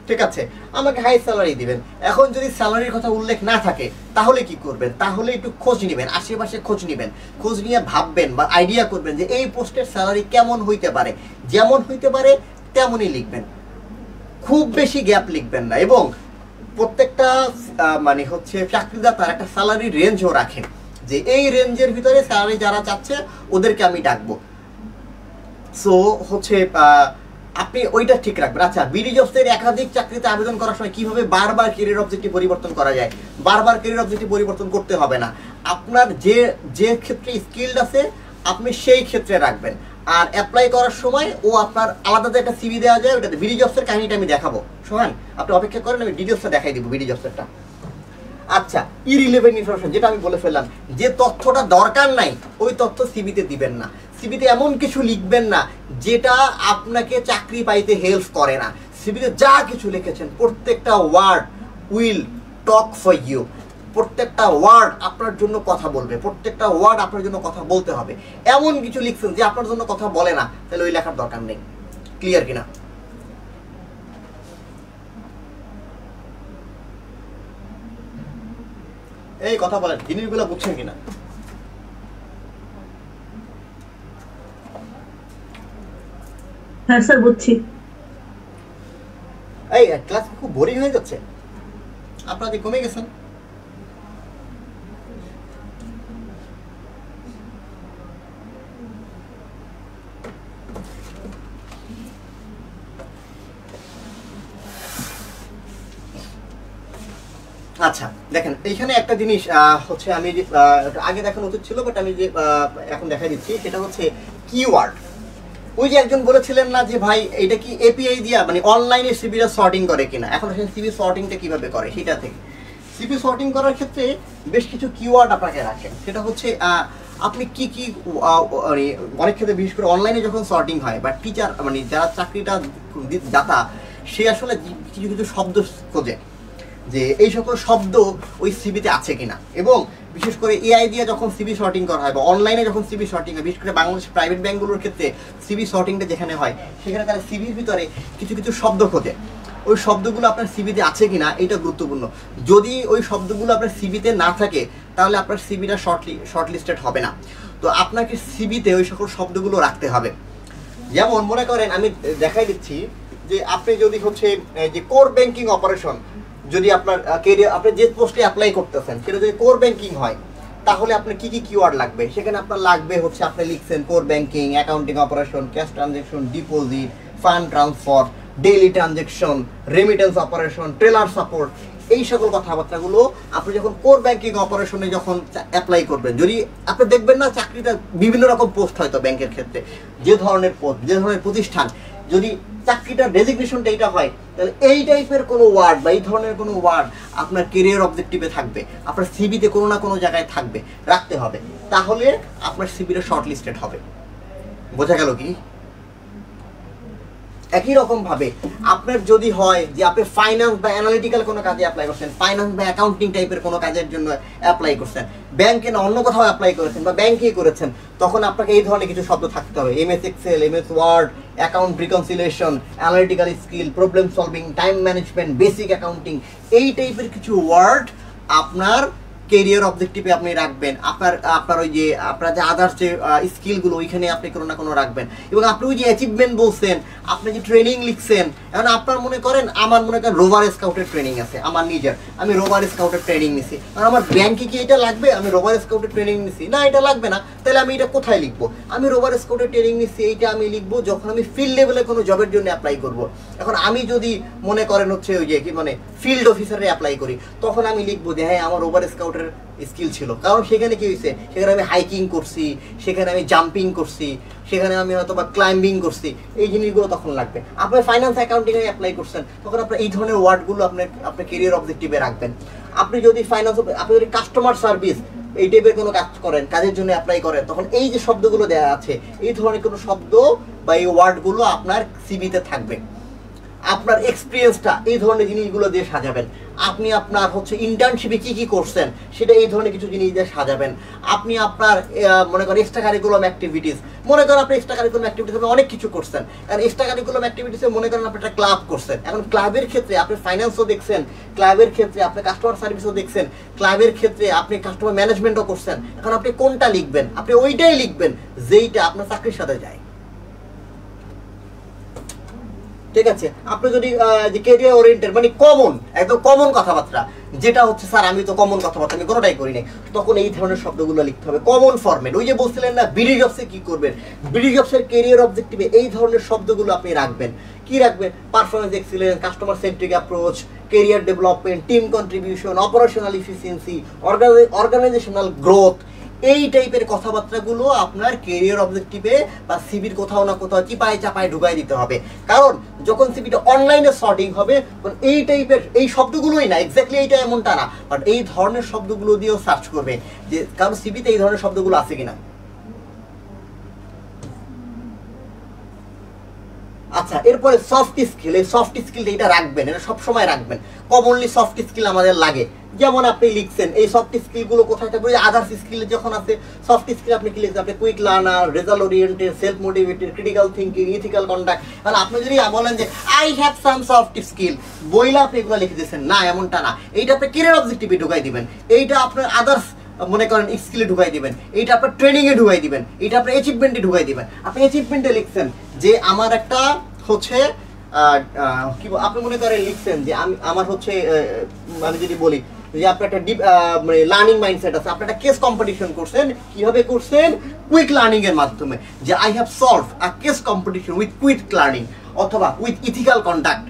S1: ঠিক আছে, আমাকে হাই স্যালারি দিবেন। এখন যদি স্যালারির কথা উল্লেখ না থাকে, তাহলে কি করবেন? তাহলে একটু খোঁজ নেবেন, আশেপাশে খোঁজ নেবেন, খোঁজ নিয়ে ভাববেন বা আইডিয়া করবেন যে এই পোস্টের স্যালারি কেমন হইতে পারে, যেমন হইতে পারে তেমনই লিখবেন, খুব বেশি গ্যাপ লিখবেন না। এবং প্রত্যেকটা চাকরিদাতার একটা স্যালারি রেঞ্জও রাখেন, যে এই রেঞ্জের ভিতরে স্যালারি যারা চাচ্ছে ওদেরকে আমি ডাকবো। সো আপনি ওইটা ঠিক রাখবেন। আচ্ছা, বিডি জবসের একাধিক চাকরিতে আবেদন করার সময় কিভাবে বারবার ক্যারিয়ার অবজেক্টিভ পরিবর্তন করা যায়? বারবার ক্যারিয়ার অবজেক্টিভ পরিবর্তন করতে হবে না, আপনার যে ক্ষেত্রে স্কিলড আছে আপনি সেই ক্ষেত্রে রাখবেন। আর অ্যাপ্লাই করার সময় আপনার আলাদা একটা সিভি দেওয়া যায়, ওটাতে বিডি জবসের কাহিনীটা আমি দেখাবো, শোনেন, আপনি অপেক্ষা করেন, আমি ডিটেলসটা দেখাই দিব বিডি জবসেরটা। আচ্ছা, ইরিলেভেন্ট ইনফরমেশন, যেটা আমি বলে ফেললাম, যে তথ্যটা দরকার নাই ওই তথ্য সিভিতে দিবেন না। সিভিতে এমন কিছু লিখবেন না যেটা আপনাকে চাকরি পাইতে হেল্প করে না। সিভিতে যা কিছু লিখেছেন প্রত্যেকটা word will talk for you, প্রত্যেকটা ওয়ার্ড আপনার জন্য কথা বলবে, প্রত্যেকটা ওয়ার্ড আপনার জন্য কথা বলতে হবে। এমন কিছু লিখছেন যে আপনার জন্য কথা বলে না, তাহলে ওই লেখার দরকার নেই। ক্লিয়ার কিনা? এই কথা বলেন, জিনিসগুলো বুঝছেন কিনা?
S2: হ্যাঁ স্যার, বুঝছি।
S1: এই ক্লাস খুব বোরিং হয়ে যাচ্ছে, আপনারা কমে গেছেন। আচ্ছা দেখেন এইখানে একটা জিনিস হচ্ছে আমি আগে দেখানো উচিত ছিল, বাট আমি যে এখন দেখা দিচ্ছি সেটা হচ্ছে কিওয়ার্ড। ওই যে একজন বলেছিলেন না যে ভাই এটা কি এপিআই দিয়া মানে অনলাইনে সিভিটা সর্টিং করে কিনা, এখন আসলে সিভি সর্টিংটা কিভাবে করে সেটা থেকে। সিভি সর্টিং করার ক্ষেত্রে বেশ কিছু কিওয়ার্ড আপনাকে রাখেন, সেটা হচ্ছে আপনি কি কি মানে অনেক ক্ষেত্রে বিশেষ করে অনলাইনে যখন সর্টিং হয় বা টিচার মানে যারা চাকরিটা দাতা সে আসলে কিছু কিছু শব্দ খোঁজে যে এই সকল শব্দ ওই সিভিতে আছে কিনা, এবং বিশেষ করে এআই দিয়ে যখন সিভি সর্টিং করা হয় বা অনলাইনে যখন সিভি সর্টিং হয়, বিশেষ করে বাংলাদেশ প্রাইভেট ব্যাঙ্কগুলোর ক্ষেত্রে সিভি সর্টিংটা যেখানে হয় সেখানে তারা সিভির ভিতরে কিছু কিছু শব্দ খোঁজে। ওই শব্দগুলো আপনার সিভিতে আছে কিনা এটা গুরুত্বপূর্ণ। যদি ওই শব্দগুলো আপনার সিভিতে না থাকে তাহলে আপনার সিভিটা শর্টলিস্টেড হবে না। তো আপনাকে সিভিতে ওই সকল শব্দগুলো রাখতে হবে। যেমন মনে করেন আমি দেখাই দিচ্ছি যে আপনি যদি হচ্ছে যে কোর ব্যাংকিং অপারেশন যদি আপনার কেরিয়ার আপনি যে পোস্টে অ্যাপ্লাই করতেছেন সেটা যদি কোর ব্যাংকিং হয় তাহলে আপনার কি কি কিওয়ার্ড লাগবে, সেখানে আপনার লাগবে হচ্ছে আপনি লিখছেন core banking, accounting operation, cash transaction, deposit, fund transfer, daily transaction, remittance operation, trailer support, এই সকল কথাবার্তাগুলো আপনি যখন কোর ব্যাংকিং অপারেশনে যখন অ্যাপ্লাই করবেন, যদি আপনি দেখবেন না চাকরিটা বিভিন্ন রকম পোস্ট হয়তো ব্যাংকের ক্ষেত্রে যে ধরনের পোস্ট যে ধরনের প্রতিষ্ঠান, যদি চাকরিটার ডেজিগনেশনটা এইটা হয় তাহলে এই টাইপের কোনো ওয়ার্ড বা এই ধরনের কোনো ওয়ার্ড আপনার কেরিয়ার অবজেক্টিভে থাকবে, আপনার সিভিতে কোনো না কোনো জায়গায় থাকবে, রাখতে হবে, তাহলে আপনার সিভিটা শর্টলিস্টেড হবে। বোঝা গেল কি? একই রকম ভাবে আপনার যদি হয় যে আপনি ফাইন্যান্স বা অ্যানালিটিক্যাল কোনো কাজে অ্যাপ্লাই করছেন, ফাইন্যান্স বা অ্যাকাউন্টিং টাইপের কোনো কাজের জন্য অ্যাপ্লাই করছেন, ব্যাংকে না অন্য কোথাও অ্যাপ্লাই করেছেন বা ব্যাংকেই করেছেন, তখন আপনাকে এই ধরনের কিছু শব্দ থাকতে হবে। MS Excel, MS Word, account reconciliation, analytical skill, problem solving, time management, basic accounting, এই টাইপের কিছু ওয়ার্ড আপনার কেরিয়ার অবজেক্টিভে আপনি রাখবেন। আপনার ওই যে আপনার যে আদার্স যে স্কিলগুলো ওইখানে আপনি কোনো না কোনো রাখবেন। এবং আপনি ওই যে অ্যাচিভমেন্ট বলছেন, আপনি যে ট্রেনিং লিখছেন, এখন আপনার মনে করেন আমার মনে করেন রোভার স্কাউটের ট্রেনিং আছে আমার নিজের, আমি রোভার স্কাউটের ট্রেনিং নিছি, আর আমার ব্যাংকে কি এটা লাগবে আমি রোভার স্কাউটের ট্রেনিং নিছি? না, এটা লাগবে না। তাহলে আমি এটা কোথায় লিখবো? আমি রোভার স্কাউটের ট্রেনিং নিছি এইটা আমি লিখবো যখন আমি ফিল্ড লেভেলে কোনো জবের জন্য অ্যাপ্লাই করব। এখন আমি যদি মনে করেন হচ্ছে ওই যে কি মানে ফিল্ড অফিসারে অ্যাপ্লাই করি, তখন আমি লিখবো যে হ্যাঁ আমার রোভার স্কাউটের স্কিল ছিল, কারণ সেখানে কি হয়েছে, সেখানে আমি হাইকিং করছি, সেখানে আমি জাম্পিং করছি, সেখানে আমি হয়তো বা ক্লাইম্বিং করছি, এই জিনিসগুলো তখন লাগবে। আপনি ফাইন্যান্স অ্যাকাউন্টিংয়ে অ্যাপ্লাই করছেন, তখন আপনার এই ধরনের ওয়ার্ডগুলো আপনার কেরিয়ার অবজেক্টিভে রাখবেন। আপনি যদি আপনি যদি কাস্টমার সার্ভিস এই টাইপের কোনো কাজ করেন, কাজের জন্য অ্যাপ্লাই করেন, তখন এই যে শব্দগুলো দেওয়া আছে এই ধরনের কোনো শব্দ বা এই ওয়ার্ডগুলো আপনার সিভিতে থাকবে। আপনার এক্সপিরিয়েন্সটা এই ধরনের জিনিসগুলো দিয়ে সাজাবেন। আপনি আপনার হচ্ছে ইন্টার্নশিপে কি কি করছেন সেটা এই ধরনের কিছু জিনিস দিয়ে সাজাবেন। আপনি আপনার মনে করেন এক্সট্রা কারিকুলাম অ্যাক্টিভিটিস, মনে করেন আপনি এক্সট্রা কারিকুলাম অ্যাক্টিভিটিসে অনেক কিছু করছেন, কারণ এক্সট্রা কারিকুলাম অ্যাক্টিভিটিসে মনে করেন আপনি একটা ক্লাব করছেন, এখন ক্লাবের ক্ষেত্রে আপনি ফাইন্যান্সও দেখছেন, ক্লাবের ক্ষেত্রে আপনি কাস্টমার সার্ভিসও দেখছেন, ক্লাবের ক্ষেত্রে আপনি কাস্টমার ম্যানেজমেন্টও করছেন। এখন আপনি কোনটা লিখবেন? আপনি ওইটাই লিখবেন যেইটা আপনার চাকরির সাথে যায়। ঠিক আছে? আপনি যদি যে কেরিয়ার ওরিয়েন্টেড মানে কমন একদম কমন কথাবার্তা, যেটা হচ্ছে স্যার আমি তো কমন কথাবার্তা আমি কোনোটাই করি নাই, তখন এই ধরনের শব্দগুলো লিখতে হবে কমন ফরম্যাট। ওই যে বলছিলেন না বিডি জবসে কি করবেন, বিডি জবসের কেরিয়ার অবজেক্টিভে এই ধরনের শব্দগুলো আপনি রাখবেন। কি রাখবেন? Performance excellence, customer centric approach, career development, team contribution, operational efficiency, organisational growth, এই টাইপের কথাবার্তাগুলো আপনার কেরিয়ার অবজেক্টিভে বা সিভির কোথাও না কোথাও চিপায় চাপায় ঢুকাই দিতে হবে। কারণ যখন সিভিটা অনলাইনে সর্টিং হবে এই টাইপের এই শব্দগুলোই না, এক্স্যাক্টলি এইটা এমনটা না, বাট এই ধরনের শব্দগুলো দিয়েও সার্চ করবে যে কারণ সিভিতে এই ধরনের শব্দগুলো আছে কিনা। আচ্ছা, এরপরে সফট স্কিল, এই সফট স্কিলটা এটা রাখবেন, এটা সবসময় রাখবেন। কমনলি সফট স্কিল আমাদের লাগে, যেমন আপনি লিখছেন এই সফট স্কিলগুলো কোথায় থাকবে? আদার্স স্কিল যখন আছে সফট স্কিল আপনি কি লিখছেন? আপনি quick learner, result oriented, self motivated, critical thinking, ethical conduct. তাহলে আপনি যদি বলেন যে I have some soft skill বইলা আপনি এগুলো লিখে দিয়েছেন, না এমনটা না, এইটা আপনি কেরিয়ার অবজেক্টিভে ঢুকাই দিবেন, এইটা আপনার আদার্স মনে করেন স্কিলে ঢুকাই দিবেন, এইটা আপনার ট্রেনিংয়ে ঢুকাই দিবেন, এইটা আপনার অ্যাচিভমেন্টে ঢুকাই দিবেন। আপনি অ্যাচিভমেন্টে লিখছেন যে আমার একটা হচ্ছে কি আপনি মনে করেন লিখছেন যে আমার হচ্ছে আমি যদি বলি যে আপনার একটা মানে লার্নিং মাইন্ডসেট আছে, আপনি একটা কেস কম্পিটিশন করছেন, কিভাবে করছেন? কুইক লার্নিং এর মাধ্যমে, যে I have solve a case competition with quick learning, অথবা with ethical conduct,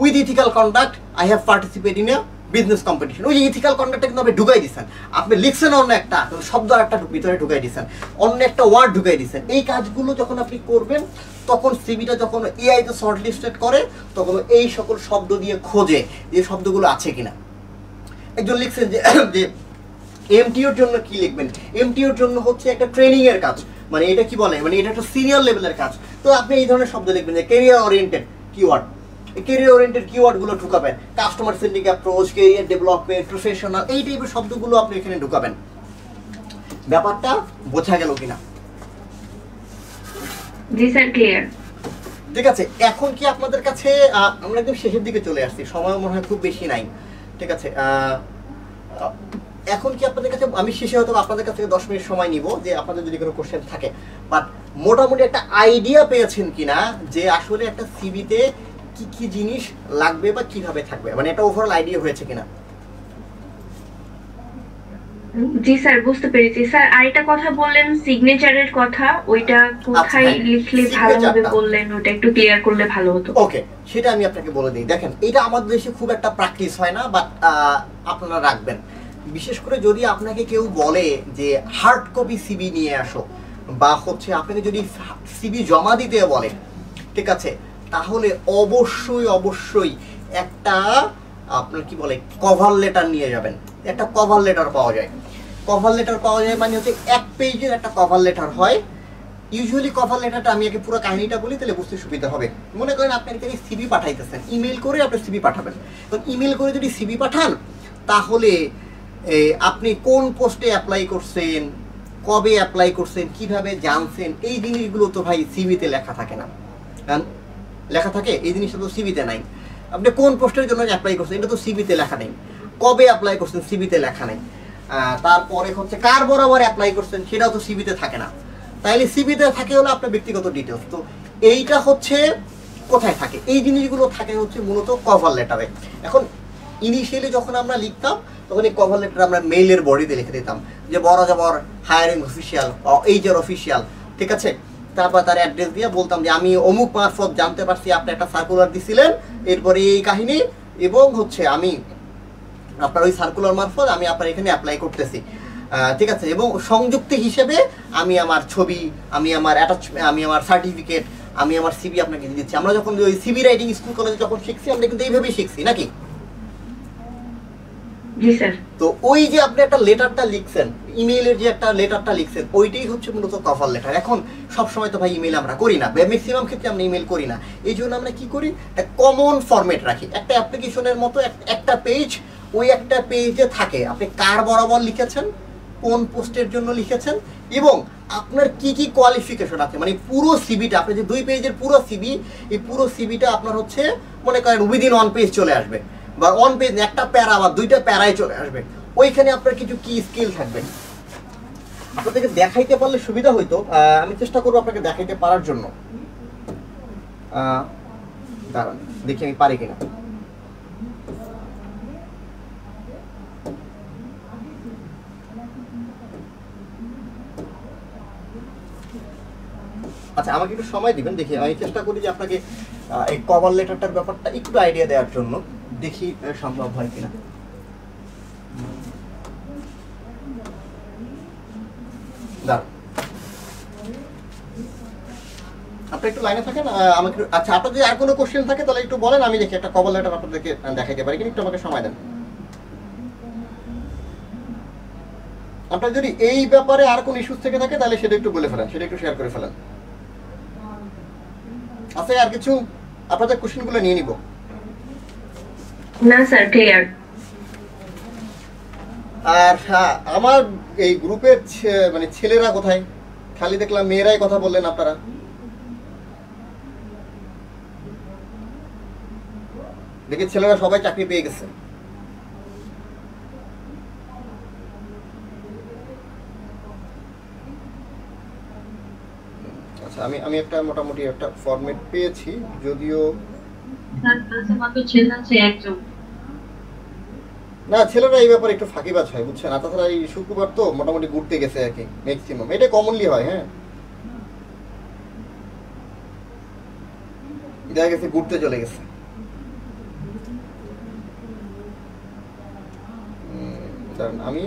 S1: with ethical conduct I have participate in a business competition, ওই যে ইথিক্যাল কন্ডাক্টটা কিন্তু আপনি ঢুকাই দিচ্ছেন, আপনি লিখছেন অন্য একটা শব্দ একটা ভিতরে ঢুকাই দিচ্ছেন, অন্য একটা ওয়ার্ড ঢুকাই দিচ্ছেন। এই কাজগুলো যখন আপনি করবেন তখন সিভিটা যখন এআই তে শর্ট লিস্টেড করে তখন এই সকল শব্দ দিয়ে খোঁজে যে শব্দগুলো আছে কিনা। একজন লিখছেন যে এমটিওর জন্য কি লিখবেন, এমটিওর জন্য হচ্ছে একটা ট্রেনিং এর কাজ, মানে এটা কি বলে, মানে এটা একটা সিনিয়র লেভেলের কাজ। তো আপনি এই ধরনের শব্দ লিখবেন যে career oriented keyword, career oriented কিওয়ার্ডগুলো ঢুকাবেন, customer centric approach, career development, professional, এই টাইপের শব্দগুলো আপনি এখানে ঢুকাবেন। ব্যাপারটা বোঝা গেল কিনা?
S4: জি স্যার, ক্লিয়ার।
S1: ঠিক আছে, এখন কি আপনাদের কাছে আমরা একদম শেষের দিকে চলে আসছি, সময় মনে হয় খুব বেশি নাই। ঠিক আছে, এখন কি আপনাদের কাছে আমি শেষে হয়তো আপনাদের কাছ থেকে 10 মিনিট সময় নিব যে আপনাদের যদি কোনো কোশ্চেন থাকে, বাট মোটামুটি একটা আইডিয়া পেয়েছেন কিনা যে আসলে একটা সিভিতে কি কি জিনিস লাগবে বা কিভাবে থাকবে, মানে একটা ওভারঅল আইডিয়া হয়েছে কিনা?
S4: জি স্যার, বুঝতে পেরেছি। স্যার আরেকটা কথা বললেন সিগনেচারের কথা, ওইটা কোথায় লিখলে ভালো হবে বললেন, ওটা একটু ক্লিয়ার করলে ভালো হতো।
S1: ওকে, সেটা আমি আপনাকে বলে দিই। দেখেন, এটা আমাদের দেশে খুব একটা প্র্যাকটিস হয় না, বাট আপনারা রাখবেন। বিশেষ করে যদি আপনাকে কেউ বলে যে হার্ড কপি সিভি নিয়ে আসো, বা হচ্ছে আপনাকে যদি সিভি জমা দিতে বলে, ঠিক আছে, তাহলে অবশ্যই অবশ্যই একটা আপনার কি বলে কভার লেটার নিয়ে যাবেন। একটা কভার লেটার পাওয়া যায়, কভার লেটার পাওয়া যায় মানে হচ্ছে 1 পেজের একটা কভার লেটার হয়। ইউজুয়ালি কভার লেটারটা আমি আগে পুরো কাহিনীটা বলি, তাহলে বুঝতে সুবিধা হবে। মনে করেন আপনি একটা সিভি পাঠাইতেছেন, ইমেল করে আপনি সিভি পাঠাবেন। তো ইমেল করে যদি সিভি পাঠান, তাহলে আপনি কোন পোস্টে অ্যাপ্লাই করছেন, কবে অ্যাপ্লাই করছেন, কিভাবে জানছেন, এই জিনিসগুলো তো ভাই সিভিতে লেখা থাকে না। লেখা থাকে এই জিনিসটা তো সিভিতে নাই। আপনি কোন পোস্টের জন্য অ্যাপ্লাই করছেন এটা তো সিভিতে লেখা নেই, কবে অ্যাপ্লাই করছেন সিভিতে লেখা নেই, তারপরে হচ্ছে কার বরাবর অ্যাপ্লাই করছেন সেটাও তো সিভিতে থাকে না। তাইলে সিভিতে থাকে হলো আপনার ব্যক্তিগত ডিটেলস। তো এইটা হচ্ছে কোথায় থাকে, এই জিনিসগুলো থাকে হচ্ছে মূলত কভার লেটারে। এখন ইনিশিয়ালি যখন আমরা লিখতাম তখন এই কভার লেটার আমরা মেইলের বডিতে লিখে দিতাম যে বরাবর হায়ারিং অফিসিয়াল, এইচআর অফিসিয়াল, ঠিক আছে। তারপর তার অ্যাড্রেস দিয়ে বলতাম যে আমি অমুক মারফত জানতে পারছি আপনি একটা সার্কুলার দিছিলেন, এরপরে এই কাহিনী, এবং হচ্ছে আমি আপনার ওই সার্কুলার মারফত আমি আপনার এখানে অ্যাপ্লাই করতেছি, ঠিক আছে। এবং সংযুক্তি হিসেবে আমি আমার ছবি, আমি আমার অ্যাটাচমেন্ট, আমি আমার সার্টিফিকেট, আমি আমার সিভি আপনাকে দিচ্ছি। আমরা যখন ওই সিভি রাইটিং স্কুল কলেজে যখন শিখছি আমরা কিন্তু এইভাবেই শিখছি নাকি?
S4: জি স্যার।
S1: তো ওই যে আপনি একটা লেটারটা লিখছেন, ইমেইলের যে একটা লেটারটা লিখছেন, ওইটাই হচ্ছে মূলত কভার লেটার। এখন সব সময় তো ভাই ইমেল আমরা করি না, ম্যাক্সিমাম ক্ষেত্রে আমরা ইমেল করি না। এই জন্য আমরা কি করি, একটা কমন ফরম্যাট রাখি, একটা অ্যাপ্লিকেশনের মতো একটা পেজ, ওই একটা পেজে থাকে আপনি কার বরাবর লিখেছেন, কোন পোস্টের জন্য লিখেছেন, এবং আপনার কি কি কোয়ালিফিকেশন আছে, মানে পুরো সিভিটা, আপনি যে 2 পেজের পুরো সিভি, এই পুরো সিভিটা আপনার হচ্ছে মনে করেন উইদিন 1 পেজ চলে আসবে, বা 1 পেজ একটা প্যারা বা 2টা প্যারায় চলে আসবে। ওইখানে আপনার কিছু কি স্কিল থাকবে। আপনাদেরকে দেখাইতে পারলে সুবিধা হইতো, আমি চেষ্টা করবো আপনাকে দেখাইতে পারার জন্য। দাঁড়ান দেখি আমি পারি কিনা। আচ্ছা, আমাকে একটু সময় দিবেন, দেখি আমি চেষ্টা করি যে আপনাকে এই কভার লেটারটার ব্যাপারটা একটু আইডিয়া দেওয়ার জন্য, দেখি সম্ভব হয় কিনা। দাঁড়ান, আপনি একটু লাইনে থাকেন, আমাকে। আচ্ছা, আপনার যদি আর কোনো কোশ্চেন থাকে তাহলে একটু বলেন, আমি দেখি একটা কভার লেটার আপনাদেরকে দেখাইতে পারি কিনা, একটু আমাকে সময় দেন। আপনার যদি এই ব্যাপারে আর কোনো ইস্যুস থেকে থাকে তাহলে সেটা একটু বলে ফেলেন, সেটা একটু শেয়ার করে ফেলেন। আচ্ছা, আর কিছু আপনাদের কোশ্চেনগুলো নিয়ে নিব।
S4: না স্যার, ক্লিয়ার।
S1: আর হ্যাঁ, আমার এই গ্রুপের মানে ছেলেরা কোথায়, খালি দেখলাম মেয়েরাই কথা বললেন আপনারা। দেখি ছেলেরা সবাই চাকরি পেয়ে গেছে। আচ্ছা, আমি একটা মোটামুটি একটা ফরম্যাট পেয়েছি, যদিও না ছেলেরা এই ব্যাপারে একটু ফাঁকিবাজ হয় বুঝছেন। আর তাছাড়া এই শুক্রবার তো মোটামুটি ঘুরতে গেছে আর কি, ম্যাক্সিমাম এটা কমনলি হয়। হ্যাঁ, দেখা গেছে ঘুরতে চলে গেছে। কারণ আমি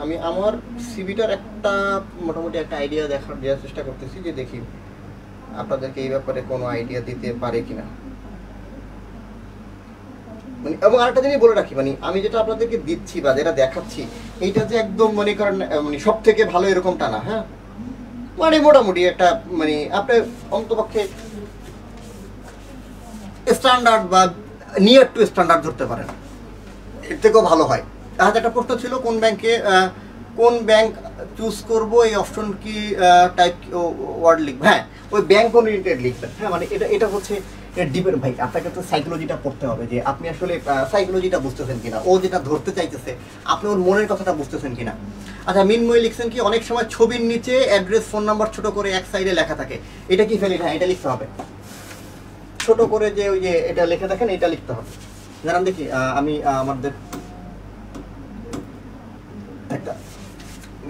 S1: আমি আমার সিভিটার একটা মোটামুটি একটা আইডিয়া দেওয়ার চেষ্টা করতেছি, যে দেখি আপনাদেরকে এই ব্যাপারে কোনো আইডিয়া দিতে পারে কিনা। মানে এবং আরেকটা জিনিস বলে রাখি, মানে আমি যেটা আপনাদেরকে দিচ্ছি বা যেটা দেখাচ্ছি, এইটা যে একদম মনে করেন মানে সব থেকে ভালো এরকমটা না, হ্যাঁ, মানে মোটামুটি একটা মানে আপনার অন্তপক্ষে স্ট্যান্ডার্ড বা নিয়ার টু স্ট্যান্ডার্ড ধরতে পারেন, এর থেকেও ভালো হয়। তাহলে একটা প্রশ্ন ছিল কোন ব্যাংক চুজ করব, এই অপশন কি টাইপ ওয়ার্ড লিখব, হ্যাঁ ওই ব্যাংক ওরিয়েন্টেড লিখবেন, হ্যাঁ মানে এটা হচ্ছে ডিপেন্ড। ভাই আপনাকে তো সাইকোলজিটা পড়তে হবে, যে আপনি আসলে সাইকোলজিটা বুঝতেছেন কিনা, ও যেটা ধরতে চাইতেছে আপনি ওর মনের কথাটা বুঝতেছেন কিনা। আচ্ছা, মিনময় লিখছেন কি অনেক সময় ছবির নিচে অ্যাড্রেস ফোন নাম্বার ছোট করে এক সাইডে লেখা থাকে, এটা কি ফেলি? হ্যাঁ এটা লিখতে হবে, ছোট করে যে ওই যে এটা লিখে দেখেন, এটা লিখতে হবে। জানান দেখি, আমি আমাদের একটা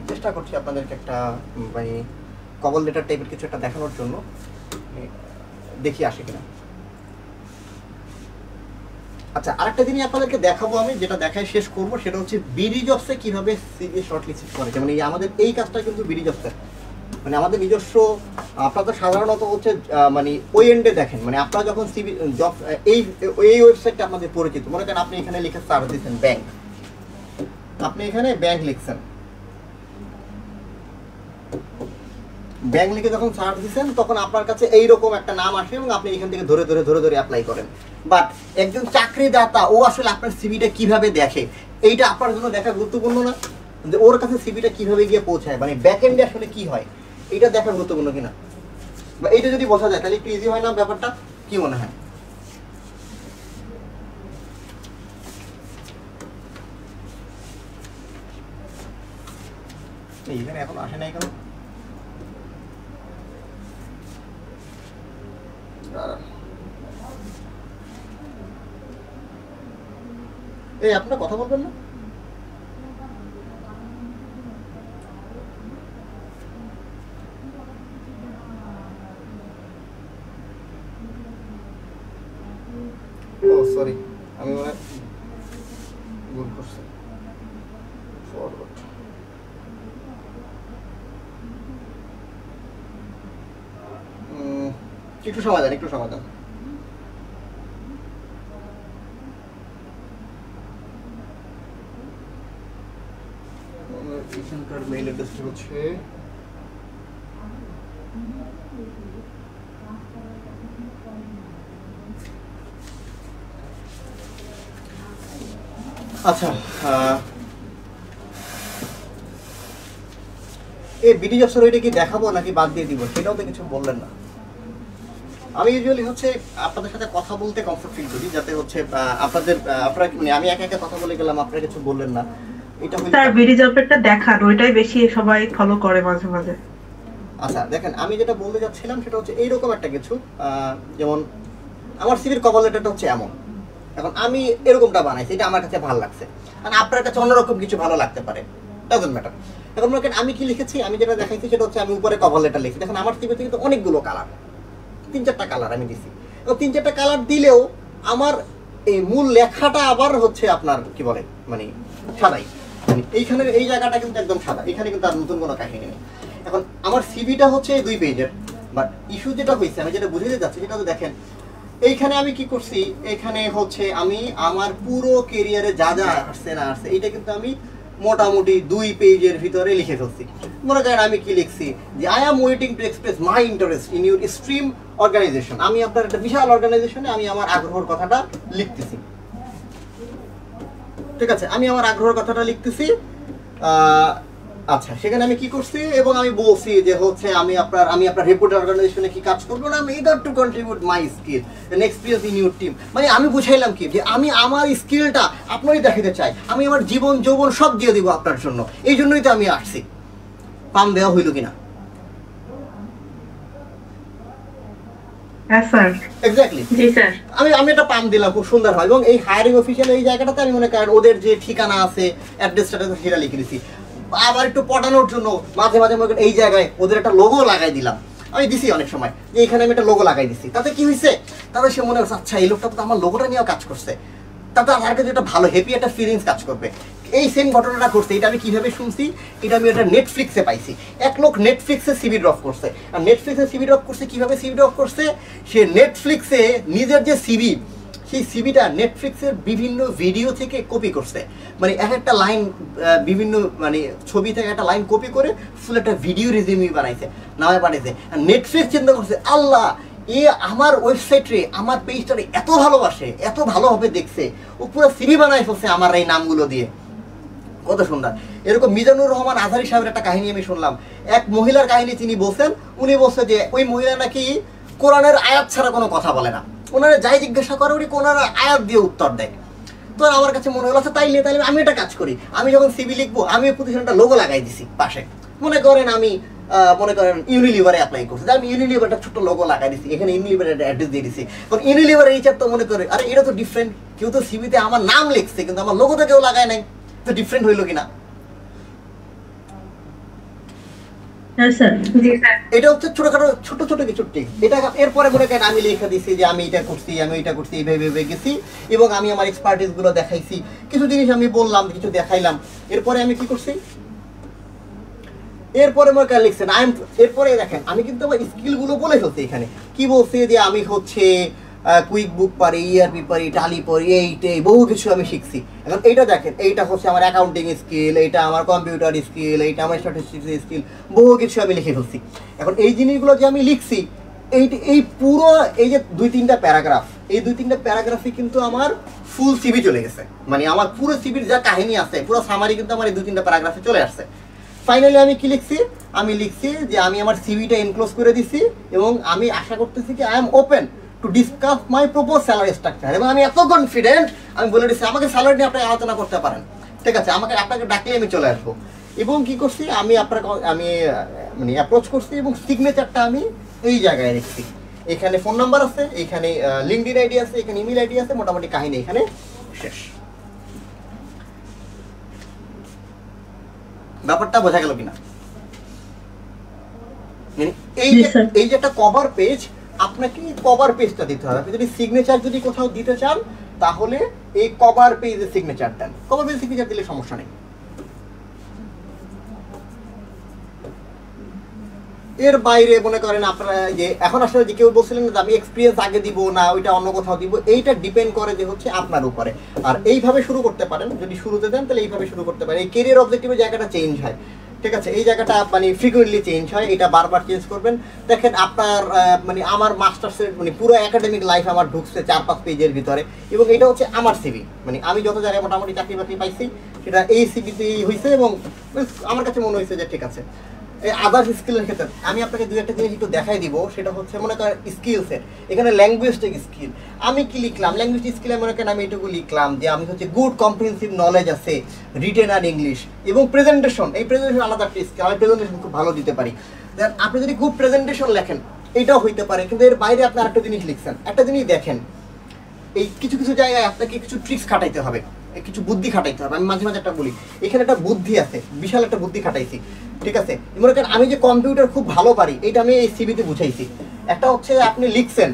S1: চেষ্টা করছি আপনাদেরকে একটা মানে কভার লেটার টাইপের কিছু একটা দেখানোর জন্য, দেখি আসে কিনা। আচ্ছা, আরেকটা জিনিস আপনাদেরকে দেখাবো আমি, যেটা দেখায় শেষ করব, সেটা হচ্ছে বিডি জবসে কিভাবে সিভি শর্টলিস্ট করে। যেমন এই আমাদের এই কাজটা কিন্তু বিডি জবসের, মানে আমাদের নিজস্ব, আপনারা তো সাধারণত হচ্ছে মানে ওই এন্ডে দেখেন, মানে আপনারা যখন সিভি জব এই ওয়েবসাইটটা আপনাদের পরিচিত, মনে করেন আপনি এখানে লিখে সার্চ দিচ্ছেন ব্যাংক, আপনি এখানে ব্যাংক লিখছেন, ব্যাংক লিখে যখন সার্চ দিচ্ছেন তখন আপনার কাছে এইরকম একটা নাম আসে এবং আপনি এখান থেকে ধরে ধরে অ্যাপ্লাই করেন। বাট একজন চাকরিদাতা ও আসলে আপনার সিভিটা কিভাবে দেখে, এইটা আপনার জন্য দেখা গুরুত্বপূর্ণ না? যে ওর কাছে সিভিটা কিভাবে গিয়ে পৌঁছায়, মানে ব্যাক এন্ডে আসলে কি হয়, এটা দেখা গুরুত্বপূর্ণ কিনা, বা এইটা যদি বোঝা যায় তাহলে একটু ইজি হয় না ব্যাপারটা? কি মনে হয়? এইখানে এখন আসে নাই কেন? এই আপনারা কথা বলবেন না? ও সরি, আমি মনে হয় ভুল করছি। ফরওয়ার্ড একটু সময় দেন, একটু সময় দেন। এখানকার মেইল অ্যাড্রেসটা হচ্ছে আচ্ছা, এই বিডি জবসের ওইটা কি দেখাবো নাকি বাদ দিয়ে দিব, সেটাও তো কিছু বললেন না। আমি ইউজুয়ালি হচ্ছে আপনাদের সাথে কথা বলতে কমফর্ট ফিল করি, যাতে হচ্ছে আপনারা মানে আমি একা একা কথা বলে গেলাম, আপনারা কিছু বললেন না, এটা
S2: স্যার বিডি জবটা দেখান, ওইটাই বেশি সবাই ফলো করে মাঝে মাঝে।
S1: আচ্ছা দেখেন, আমি যেটা বলতে যাচ্ছিলাম সেটা হচ্ছে এইরকম একটা কিছু, যেমন আমার সিভির কভার লেটারটা হচ্ছে এমন, এখন আমি এরকমটা বানাইছি, এটা আমার কাছে ভালো লাগছে, আর আপনার কাছে অন্যরকম কিছু ভালো লাগতে পারে, ডাজন্ট ম্যাটার। এখন মনে করেন আমি কি লিখেছি, আমি যেটা দেখাইছি সেটা হচ্ছে আমি উপরে কভার লেটার লিখছি, দেখেন আমার সিভিতে কিন্তু অনেকগুলো কালার, 3-4টা কালার আমি দিছি, এবং 3-4টা কালার দিলেও আমার এই মূল লেখাটা আবার হচ্ছে আপনার কি বলে মানে সাদাই, মানে এইখানে এই জায়গাটা কিন্তু একদম সাদা, এখানে কিন্তু আর নতুন কোনো কাহিনী নেই। এখন আমার সিভিটা হচ্ছে 2 পেজের, বাট ইস্যু যেটা হয়েছে, আমি যেটা বুঝে যাচ্ছি সেটা তো দেখেন, এইখানে আমি কি করছি, এখানে হচ্ছে আমি আমার পুরো কেরিয়ারে যা যা আসছে না আসছে এইটা কিন্তু আমি মোটামুটি 2 পেজের ভিতরে লিখে ফেলছি। মনে করেন আমি কি লিখছি, যে I am waiting to express my interest in your stream organisation, আমি আপনার একটা বিশাল অর্গানাইজেশনে আমি আমার আগ্রহের কথাটা লিখতেছি, ঠিক আছে, আমি আমার আগ্রহের কথাটা লিখতেছি। আচ্ছা, সেখানে আমি কি করছি এবং আমি বলছি যে হচ্ছে আমি আপনার রেপুটেড অর্গানাইজেশনে কি কাজ করবো না, আমি eager to contribute my skill and experience in your team, মানে আমি বুঝাইলাম কি যে আমি আমার স্কিলটা আপনারই দেখাতে চাই, আমি আমার জীবন যৌবন সব দিয়ে দিব আপনার জন্য, এই জন্যই তো আমি আসছি। পাম দেওয়া হইল কিনা?
S2: হ্যাঁ স্যার,
S1: এক্স্যাক্টলি,
S4: জি স্যার।
S1: আমি একটা পাম দিলাম, খুব সুন্দর হয়, এবং এই হায়ারিং অফিসিয়াল এই জায়গাটাতে আমি মনে করেন ওদের যে ঠিকানা আছে অ্যাড্রেসটা সেটা লিখে দিছি, আবার একটু পটানোর জন্য মাঝে মাঝে মনে করেন এই জায়গায় ওদের একটা লোগো লাগাই দিলাম, আমি দিছি অনেক সময় যে এখানে আমি একটা লোগো লাগাই দিছি, তাতে কি হয়েছে, তাতে সে মনে হচ্ছে আচ্ছা এই লোকটা তো আমার লোগোটা নিয়েও কাজ করছে, তাতে আমার কাছে একটা ভালো হ্যাপি একটা ফিলিংস কাজ করবে। এই সেম ঘটনাটা ঘটছে। এটা আমি কিভাবে শুনছি? এটা আমি এটা নেটফ্লিক্সে পাইছি। এক লোক নেটফ্লিক্সে সিভি ড্রপ করছে। আর নেটফ্লিক্সে সিভি ড্রপ করছে, কিভাবে সিভি ড্রপ করছে? সে নেটফ্লিক্সে নিজের যে সিভি, সেই সিভিটা নেটফ্লিক্সের বিভিন্ন ভিডিও থেকে কপি করছে। মানে এক একটা লাইন বিভিন্ন মানে ছবি থেকে একটা লাইন কপি করে ফুল একটা ভিডিও রেজিউমি বানাইছে, নামে পাঠাইছে। আর নেটফ্লিক্স চিন্তা করছে, আল্লাহ এ আমার ওয়েবসাইটে আমার পেজটারে এত ভালোবাসে, এত ভালোভাবে দেখছে, ও পুরো সিভি বানাই ফেলছে আমার এই নামগুলো দিয়ে। কত সুন্দর। এরকম মিজানুর রহমান আজহারি সাহেবের একটা কাহিনী আমি শুনলাম। এক মহিলার কাহিনী তিনি বলছেন, উনি বলছে যে ওই মহিলা নাকি কোরআনের আয়াত ছাড়া কোনো কথা বলে না। ওনারা যাই জিজ্ঞাসা করে উনি কোরআনের আয়াত দিয়ে উত্তর দেয়। তো আমার কাছে মনে হলো তাইলে আমি একটা কাজ করি, আমি যখন সিভি লিখবো আমি প্রতিষ্ঠানটা লোগো লাগাই দিছি পাশে। মনে করেন ইউনিলিভারে অ্যাপ্লাই করছি, আমি ইউনিলিভারটা ছোট্ট লোগো লাগাই দিছি, এখানে ইউনিলিভারের অ্যাড্রেস দিয়ে দিছি। কারণ ইউনিলিভার এইচআর তো মনে করে আরে এটা তো ডিফারেন্ট, কেউ তো সিভিতে আমার নাম লিখছে কিন্তু আমার লোগোটা কেউ লাগায় নাই, তো ডিফারেন্ট হইলো কিনা? এটা হচ্ছে ছোটখাটো ছোট ছোট কিছু ট্রিক। এটা এরপরে মনে করেন আমি লেখা দিছি যে আমি এটা করছি, আমি এটা করছি, এইভাবে গেছি এবং আমি আমার এক্সপার্টিস গুলো দেখাইছি, কিছু জিনিস আমি বললাম, কিছু দেখাইলাম। এরপরে আমি কি করছি? এরপরে মনে করেন লিখছেন এরপরে দেখেন আমি কিন্তু আমার স্কিল গুলো বলে ফেলছি। এখানে কি বলছে যে আমি হচ্ছে কুইক বুক পারি, ইআরপি পারি, টালি পারি, এইটাই বহু কিছু আমি শিখছি। এখন এইটা দেখেন, এইটা হচ্ছে আমার অ্যাকাউন্টিং স্কিল, এইটা আমার কম্পিউটার স্কিল, এইটা আমার স্ট্যাটিস্টিক্স স্কিল, বহু কিছু আমি লিখে ফেলছি। এখন এই জিনিসগুলো যে আমি লিখছি, এই পুরো এই যে 2-3টা প্যারাগ্রাফ, এই 2-3টা প্যারাগ্রাফে কিন্তু আমার ফুল সিভি চলে গেছে। মানে আমার পুরো সিভির যা কাহিনী আছে, পুরো সামারি কিন্তু আমার এই 2-3টা প্যারাগ্রাফে চলে আসছে। ফাইনালি আমি কি লিখছি? আমি লিখছি যে আমি আমার সিভিটা এনক্লোজ করে দিছি এবং আমি আশা করতেছি কি I am open to discuss my propose salary structure. এবং আমি এত কনফিডেন্ট, আমি বলে দিচ্ছি আমাকে স্যালারি নিয়ে আপনি আলোচনা করতে পারেন, ঠিক আছে, আপনাকে ডাকলে আমি চলে আসবো। এবং কি করছি আমি মানে অ্যাপ্রোচ করছি এবং সিগনেচারটা আমি এই জায়গায় লিখছি। এখানে ফোন নাম্বার আছে, এখানে লিঙ্কডইন আইডি আছে, এখানে ইমেল আইডি আছে, মোটামুটি কাহিনী এখানে শেষ। ব্যাপারটা বোঝা গেল কিনা? এই যে একটা কভার পেজ, আপনাকে কভার পেজটা দিতে হবে। আপনি যদি সিগনেচার যদি কোথাও দিতে চান তাহলে এই কভার পেজে সিগনেচার দেন। কভার পেজে সিগনেচার দিলে সমস্যা নেই। এর বাইরে মনে করেন আপনারা যে এখন আসলে যে কেউ বলছিলেন যে আমি এক্সপিরিয়েন্স আগে দিব না ওইটা অন্য কোথাও দিব, এইটা ডিপেন্ড করে যে হচ্ছে আপনার উপরে। আর এইভাবে শুরু করতে পারেন, যদি শুরুতে দেন তাহলে এইভাবে শুরু করতে পারেন। এই ক্যারিয়ার অবজেক্টিভের জায়গাটা চেঞ্জ হয়, ঠিক আছে, এই জায়গাটা মানে ফ্রিকুয়েন্টলি চেঞ্জ হয়, এটা বারবার চেঞ্জ করবেন। দেখেন আপনার মানে আমার মাস্টার্সের মানে পুরো একাডেমিক লাইফ আমার ঢুকছে 4-5 পেজের ভিতরে এবং এটা হচ্ছে আমার সিভি। মানে আমি যত জায়গায় মোটামুটি চাকরি বাকরি পাইছি সেটা এই সিভিতেই হয়েছে এবং আমার কাছে মনে হয়েছে যে ঠিক আছে। এই আদার্স স্কিলের ক্ষেত্রে আমি আপনাকে 2-1টা জিনিস একটু দেখাই দিব। সেটা হচ্ছে মনে করেন স্কিল সেট। এখানে ল্যাঙ্গুয়েজটিক স্কিল আমি কি লিখলাম? ল্যাঙ্গুয়েজ স্কিলে মনে করেন আমি এটুকু লিখলাম যে আমি হচ্ছে গুড কম্প্রিহেনসিভ নলেজ আছে রিটেন আর ইংলিশ এবং প্রেজেন্টেশন। এই প্রেজেন্টেশন আলাদা একটা স্কিল, আমি প্রেজেন্টেশন খুব ভালো দিতে পারি। দেন আপনি যদি গুড প্রেজেন্টেশন লেখেন এটাও হইতে পারে, কিন্তু এর বাইরে আপনি আরেকটা জিনিস লিখছেন। একটা জিনিস দেখেন, এই কিছু কিছু জায়গায় আপনাকে কিছু ট্রিক্স খাটাইতে হবে, কিছু বুদ্ধি খাটাইতে হবে। আমি মাঝে মাঝে একটা বলি এখানে একটা বুদ্ধি আছে, বিশাল একটা বুদ্ধি খাটাইছি, ঠিক আছে। মনে করেন আমি যে কম্পিউটার খুব ভালো পারি এটা আমি এই সিভিতে বুঝাইছি। একটা হচ্ছে আপনি লিখছেন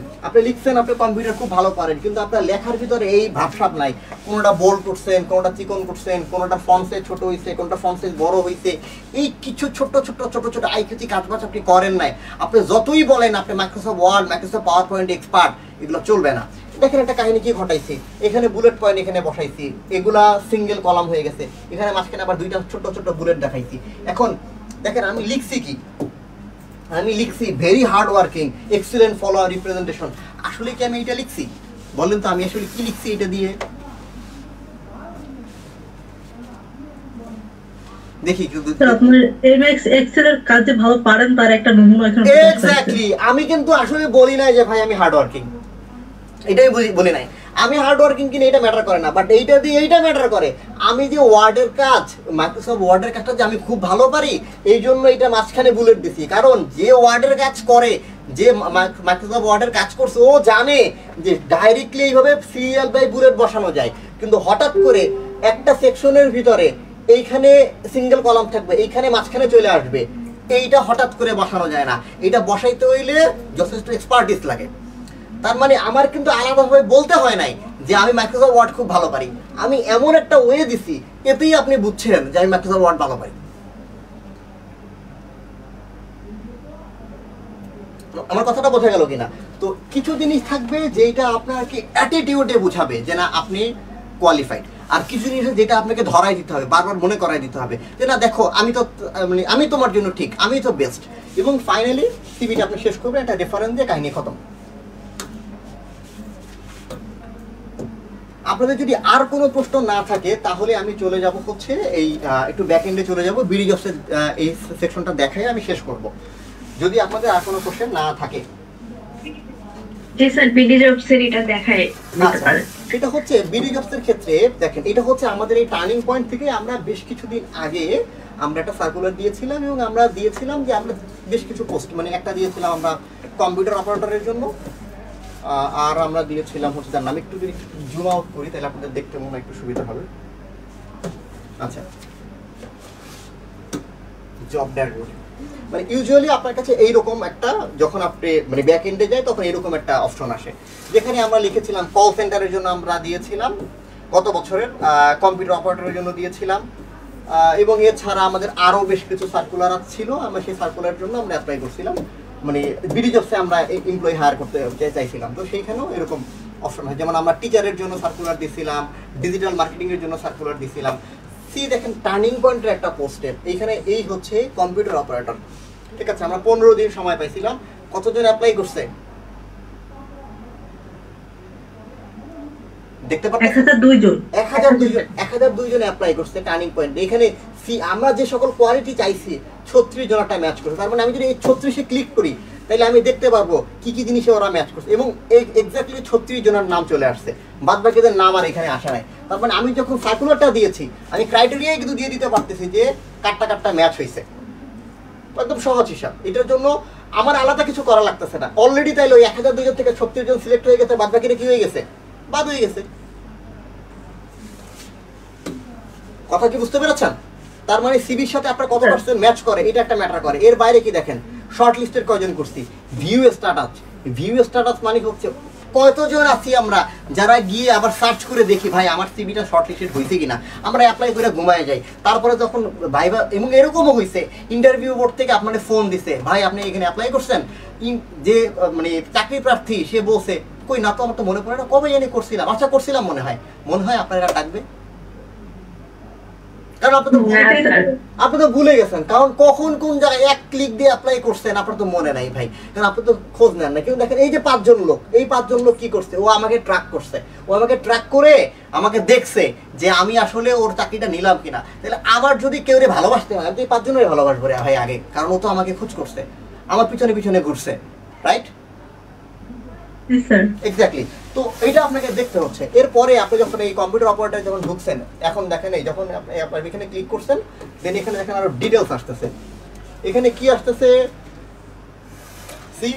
S1: আপনি কম্পিউটার খুব ভালো পারেন, কিন্তু আপনার লেখার ভিতরে এই ভাবসাব নাই। কোনোটা বোল্ড করছেন, কোনোটা চিকন করছেন, কোনোটা ফন্ট সাইজ ছোট হয়েছে, কোনোটা ফন্ট সাইজ বড় হয়েছে। এই কিছু ছোট ছোট আইকিউটি কাজবাজ আপনি করেন নাই। আপনি যতই বলেন আপনি Microsoft Word, Microsoft PowerPoint expert, এগুলো চলবে না। দেখেন একটা কাহিনী কি ঘটাইছি, এখানে বুলেট পয়েন্ট এখানে বসাইছি, এগুলা সিঙ্গেল কলাম হয়ে গেছে, এখানে মাঝখানে আবার 2টা ছোট ছোট বুলেট দেখাইছি। এখন দেখেন আমি লিখছি কি, আমি লিখছি very hard working excellent follower representation. আসলে কি আমি এটা লিখছি? বলেন তো আমি আসলে কি লিখছি এটা দিয়ে? দেখি এক্স্যাক্টলি আমি কিন্তু আসলে বলি নাই যে ভাই আমি হার্ড ওয়ার্কিং, এটাই বলি নাই। আমি হার্ড ওয়ার্কিং কিনা এটা ম্যাটার করে না, বাট এইটা দিয়ে এইটা ম্যাটার করে। আমি যে ওয়ার্ডের কাজ, মাইক্রোসফট ওয়ার্ডের কাজটা যে আমি খুব ভালো পারি এই জন্য এটা মাঝখানে বুলেট দিছি। কারণ যে ওয়ার্ডের কাজ করে, যে মাইক্রোসফট ওয়ার্ডের কাজ করছে ও জানে যে ডাইরেক্টলি এইভাবে সিরিয়াল বাই বুলেট বসানো যায়, কিন্তু হঠাৎ করে একটা সেকশনের ভিতরে এইখানে সিঙ্গেল কলাম থাকবে, এইখানে মাঝখানে চলে আসবে, এইটা হঠাৎ করে বসানো যায় না। এটা বসাইতে হইলে যথেষ্ট এক্সপার্টিস লাগে। তার মানে আমার কিন্তু আলাদাভাবে বলতে হয় নাই যে আমি মাইক্রোসফট ওয়ার্ড খুব ভালো পারি। আমি এমন একটা ওয়ে দিছি এতেই আপনি বুঝছেন যে আমি মাইক্রোসফট ওয়ার্ড ভালো পাই। আমার কথাটা বোঝা গেল কিনা? তো কিছু জিনিস থাকবে যেটা আপনাকে অ্যাটিটিউডে বুঝাবে যে না আপনি কোয়ালিফাইড, আর কিছু জিনিস যেটা আপনাকে ধরাই দিতে হবে, বারবার মনে করাই দিতে হবে যে না দেখো আমি তো মানে আমি তোমার জন্য ঠিক, আমি তো বেস্ট। এবং ফাইনালি সিভিটা আপনি শেষ করবেন একটা রেফারেন্স দিয়ে, কাহিনী খতম। আপনাদের যদি আর কোনো প্রশ্ন না থাকে তাহলে আমি চলে যাব হচ্ছে এই একটু ব্যাক এন্ডে চলে যাব, বিডি জবসের এই সেকশনটা দেখাই আমি শেষ করব, যদি আপনাদের আর কোনো কোশ্চেন না থাকে।
S4: জি স্যার, বিডি জবসের এটা দেখায় দিতে পারেন।
S1: এটা হচ্ছে বিডি জবসের ক্ষেত্রে দেখেন, এটা হচ্ছে আমাদের এই টার্নিং পয়েন্ট থেকে আমরা বেশ কিছুদিন আগে আমরা একটা সার্কুলার দিয়েছিলাম, এবং আমরা দিয়েছিলাম যে আমরা বেশ কিছু পোস্ট, মানে একটা দিয়েছিলাম আমরা কম্পিউটার অপারেটরের জন্য, আর আমরা দিয়েছিলাম হচ্ছে তার নাম, একটু যদি জুম আউট করি তাহলে আপনাদের দেখতে মনে একটু সুবিধা হবে। আচ্ছা, জব ড্যাশবোর্ড মানে ইউজুয়ালি আপনার কাছে এইরকম একটা, যখন আপনি মানে ব্যাক এন্ডে যায় তখন এরকম একটা অপশন আসে, যেখানে আমরা লিখেছিলাম কল সেন্টারের জন্য আমরা দিয়েছিলাম গত বছরের, কম্পিউটার অপারেটরের জন্য দিয়েছিলাম, এবং এছাড়া আমাদের আরও বেশ কিছু সার্কুলার ছিল, আমরা সেই সার্কুলারের জন্য আমরা অ্যাপ্লাই করছিলাম, মানে বিডি জবসে আমরা এমপ্লয়ি হায়ার করতে চাইছিলাম। তো সেইখানেও এরকম অপশন হয়, যেমন আমরা টিচারের জন্য সার্কুলার দিয়েছিলাম, ডিজিটাল মার্কেটিংয়ের জন্য সার্কুলার দিয়েছিলাম। সি দেখেন টার্নিং পয়েন্টের একটা পোস্টের এইখানে এই হচ্ছে কম্পিউটার অপারেটর, ঠিক আছে, আমরা 15 দিন সময় পাইছিলাম। কতজন অ্যাপ্লাই করছে দেখতে পাচ্ছেন? 1002 জন অ্যাপ্লাই করছে টার্নিং পয়েন্ট। এখানে সি আমরা যে সকল কোয়ালিটি চাইছি 36 জনটা ম্যাচ করছে। তার মানে আমি যদি এই 36-এ ক্লিক করি তাহলে আমি দেখতে পারবো কি কি জিনিসে ওরা ম্যাচ করছে, এবং এক্স্যাক্টলি 36 জনের নাম চলে আসছে, বাদ বাকিদের নাম আর এখানে আসে নাই। তার মানে আমি যখন সার্কুলারটা দিয়েছি আমি ক্রাইটেরিয়াই কিন্তু দিয়ে দিতে পারতেছি যে কাটটা ম্যাচ হয়েছে, একদম সহজ হিসাব। এটার জন্য আমার আলাদা কিছু করা লাগতেছে না, অলরেডি তাইলে ওই 1002 জন থেকে 36 জন সিলেক্ট হয়ে গেছে, বাদ বাকিরা কি হয়ে গেছে, বাদ হয়ে গেছে। কথা কি বুঝতে পেরেছেন? তার মানে সিভির সাথে আপনার কত পার্সেন্ট ম্যাচ করে এটা একটা ম্যাটার করে। এর বাইরে কি দেখেন, শর্ট লিস্টের কয়জন করছি, ভিউ স্ট্যাটাস মানে হচ্ছে কতজন আছি আমরা যারা গিয়ে আবার সার্চ করে দেখি ভাই আমার সিভিটা শর্ট লিস্টেড হয়েছে কিনা, আমরা অ্যাপ্লাই করে ঘুমায় যাই। তারপরে যখন ভাইবা, এবং এরকমও হয়েছে ইন্টারভিউ বোর্ড থেকে আপনাদের ফোন দিছে, ভাই আপনি এখানে অ্যাপ্লাই করছেন, যে মানে চাকরি প্রার্থী সে বলছে কই না তো, আমার তো মনে পড়ে না, কবে জানি করছিলাম, আচ্ছা করছিলাম মনে হয় আপনারা ডাকবে, কারণ আপনি তো ভুলে গেছেন, কারণ কখন কোন জায়গায় এক ক্লিক দিয়ে অ্যাপ্লাই করছেন আপনার তো মনে নাই ভাই, কারণ আপনি তো খোঁজ নেন না। কিন্তু দেখেন এই যে 5 জন লোক, এই 5 জন লোক কি করছে, ও আমাকে ট্র্যাক করছে, ও আমাকে ট্র্যাক করে আমাকে দেখছে যে আমি আসলে ওর চাকরিটা নিলাম কিনা। তাহলে আমার যদি কেউ ভালোবাসতে হয় আমি তো এই 5 জনের ভালোবাসবো রে ভাই আগে, কারণ ও তো আমাকে খোঁজ করছে, আমার পিছনে ঘুরছে, রাইট? এক্স্যাক্টলি। তো এটা আপনাকে দেখতে হচ্ছে। এরপরে আপনি যখন এই কম্পিউটার অপারেটর যখন ঢুকছেন, এখন দেখেন এই যখন আপনি এখানে ক্লিক করছেন, দেন এখানে দেখেন আরো ডিটেলস আসতেছে। এখানে কি আসতেছে, সি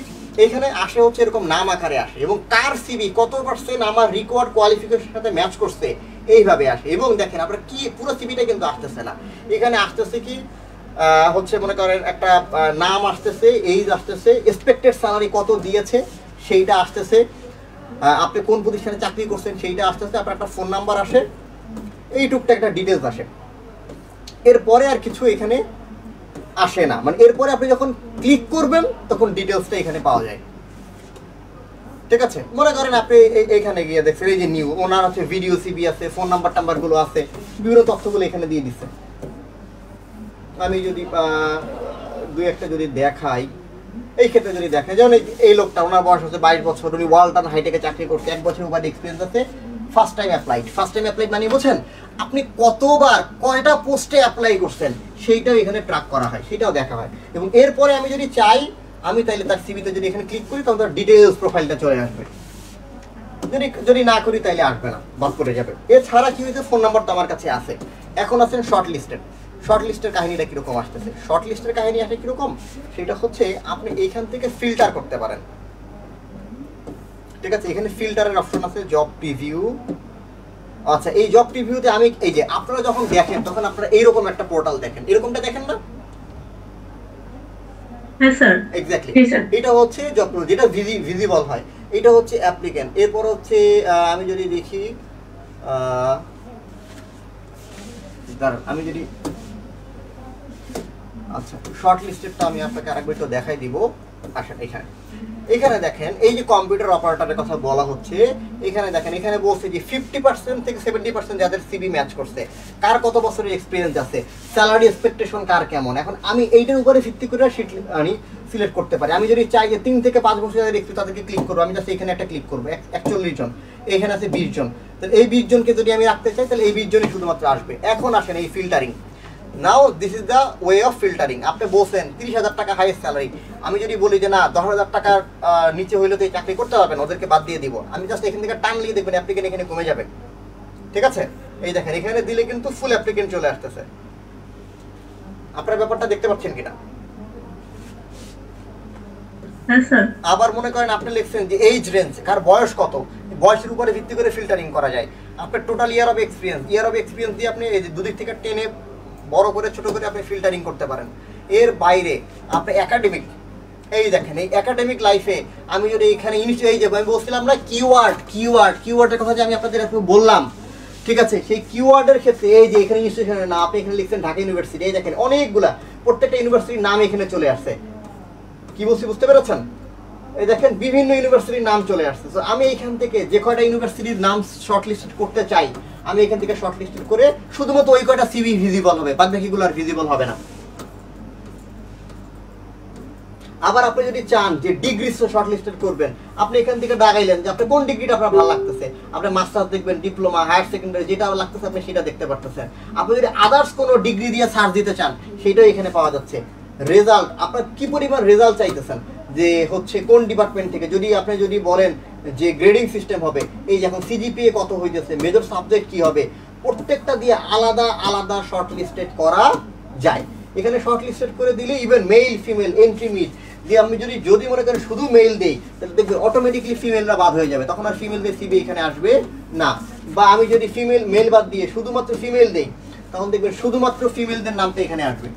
S1: এখানে আসে হচ্ছে এরকম নাম আকারে আসে, এবং কার সিভি কত পার্সেন্ট আমার রিকোয়ার্ড কোয়ালিফিকেশনের সাথে ম্যাচ করছে এইভাবে আসে। এবং দেখেন আপনার কি পুরো সিভিটা কিন্তু আসতেছে না, এখানে আসতেছে কি হচ্ছে মনে করেন একটা নাম আসতেছে, এইজ আসতেছে, এক্সপেক্টেড স্যালারি কত দিয়েছে সেইটা আসতেছে, আপনি কোন প্রতিষ্ঠানে চাকরি করছেন সেইটা আসতেছে, আপনার একটা ফোন নাম্বার আসে, এইটুকটা একটা ডিটেলস আসে। এরপরে আর কিছু এখানে আসে না, মানে এরপরে আপনি যখন ক্লিক করবেন তখন ডিটেলসটা এখানে পাওয়া যায়, ঠিক আছে? মনে করেন আপনি এখানে গিয়ে দেখছেন এই যে নিউ ওনার হচ্ছে ভিডিও সিভি আছে, ফোন নাম্বারগুলো আছে, বিভিন্ন তথ্যগুলো এখানে দিয়ে দিচ্ছে। আমি যদি 2-1টা যদি দেখাই, এই ক্ষেত্রে যদি দেখেন যেমন এই লোকটা, ওনার বয়স হচ্ছে 22 বছর, উনি ওয়ালটন হাইটেকে চাকরি করছে, 1 বছর ওভার এক্সপিরিয়েন্স আছে, ফার্স্ট টাইম অ্যাপ্লাইড মানে বোঝেন আপনি কতবার কয়টা পোস্টে অ্যাপ্লাই করছেন সেইটাও এখানে ট্র্যাক করা হয়, সেটাও দেখা হয়। এবং এরপরে আমি যদি চাই আমি তাইলে তার সিভিতে যদি এখানে ক্লিক করি তখন তার ডিটেলস প্রোফাইলটা চলে আসবে, যদি না করি তাইলে আসবে না, বাদ করে যাবে। এছাড়া কি হয়েছে, ফোন নাম্বার তো আমার কাছে আছে। এখন আছেন শর্ট লিস্টের কাহিনীটা কিরকম আসতেছে, শর্ট লিস্টের কাহিনী আসে কিরকম, সেটা হচ্ছে আপনি এইখান থেকে ফিল্টার করতে পারেন, ঠিক আছে? এখানে ফিল্টারের অপশন আছে, জব প্রিভিউ। আচ্ছা, এই জব প্রিভিউতে আমি এই যে আপনারা যখন দেখেন তখন আপনারা এইরকম একটা পোর্টাল দেখেন, এরকমটা দেখেন না?
S2: হ্যাঁ স্যার,
S1: এক্স্যাক্টলি। এটা হচ্ছে জব প্রিভিউ, যেটা ভিজিবল হয়, এটা হচ্ছে অ্যাপ্লিক্যান্ট। এরপর হচ্ছে আমি যদি দেখি দাঁড়ান আমি যদি আচ্ছা শর্ট লিস্টেডটা আমি আপনাকে আরেকবার একটু দেখাই দিব। আসেন এখানে দেখেন এই যে কম্পিউটার অপারেটরের কথা বলা হচ্ছে, এখানে দেখেন এখানে বলছে যে 50% থেকে 70% যাদের সিভি ম্যাচ করছে, কার কত বছরের এক্সপিরিয়েন্স আছে, স্যালারি এক্সপেকটেশন কার কেমন। এখন আমি এইটার উপরে ভিত্তি করে শীট আমি সিলেক্ট করতে পারি। আমি যদি চাই যে 3 থেকে 5 বছর যাদের এক্সপিরিয়েন্স তাদেরকে ক্লিক করবো, আমি জাস্ট এখানে একটা ক্লিক করবো 41 জন, এখানে আছে 20 জন। তাহলে এই 20 জনকে যদি আমি রাখতে চাই তাহলে এই 20 জনই শুধুমাত্র আসবে। এখন আসেন এই filtering. Now this is the way of filtering. আপনি বলছেন 30,000 টাকা হাইয়েস্ট স্যালারি, আমি যদি বলি যে না 10,000 টাকার নিচে হইলে তো এই চাকরি করতে পারবেন, ওদেরকে বাদ দিয়ে দিব, আমি জাস্ট এখান থেকে টান লিয়ে দেখবেন অ্যাপ্লিকেন্ট এখানে কমে যাবে। ঠিক আছে, এই দেখেন এখানে দিলে কিন্তু ফুল অ্যাপ্লিকেন্ট চলে আসতেছে। আপনার ব্যাপারটা দেখতে পাচ্ছেন কিনা? আবার মনে করেন আপনি লিখছেন যে এইজ রেঞ্জ, কার বয়স কত, বয়সের উপরে ভিত্তি করে ফিল্টারিং করা যায়। আপনার টোটাল ইয়ার অফ এক্সপিরিয়েন্স দিয়ে আপনি এই যে দুদিক থেকে টেনে বড় করে ছোট করে আপনি ফিল্টারিং করতে পারেন। এর বাইরে আপনি একাডেমিক, এই দেখেন এই একাডেমিক লাইফে আমি যদি এখানে এই যে আমি বলছিলাম না কিওয়ার্ডের কথা যে আমি আপনাদের বললাম, ঠিক আছে, সেই কিওয়ার্ডের ক্ষেত্রে এই যে এখানে ইনস্টিটিউশনের নাম আপনি এখানে লিখছেন ঢাকা ইউনিভার্সিটি, এই দেখেন অনেকগুলা প্রত্যেকটা ইউনিভার্সিটির নাম এখানে চলে আসছে। কি বলছি বুঝতে পেরেছেন? এই দেখেন বিভিন্ন ইউনিভার্সিটির নাম চলে আসছে। তো আমি এখান থেকে যে কয়টা ইউনিভার্সিটির নাম শর্টলিস্টেড করতে চাই আমি এখান থেকে শর্টলিস্টেড করে শুধুমাত্র ওই কয়টা সিভি ভিজিবল হবে, বাদ বাকিগুলো আর ভিজিবল হবে না। আবার আপনি যদি চান যে ডিগ্রি শর্টলিস্টেড করবেন, আপনি এখান থেকে দাগাইলেন যে আপনি কোন ডিগ্রিটা আপনার ভালো লাগতেছে, আপনি মাস্টার্স দেখবেন, ডিপ্লোমা, হায়ার সেকেন্ডারি, যেটা লাগতেছে আপনি সেটা দেখতে পারতেছেন। আপনি যদি আদার্স কোনো ডিগ্রি দিয়ে সার্চ দিতে চান সেটাও এখানে পাওয়া যাচ্ছে। রেজাল্ট, আপনার কি পরিমাণ রেজাল্ট চাইতেছেন, যে হচ্ছে কোন ডিপার্টমেন্ট থেকে, যদি আপনি যদি বলেন যে গ্রেডিং সিস্টেম হবে, এই যে এখন সিজিপিএ কত হইতেছে, মেজর সাবজেক্ট কি হবে, প্রত্যেকটা দিয়ে আলাদা আলাদা শর্টলিস্টেড করা যায়। এখানে শর্টলিস্টেড করে দিলে even male female entry meet দিয়ে আমি যদি মনে করেন শুধু মেল দেই তাহলে দেখবেন অটোমেটিকলি ফিমেলরা বাদ হয়ে যাবে, তখন আর ফিমেলদের সিভি এখানে আসবে না। বা আমি যদি মেল বাদ দিয়ে শুধুমাত্র ফিমেল দেই তখন দেখবেন শুধুমাত্র ফিমেলদের নামটা এখানে আসবে।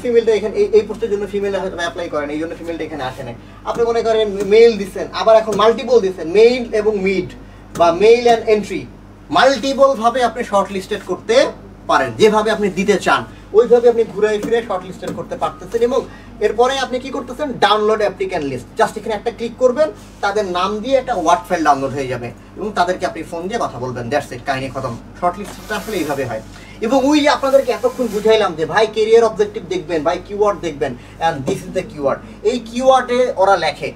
S1: ফিমেলটা এখানে এই পোস্টের জন্য ফিমেল অ্যাপ্লাই করেন, এই জন্য ফিমেলটা এখানে আসে না। আপনি মনে করেন মেল দিচ্ছেন, আবার এখন মাল্টিপল দিচ্ছেন, মেইল এবং মিড বা মেইল অ্যান্ড এন্ট্রি, মাল্টিপল ভাবে আপনি শর্ট লিস্টেড করতে পারেন। যেভাবে আপনি দিতে চান ওইভাবে আপনি ঘুরে ফিরে শর্ট লিস্টেড করতে পারতেছেন। এবং এরপরে আপনি কি করতেছেন, ডাউনলোড অ্যাপ্লিক্যান্ট লিস্ট, জাস্ট এখানে একটা ক্লিক করবেন, তাদের নাম দিয়ে একটা ওয়ার্ড ফাইল ডাউনলোড হয়ে যাবে এবং তাদেরকে আপনি ফোন দিয়ে কথা বলবেন, দ্যাটস ইট, কাহিনী খতম। শর্ট লিস্টটা আসলে এইভাবে হয়। এবং ওই যে আপনাদেরকে এতক্ষণ বুঝাইলাম যে ভাই কেরিয়ার অবজেক্টিভ দেখবেন, ভাই কিওয়ার্ড দেখবেন, and this is the keyword. এই কিওয়ার্ডে ওরা লেখে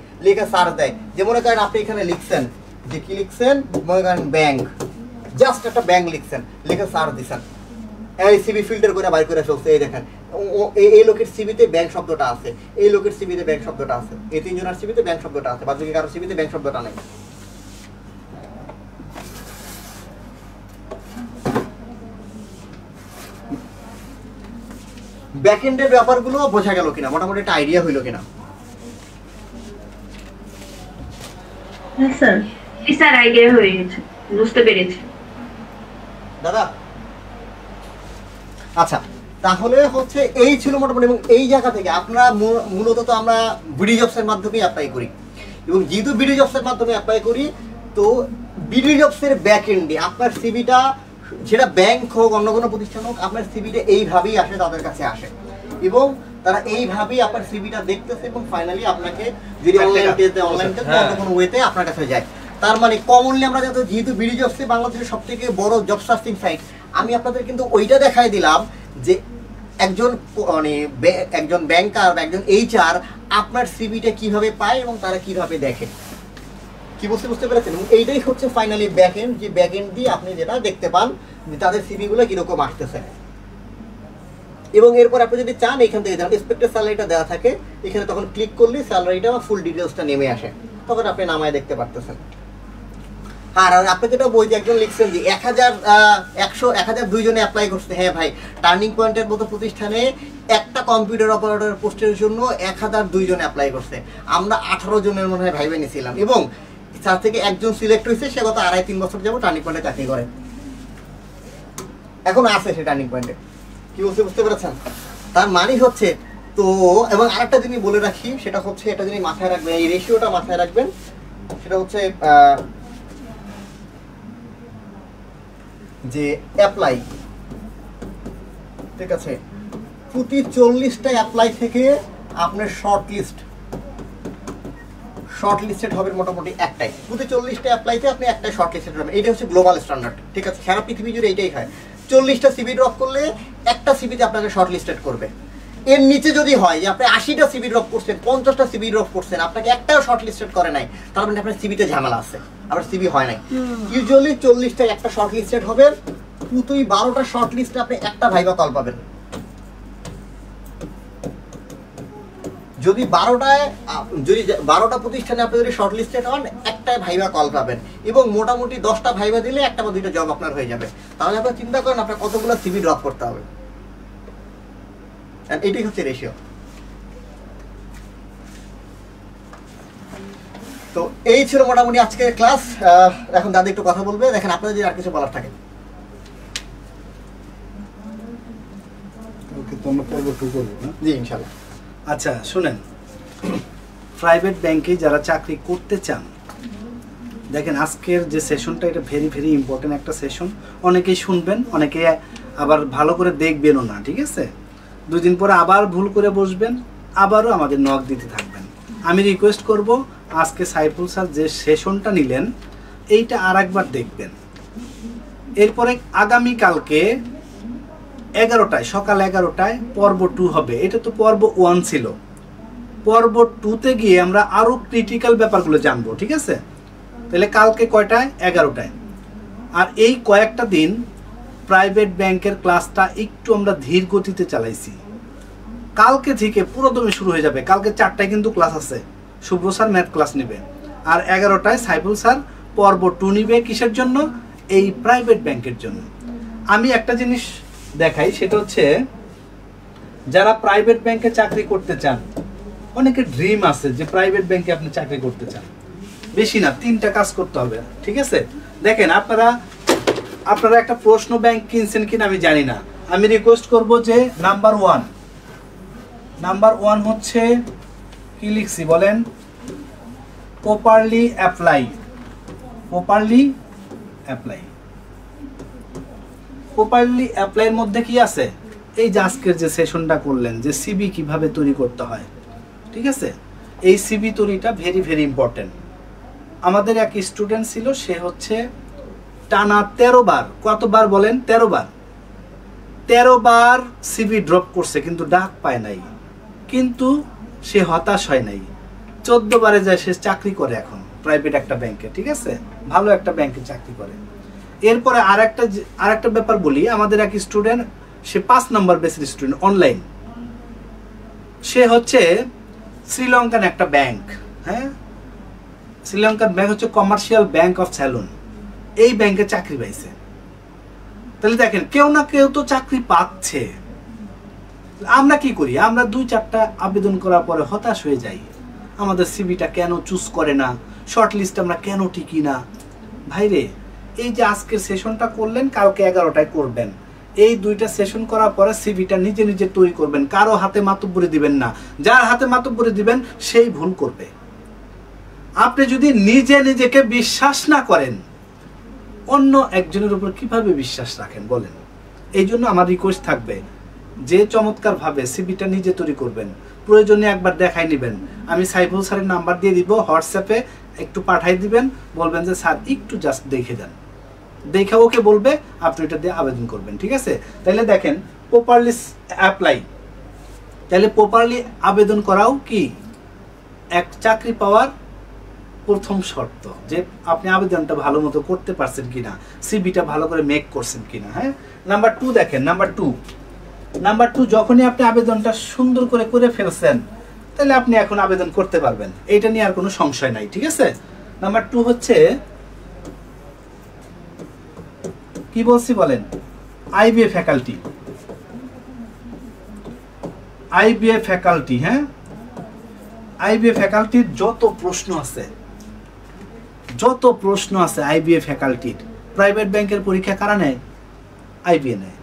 S1: সার্চ দেয়। যে মনে করেন আপনি এখানে লিখছেন যে কি লিখছেন, মনে করেন ব্যাংক, জাস্ট একটা ব্যাংক লিখছেন, লিখে সার্চ দিচ্ছেন, এই সিবি ফিল্টার করে বাইর করে ফেলছে। এই দেখেন এই লোকের সিবিতে ব্যাংক শব্দটা আছে, এই লোকের সিবিতে ব্যাংক শব্দটা আছে, এই তিনজনের সিবিতে ব্যাংক শব্দটা আছে, বাকি কারো সিবিতে ব্যাংক শব্দটা নেই। ব্যাকএন্ডের ব্যাপারগুলো বোঝা গেল কিনা, মোটামুটি একটা আইডিয়া হইলো কিনা?
S4: স্যার আইডিয়া হয়ে গেছে, বুঝতে পেরেছি
S1: দাদা। আচ্ছা, তাহলে হচ্ছে এই ছিল মোটামুটি। এবং এই জায়গা থেকে আপনারা মূলত তো আমরা বিডি জবসের মাধ্যমে অ্যাপ্লাই করি, এবং যেহেতু বিডি জবসের মাধ্যমে অ্যাপ্লাই করি তো বিডি জবসের ব্যাকএন্ডে আপনার সিভিটা, সেটা ব্যাংক হোক অন্য কোনো প্রতিষ্ঠান হোক, আপনার সিভিটা এইভাবেই আসে, তাদের কাছে আসে এবং তারা এইভাবেই আপনার সিভিটা দেখতেছে এবং ফাইনালি আপনাকে যদি অনলাইন টেস্ট দেয়, অনলাইন টেস্ট অন্য কোনো ওয়েতে আপনার কাছে যায়। তার মানে কমনলি আমরা যেহেতু বিডি জবসে বাংলাদেশের সবথেকে বড় জব সার্চিং সাইট, আমি আপনাদের কিন্তু ওইটা দেখাই দিলাম যে একজন ব্যাংকার বা একজন এইচআর আপনার সিভিটা কিভাবে পায় এবং তারা কিভাবে দেখে। কি বুঝতে পেরেছেন? এবং এইটাই হচ্ছে ফাইনালি ব্যাকএন্ড, যে ব্যাকএন্ড দিয়ে আপনি যেটা দেখতে পান যে তাদের সিভিগুলো কিরকম আসতেছে। এবং এরপর আপনি যদি চান এখান থেকে যেমন এক্সপেক্টেড স্যালারিটা দেওয়া থাকে, এখানে তখন ক্লিক করলে স্যালারিটা ফুল ডিটেলসটা নেমে আসে, তখন আপনি নামায় দেখতে পারতেছেন। আর আপনি যেটা বই যে একজন লিখছেন যে 1002 জনে অ্যাপ্লাই করছে। হ্যাঁ ভাই, টার্নিং পয়েন্টের মতো প্রতিষ্ঠানে একটা কম্পিউটার অপারেটর পোস্টের জন্য 1002 জন অ্যাপ্লাই করছে। আমরা 18 জনের মনে হয় ভাইবে নিয়েছিলাম এবং তার থেকে একজন সিলেক্ট হয়েছে, সে গত 2.5-3 বছর যাবো টার্নিং পয়েন্টে চাকরি করে, এখন আছে সে টার্নিং পয়েন্টে। কি বুঝতে পেরেছেন? তার মানে হচ্ছে তো। এবং আরেকটা জিনিস বলে রাখি, সেটা হচ্ছে এটা জিনিস মাথায় রাখবেন, এই রেশিওটা মাথায় রাখবেন। সেটা হচ্ছে যে অ্যাপ্লাই, ঠিক আছে, প্রতি 40টা অ্যাপ্লাই থেকে আপনার শর্ট লিস্টেড হবে মোটামুটি একটাই। প্রতি 40টা অ্যাপ্লাইতে আপনি একটাই শর্ট লিস্টেড হবেন। এটা হচ্ছে গ্লোবাল স্ট্যান্ডার্ড, ঠিক আছে, সারা পৃথিবী জুড়ে এইটাই হয়। 40টা সিভি ড্রপ করলে একটা সিভিতে আপনাকে শর্ট লিস্টেড করবে। এর নিচে যদি হয় যে আপনি 80টা সিভি ড্রপ করছেন, 50টা সিভি ড্রপ করছেন, আপনাকে একটাও শর্ট লিস্টেড করে নাই, তার মানে আপনার সিভিতে ঝামেলা আছে, আপনার সিভি হয় নাই। ইউজুয়ালি 40টা একটা শর্ট লিস্টেড হবে, প্রতি 12টা শর্ট লিস্টে আপনি একটা ভাইবা কল পাবেন। যদি 12টা প্রতিষ্ঠানে আপনি যদি শর্ট লিস্টেড হন, একটাই ভাইবা কল পাবেন, এবং মোটামুটি 10টা ভাইবা দিলে একটা বা দুইটা জব আপনার হয়ে যাবে। তাহলে আপনার চিন্তা করেন আপনার কতগুলো সিভি ড্রপ করতে হবে। এটাই হচ্ছে রেশিও। তো এই ছিল মোটামুটি আজকের ক্লাস। এখন দাদা একটু কথা বলবে, দেখেন আপনাদের যদি আর কিছু বলার থাকে। জি ইনশাআল্লাহ।
S5: আচ্ছা শুনেন, প্রাইভেট ব্যাংকে যারা চাকরি করতে চান, দেখেন আজকের যে সেশনটা এটা ভেরি ভেরি ইম্পর্টেন্ট একটা সেশন। অনেকেই শুনবেন, অনেকে আবার ভালো করে দেখবেনও না, ঠিক আছে? 2 দিন পরে আবার ভুল করে বসবেন, আবারও আমাদের নক দিতে থাকবেন। আমি রিকোয়েস্ট করব, আজকে সাইফুল স্যার যে সেশনটা নিলেন এইটা আর একবার দেখবেন। এরপরে আগামীকালকে 11টায়, সকাল 11টায় পর্ব 2 হবে। এটা তো পর্ব 1 ছিল। পর্ব 2তে গিয়ে আমরা আরো ক্রিটিক্যাল ব্যাপারগুলো জানবো, ঠিক আছে? তাহলে কালকে কয়টায়? 11টায়। আর এই কয়েকটা দিন প্রাইভেট ব্যাংকের ক্লাসটা একটু আমরা ধীর গতিতে চালাইছি। কালকে থেকে পুরোদমে শুরু হয়ে যাবে। কালকে 4টায় কিন্তু ক্লাস আছে, শুভ্র স্যার ম্যাথ ক্লাস নেবে। আর 11টায় সাইফুল স্যার পর্ব 2 নিবে। কিসের জন্য? এই প্রাইভেট ব্যাংকের জন্য। আমি একটা জিনিস দেখাই, সেটা হচ্ছে যারা প্রাইভেট ব্যাংকে চাকরি করতে চান, অনেকের ড্রিম আছে যে প্রাইভেট ব্যাংকে আপনি চাকরি করতে চান। বেশি না, 3টা কাজ করতে হবে, ঠিক আছে? দেখেন আপনারা একটা প্রশ্ন ব্যাংক কিনছেন কিনা আমি জানি না। আমি রিকোয়েস্ট করব যে নাম্বার 1 হচ্ছে কি লিখছি বলেন? Properly apply. প্রপারলি অ্যাপ্লাইয়ের মধ্যে কি আছে? এই যে আজকের যে সেশনটা করলেন, যে সিবি কিভাবে তৈরি করতে হয়, ঠিক আছে? এই সিবি তৈরিটা ভেরি ভেরি ইম্পর্টেন্ট। আমাদের এক স্টুডেন্ট ছিল, সে হচ্ছে টানা 13 বার, কতবার বলেন? 13 বার সিবি ড্রপ করছে, কিন্তু ডাক পায় নাই। কিন্তু সে হতাশ হয় নাই। 14 বারে যায় সে চাকরি করে এখন প্রাইভেট একটা ব্যাংকে, ঠিক আছে? ভালো একটা ব্যাংকে চাকরি করে। এরপরে আরেকটা ব্যাপার বলি, আমাদের এক স্টুডেন্ট, সে 5 নম্বর বেসের স্টুডেন্ট, অনলাইন। সে হচ্ছে শ্রীলঙ্কান একটা ব্যাংক, হ্যাঁ, শ্রীলঙ্কান ব্যাংক হচ্ছে কমার্শিয়াল ব্যাংক অফ স্যালুন। এই ব্যাংকে চাকরি পাইছে। তাহলে দেখেন, কেউ না কেউ তো চাকরি পাচ্ছে। আমরা কি করি? আমরা 2-4টা আবেদন করার পরে হতাশ হয়ে যাই। আমাদের সিভিটা কেন চুজ করে না, শর্ট লিস্ট আমরা কেন টিকি না। ভাইরে, এই যে আজকের সেশনটা করলেন, কালকে 11টায় করবেন। এই 2টা সেশন করার পরে সিভিটা নিজে নিজে তৈরি করবেন। কারো হাতে মাতব্বরি দিবেন না। যার হাতে মাতব্বরি দিবেন সেই ভুল করবে। আপনি যদি নিজেকে বিশ্বাস না করেন, অন্য একজনের উপর কিভাবে বিশ্বাস রাখেন বলেন? এই জন্য আমার রিকোয়েস্ট থাকবে যে চমৎকার ভাবে সিভিটা নিজে তৈরি করবেন। প্রয়োজনে একবার দেখাই নেবেন। আমি সাইফুল স্যারের নাম্বার দিয়ে দিব, হোয়াটসঅ্যাপে একটু পাঠাই দিবেন, বলবেন যে স্যার একটু জাস্ট দেখে দেন। দেখে ওকে বলবে, আপনি এটা দিয়ে আবেদন করবেন, ঠিক আছে? তাহলে দেখেন, প্রপারলি অ্যাপ্লাই, তাহলে প্রপারলি আবেদন করাও কি এক চাকরি পাওয়ার প্রথম শর্ত, যে আপনি আবেদনটা ভালো মতো করতে পারছেন কিনা, সিভিটা ভালো করে মেক করছেন কিনা। হ্যাঁ, নাম্বার 2 দেখেন, নাম্বার 2 যখনই আপনি আবেদনটা সুন্দর করে ফেলছেন, তাহলে আপনি এখন আবেদন করতে পারবেন। এইটা নিয়ে আর কোনো সংশয় নাই, ঠিক আছে? নাম্বার 2 হচ্ছে কি বলছি বলেন? IBA faculty. হ্যাঁ, আইবিএ ফ্যাকাল্টির যত প্রশ্ন আছে আইবিএ ফ্যাকাল্টির, প্রাইভেট ব্যাংকের পরীক্ষা কারা নেয়? আইবিএ নেয়।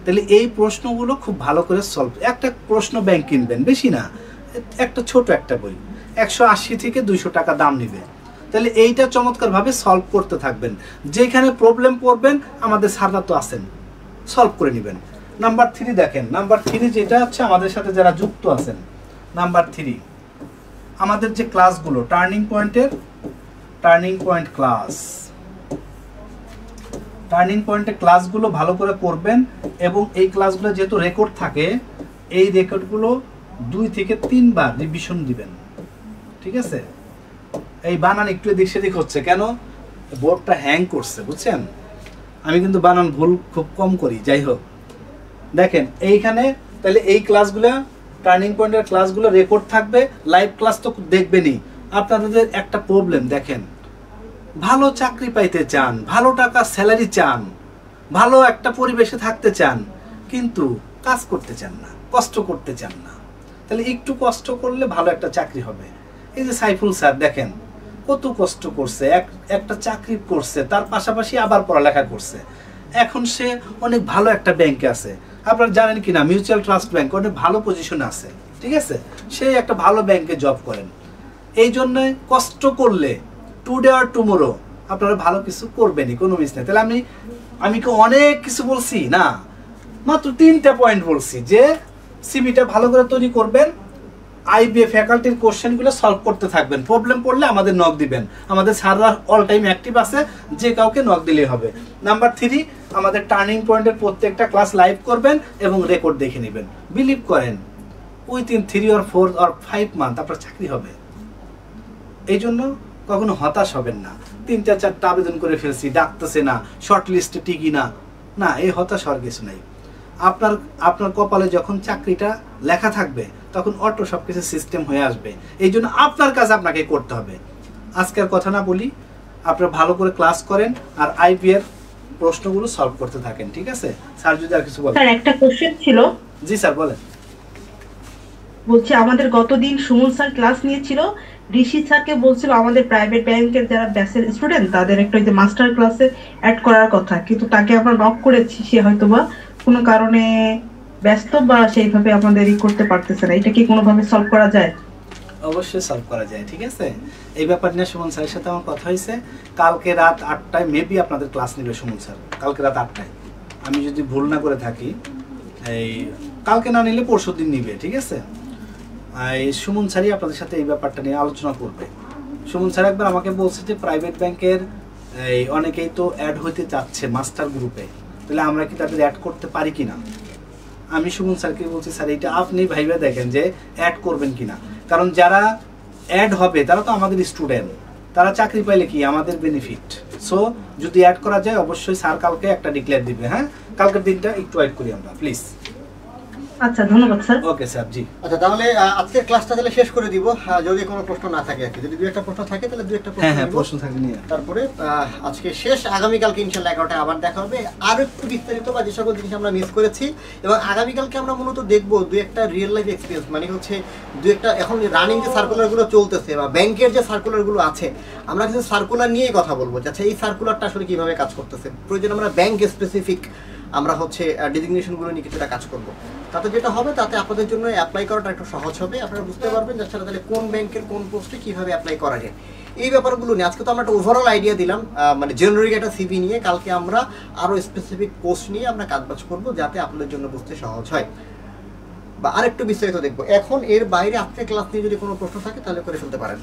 S5: তাহলে এই প্রশ্নগুলো খুব ভালো করে সলভ। একটা প্রশ্ন ব্যাংক কিনবেন, বেশি না, একটা ছোট একটা বই, 180 থেকে 200 টাকা দাম নেবে। তাহলে এইটা চমৎকারভাবে সলভ করতে থাকবেন। যেখানে প্রবলেম পড়বেন আমাদের স্যাররা তো আছেন, সলভ করে নেবেন। নাম্বার 3 দেখেন, নাম্বার 3 যেটা হচ্ছে আমাদের সাথে যারা যুক্ত আছেন, নাম্বার 3 আমাদের যে ক্লাসগুলো টার্নিং পয়েন্টের টার্নিং পয়েন্টের ক্লাসগুলো ভালো করে করবেন এবং এই ক্লাসগুলো যেহেতু রেকর্ড থাকে এই রেকর্ডগুলো 2 থেকে 3 বার রিভিশন দিবেন, ঠিক আছে? এই বানান একটু এদিক সেদিক হচ্ছে কেন, বোর্ডটা হ্যাং করছে বুঝছেন, আমি কিন্তু বানান ভুল খুব কম করি। যাই হোক দেখেন এইখানে তাহলে এই ক্লাসগুলো টার্নিং পয়েন্টের ক্লাসগুলো রেকর্ড থাকবে, লাইভ ক্লাস তো দেখবেনই। আপনাদের একটা প্রবলেম দেখেন, ভালো চাকরি পাইতে চান, ভালো টাকা স্যালারি চান, ভালো একটা পরিবেশে থাকতে চান, কিন্তু কাজ করতে চান না, কষ্ট করতে চান না। তাহলে একটু কষ্ট করলে ভালো একটা চাকরি হবে। এই যে সাইফুল স্যার দেখেন কত কষ্ট করছে, একটা চাকরি করছে, তার পাশাপাশি আবার পড়ালেখা করছে, এখন সে অনেক ভালো একটা ব্যাংকে আছে। আপনারা জানেন কিনা মিউচুয়াল ট্রাস্ট ব্যাংক অনেক ভালো পজিশনে আছে, ঠিক আছে? সে একটা ভালো ব্যাংকে জব করেন। এই জন্য কষ্ট করলে টুডে আর টুমোরো আপনারা ভালো কিছু করবেনই, কোনো মিস নেই। তাহলে আমি কি অনেক কিছু বলছি না, মাত্র 3টা পয়েন্ট বলছি যে সিভিটা ভালো করে তৈরি করবেন, আইবিএ ফ্যাকাল্টির কোশ্চেনগুলো সলভ করতে থাকবেন, প্রবলেম পড়লে আমাদের নক দিবেন, আমাদের স্যাররা অল টাইম অ্যাক্টিভ আছে, যে কাউকে নক দিলেই হবে। নাম্বার 3 আমাদের টার্নিং পয়েন্টের প্রত্যেকটা ক্লাস লাইভ করবেন এবং রেকর্ড দেখে নেবেন। বিলিভ করেন উইথিন 3 or 4 or 5 মান্থ আপনার চাকরি হবে। এই জন্য কখনো হতাশ হবেন না। 3টা 4টা আবেদন করে ফেলছি, ডাকতেছে না, শর্ট লিস্টে টিকি না, না এই হতাশ হওয়ার কিছু নাই। আপনার কপালে যখন চাকরিটা লেখা থাকবে তখন অটো সবকিছু সিস্টেম হয়ে আসবে। এই জন্য আপনার কাজ আপনাকে করতে হবে। আজকের কথা না বলি, আপনারা ভালো করে ক্লাস করেন আর আইবি এর প্রশ্নগুলো সলভ করতে থাকেন, ঠিক আছে? স্যার যদি আর কিছু বলেন।
S2: স্যার একটা কোশ্চেন ছিল।
S5: জি স্যার বলেন।
S2: বলছি আমাদের গতদিন সুমন স্যার ক্লাস নিয়েছিল, ঋষি স্যারকে বলছিল আমাদের প্রাইভেট ব্যাংকের যারা ব্যাচের স্টুডেন্ট তাদের একটা যে মাস্টার ক্লাসে অ্যাড করার কথা, কিন্তু তাকে আমরা নক করেছি, সে হয়তোবা কোনো কারণে ব্যস্ত বা সেইভাবে আমাদের করতে পারতেছে না। এটা কি কোনোভাবে সলভ করা যায়?
S5: অবশ্যই সলভ করা যায়, ঠিক আছে? এই ব্যাপার নিয়ে সুমন স্যারের সাথে আমার কথা হয়েছে। কালকে রাত 8টায় মেবি আপনাদের ক্লাস নেবে সুমন স্যার, কালকে রাত 8টায়, আমি যদি ভুল না করে থাকি। এই কালকে না নিলে পরশু দিন নিবে, ঠিক আছে? এই সুমন স্যারই আপনাদের সাথে এই ব্যাপারটা নিয়ে আলোচনা করবে। সুমন স্যার একবার আমাকে বলছে যে প্রাইভেট ব্যাংকের এই অনেকেই তো অ্যাড হইতে চাচ্ছে মাস্টার গ্রুপে, তাহলে আমরা কি তাদের অ্যাড করতে পারি কিনা। আমি সুমন স্যারকে বলছি স্যার এটা আপনি ভাইবে দেখেন যে অ্যাড করবেন কিনা, কারণ যারা অ্যাড হবে তারা তো আমাদের স্টুডেন্ট, তারা চাকরি পাইলে কি আমাদের বেনিফিট। সো যদি অ্যাড করা যায় অবশ্যই স্যার কালকে একটা ডিক্লেয়ার দিবে। হ্যাঁ, কালকের দিনটা একটু ওয়েট করি আমরা প্লিজ।
S2: আচ্ছা ধন্যবাদ স্যার।
S5: Okay sir. জি
S1: আচ্ছা, তাহলে আজকের ক্লাসটা তাহলে শেষ করে দিব। যদি কোনো প্রশ্ন না থাকে আর কি, যদি 2-1টা প্রশ্ন থাকে তাহলে 2-1টা প্রশ্ন।
S5: হ্যাঁ প্রশ্ন থাকে নিয়ে
S1: তারপরে আজকে শেষ, আগামীকালকে ইনশাআল্লাহ 11টায় আবার দেখা হবে আরো একটু বিস্তারিত বা যে সকল জিনিস আমরা মিস করেছি। এবং আগামীকালকে আমরা মূলত দেখবো 2-1টা রিয়েল লাইফ এক্সপিরিয়েন্স, মানে হচ্ছে 2-1টা এখন রানিং যে সার্কুলারগুলো চলতেছে বা ব্যাংকের যে সার্কুলারগুলো আছে, আমরা কিছু সার্কুলার নিয়েই কথা বলবো। আচ্ছা, এই সার্কুলারটা আসলে কিভাবে কাজ করতেছে, প্রয়োজন আমরা ব্যাংক স্পেসিফিক আমরা হচ্ছে ডেজিগনেশনগুলো নিয়ে কিছুটা কাজ করবো। তাতে যেটা হবে, তাতে আপনাদের জন্য অ্যাপ্লাই করাটা একটু সহজ হবে। আপনারা বুঝতে পারবেন যে আসলে তাহলে কোন ব্যাংকের কোন পোস্টে কীভাবে অ্যাপ্লাই করা যায়। এই ব্যাপারগুলো নিয়ে আজকে তো আমরা একটা ওভারঅল আইডিয়া দিলাম, মানে জেনারিক একটা সিভি নিয়ে। কালকে আমরা আরও স্পেসিফিক পোস্ট নিয়ে আমরা কাজবাজ করবো, যাতে আপনাদের জন্য বুঝতে সহজ হয় বা আরেকটু বিস্তারিত দেখবো। এখন এর বাইরে আজকে ক্লাস নিয়ে যদি কোনো প্রশ্ন থাকে তাহলে করে ফেলতে পারেন।